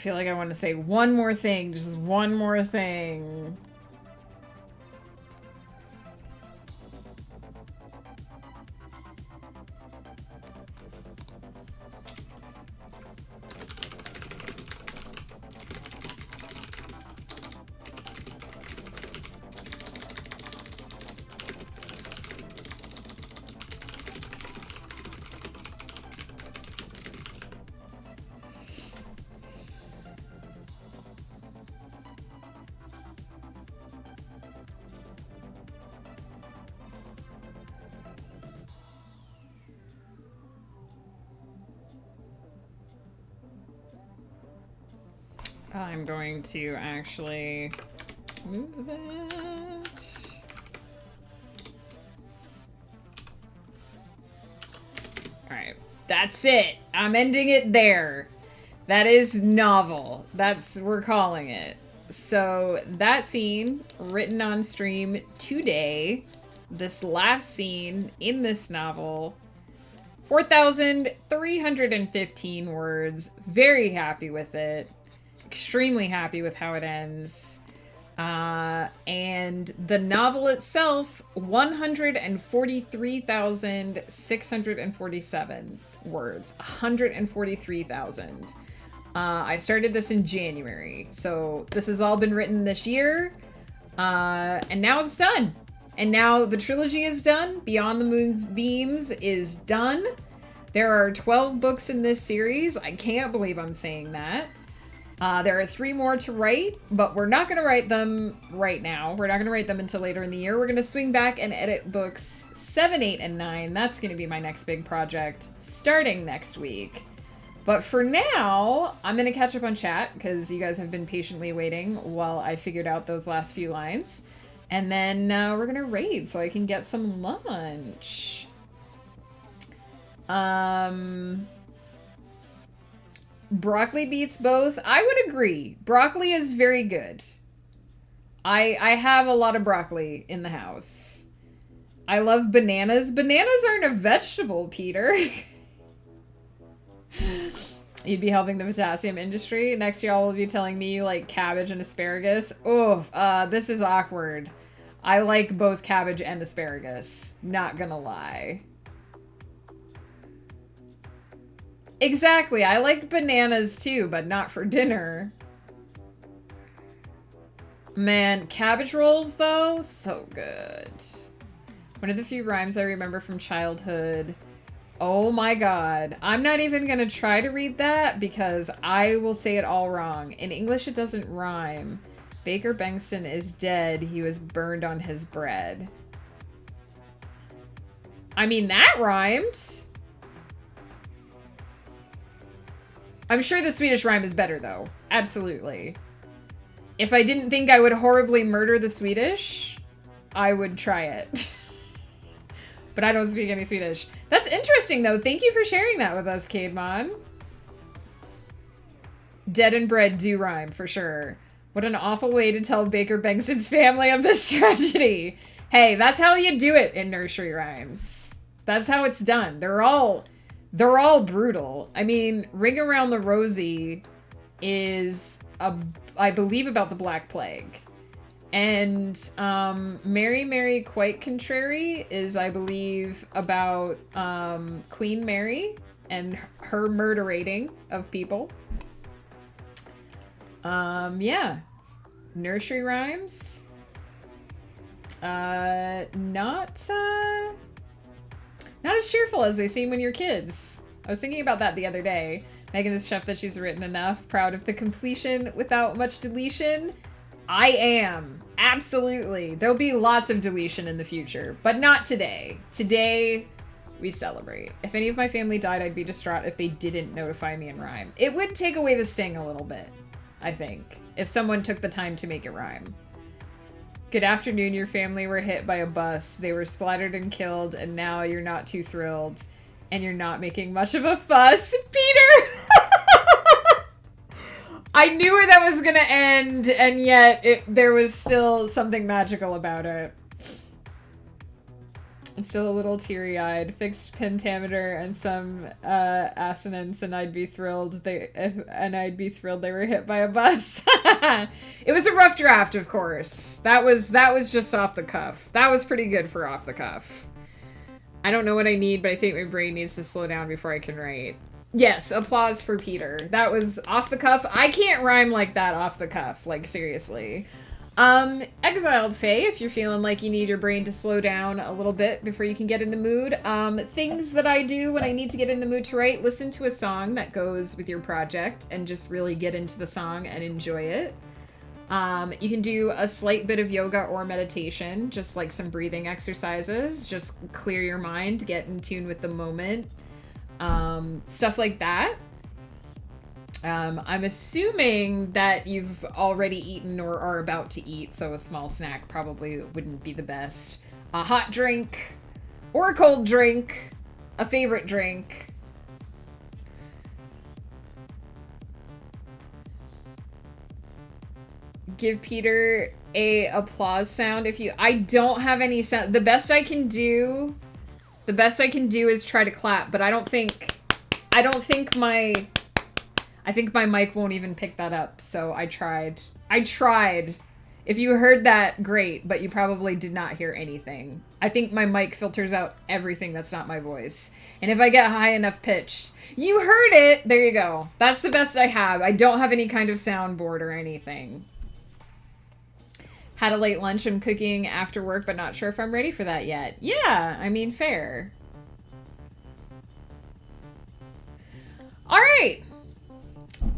S1: feel like I want to say one more thing, just one more thing. I'm going to actually move that. Alright, that's it. I'm ending it there. That is novel. We're calling it. So that scene, written on stream today, this last scene in this novel, 4,315 words. Very happy with it. Extremely happy with how it ends. And the novel itself, 143,647 words. 143,000. I started this in January, so this has all been written this year. And now it's done. And now the trilogy is done. Beyond the Moon's Beams is done. There are 12 books in this series. I can't believe I'm saying that. There are 3 more to write, but we're not going to write them right now. We're not going to write them until later in the year. We're going to swing back and edit books 7, 8, and 9. That's going to be my next big project starting next week. But for now, I'm going to catch up on chat because you guys have been patiently waiting while I figured out those last few lines. And then we're going to raid so I can get some lunch. Broccoli beats both. I would agree. Broccoli is very good. I have a lot of broccoli in the house. I love bananas. Bananas aren't a vegetable, Peter. You'd be helping the potassium industry. Next year, will be telling me you like cabbage and asparagus. Oh, this is awkward. I like both cabbage and asparagus. Not gonna lie. Exactly. I like bananas too, but not for dinner. Man, cabbage rolls though, so good. One of the few rhymes I remember from childhood. Oh my god. I'm not even gonna try to read that because I will say it all wrong. In English it doesn't rhyme. Baker Bengston is dead. He was burned on his bread. I mean, that rhymed. I'm sure the Swedish rhyme is better, though. Absolutely. If I didn't think I would horribly murder the Swedish, I would try it. But I don't speak any Swedish. That's interesting, though. Thank you for sharing that with us, Cademon. Dead and bread do rhyme, for sure. What an awful way to tell Baker Bengston's family of this tragedy. Hey, that's how you do it in nursery rhymes. That's how it's done. They're all brutal. I mean, Ring Around the Rosie is, I believe, about the Black Plague. And Mary, Mary, Quite Contrary is, I believe, about Queen Mary and her murderating of people. Yeah. Nursery rhymes. Not as cheerful as they seem when you're kids. I was thinking about that the other day. Megan is chuffed that she's written enough. Proud of the completion without much deletion. I am. Absolutely. There'll be lots of deletion in the future, but not today. Today, we celebrate. If any of my family died, I'd be distraught if they didn't notify me in rhyme. It would take away the sting a little bit, I think, if someone took the time to make it rhyme. Good afternoon, your family were hit by a bus. They were splattered and killed, and now you're not too thrilled. And you're not making much of a fuss. Peter! I knew where that was gonna end, and yet there was still something magical about it. I'm still a little teary-eyed. Fixed pentameter and some assonance, and I'd be thrilled. I'd be thrilled they were hit by a bus. It was a rough draft, of course. That was just off the cuff. That was pretty good for off the cuff. I don't know what I need, but I think my brain needs to slow down before I can write. Yes, applause for Peter. That was off the cuff. I can't rhyme like that off the cuff. Like, seriously. Exiled Faye, if you're feeling like you need your brain to slow down a little bit before you can get in the mood. Things that I do when I need to get in the mood to write, listen to a song that goes with your project and just really get into the song and enjoy it. You can do a slight bit of yoga or meditation, just like some breathing exercises, just clear your mind, get in tune with the moment. Stuff like that. I'm assuming that you've already eaten or are about to eat, so a small snack probably wouldn't be the best. A hot drink or a cold drink, a favorite drink. Give Peter a applause sound if you... I don't have any sound. The best I can do is try to clap, but I think my mic won't even pick that up, so I tried. If you heard that, great, but you probably did not hear anything. I think my mic filters out everything that's not my voice. And if I get high enough pitched, you heard it! There you go. That's the best I have. I don't have any kind of soundboard or anything. Had a late lunch. I'm cooking after work, but not sure if I'm ready for that yet. Yeah, I mean, fair. All right.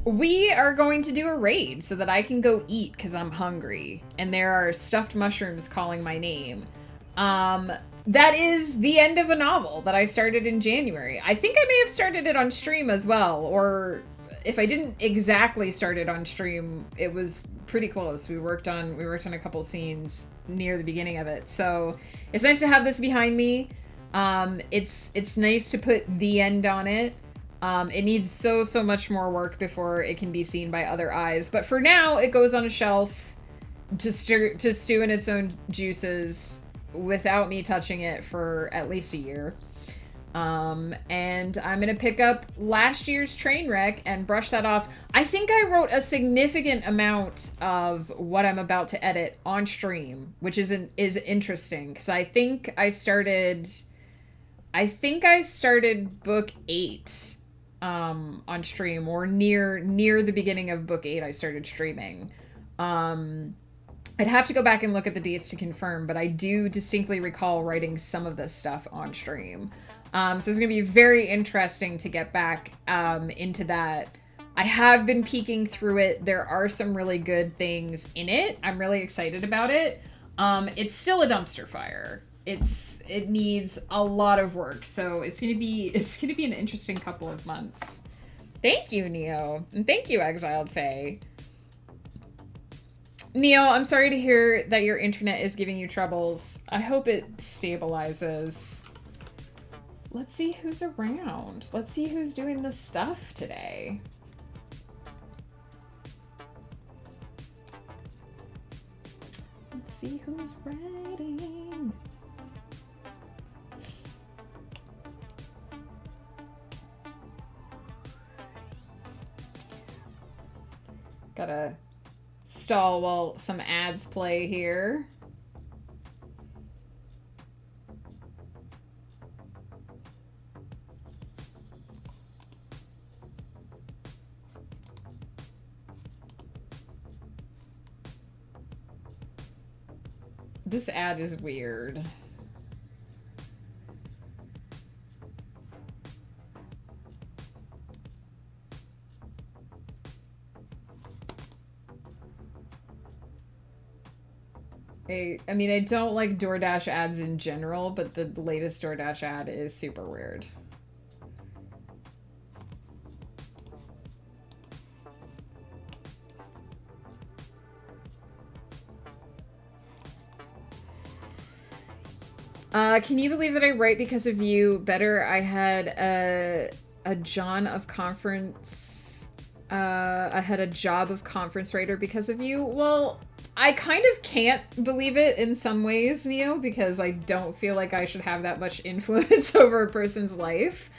S1: We are going to do a raid so that I can go eat because I'm hungry. And there are stuffed mushrooms calling my name. That is the end of a novel that I started in January. I think I may have started it on stream as well. Or if I didn't exactly start it on stream, it was pretty close. We worked on a couple scenes near the beginning of it. So it's nice to have this behind me. It's nice to put the end on it. It needs so much more work before it can be seen by other eyes. But for now, it goes on a shelf to stew in its own juices without me touching it for at least a year. And I'm going to pick up last year's train wreck and brush that off. I think I wrote a significant amount of what I'm about to edit on stream, which is interesting because I think I started book 8 on stream, or near the beginning of book 8 I started streaming. I'd have to go back and look at the dates to confirm, but I do distinctly recall writing some of this stuff on stream. So it's going to be very interesting to get back into that. I have been peeking through it. There are some really good things in it. I'm really excited about it. It's still a dumpster fire. It needs a lot of work, so it's gonna be an interesting couple of months. Thank you, Neo, and thank you, Exiled Faye. Neo, I'm sorry to hear that your internet is giving you troubles. I hope it stabilizes. Let's see who's around. Let's see who's doing the stuff today. Let's see who's writing. Gotta stall while some ads play here. This ad is weird. I mean, I don't like DoorDash ads in general, but the latest DoorDash ad is super weird. Can you believe that I write because of you better? I had a John of conference. I had a job of conference writer because of you. Well, I kind of can't believe it in some ways, Neo, because I don't feel like I should have that much influence over a person's life.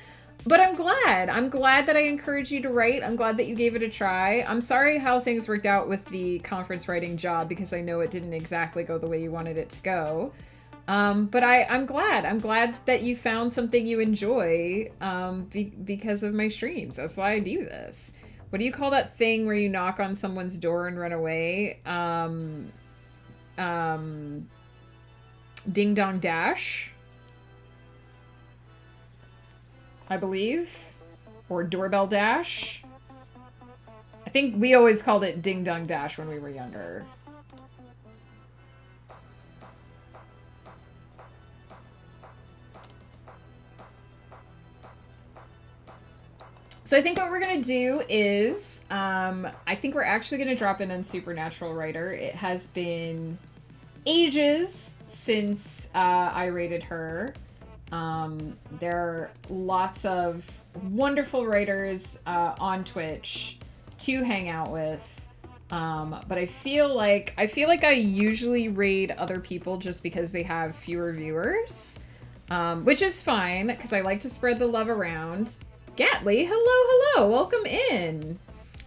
S1: But I'm glad. I'm glad that I encouraged you to write. I'm glad that you gave it a try. I'm sorry how things worked out with the conference writing job, because I know it didn't exactly go the way you wanted it to go. But I'm glad. I'm glad that you found something you enjoy because of my streams. That's why I do this. What do you call that thing where you knock on someone's door and run away? Ding Dong Dash, I believe. Or Doorbell Dash. I think we always called it Ding Dong Dash when we were younger. So I think what we're going to do is, I think we're actually going to drop in on Supernatural Writer. It has been ages since I rated her. There are lots of wonderful writers on Twitch to hang out with. But I feel like I usually raid other people just because they have fewer viewers, which is fine because I like to spread the love around. Gatley, hello, welcome in.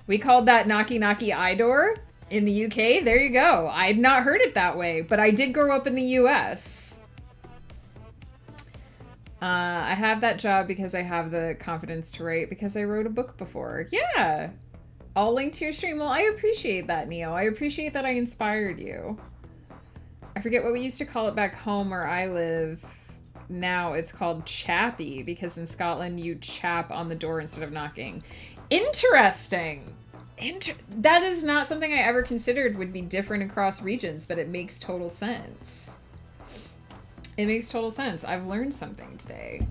S1: We called that Knocky Knocky Eye Door in the UK. There you go. I'd not heard it that way, but I did grow up in the US. I have that job because I have the confidence to write because I wrote a book before. Yeah. I'll link to your stream. Well, I appreciate that, Neo. I appreciate that I inspired you. I forget what we used to call it back home where I live. Now it's called chappy because in Scotland you chap on the door instead of knocking. Interesting. That is not something I ever considered would be different across regions, but it makes total sense. It makes total sense. I've learned something today.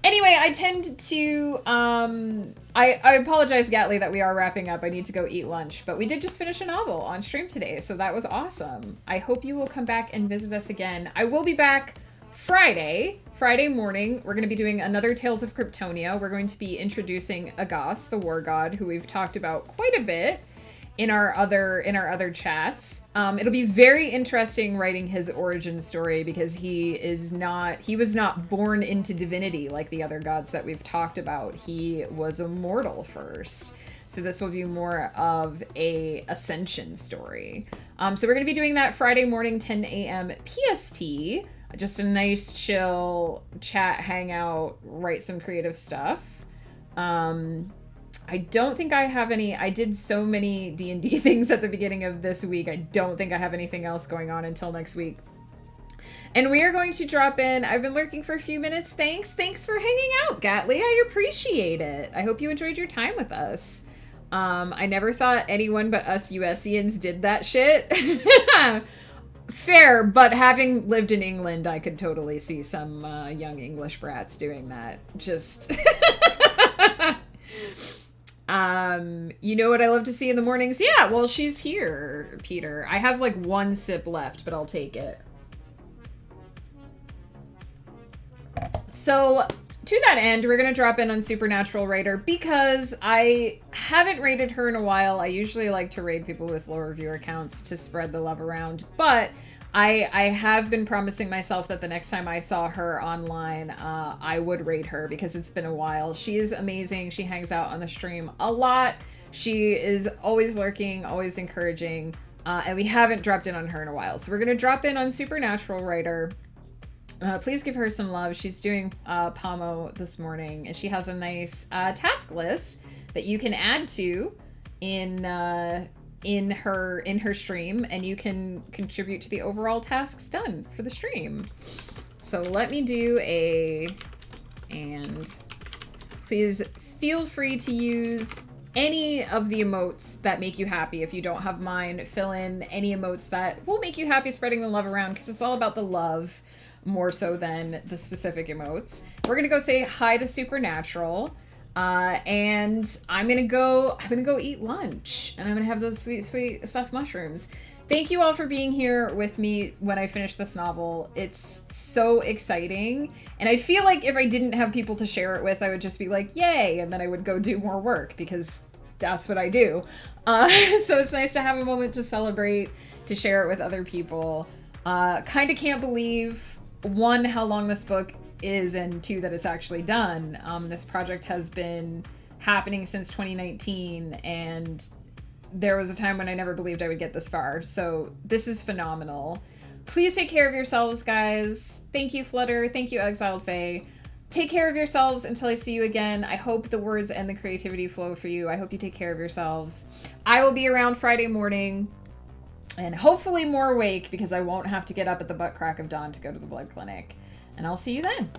S1: Anyway, I tend to, I apologize, Gatley, that we are wrapping up. I need to go eat lunch, but we did just finish a novel on stream today, so that was awesome. I hope you will come back and visit us again. I will be back Friday morning. We're going to be doing another Tales of Kryptonia. We're going to be introducing Agas, the war god, who we've talked about quite a bit in our other chats. It'll be very interesting writing his origin story because he was not born into divinity like the other gods that we've talked about. He was a mortal first. So this will be more of a ascension story. So we're going to be doing that Friday morning, 10 a.m. PST. Just a nice chill chat, hangout, write some creative stuff. I don't think I have any. I did so many D&D things at the beginning of this week. I don't think I have anything else going on until next week. And we are going to drop in. I've been lurking for a few minutes. Thanks for hanging out, Gatley. I appreciate it. I hope you enjoyed your time with us. I never thought anyone but us USians did that shit. Fair, but having lived in England, I could totally see some young English brats doing that. Just... you know what I love to see in the mornings? Yeah, well, she's here, Peter. I have like one sip left, but I'll take it. So, to that end, we're going to drop in on Supernatural Writer because I haven't rated her in a while. I usually like to raid people with lower viewer accounts to spread the love around, but I have been promising myself that the next time I saw her online, I would raid her because it's been a while. She is amazing. She hangs out on the stream a lot. She is always lurking, always encouraging, and we haven't dropped in on her in a while. So we're going to drop in on Supernatural Writer. Please give her some love. She's doing Pomo this morning, and she has a nice task list that you can add to in her stream, and you can contribute to the overall tasks done for the stream. So let me do and please feel free to use any of the emotes that make you happy. If you don't have mine, fill in any emotes that will make you happy, spreading the love around, because it's all about the love more so than the specific emotes. We're gonna go say hi to Supernatural. And I'm gonna go eat lunch, and I'm gonna have those sweet stuffed mushrooms. Thank you all for being here with me when I finish this novel. It's so exciting, and I feel like if I didn't have people to share it with, I would just be like, yay, and then I would go do more work because that's what I do. So it's nice to have a moment to celebrate to share it with other people. Kind of can't believe, one, how long this book is, and two, that it's actually done. This project has been happening since 2019, and there was a time when I never believed I would get this far. So this is phenomenal. Please take care of yourselves, guys. Thank you, Flutter. Thank you, Exiled Fae. Take care of yourselves until I see you again. I hope the words and the creativity flow for you. I hope you take care of yourselves. I will be around Friday morning, and hopefully more awake, because I won't have to get up at the butt crack of dawn to go to the blood clinic. And I'll see you then.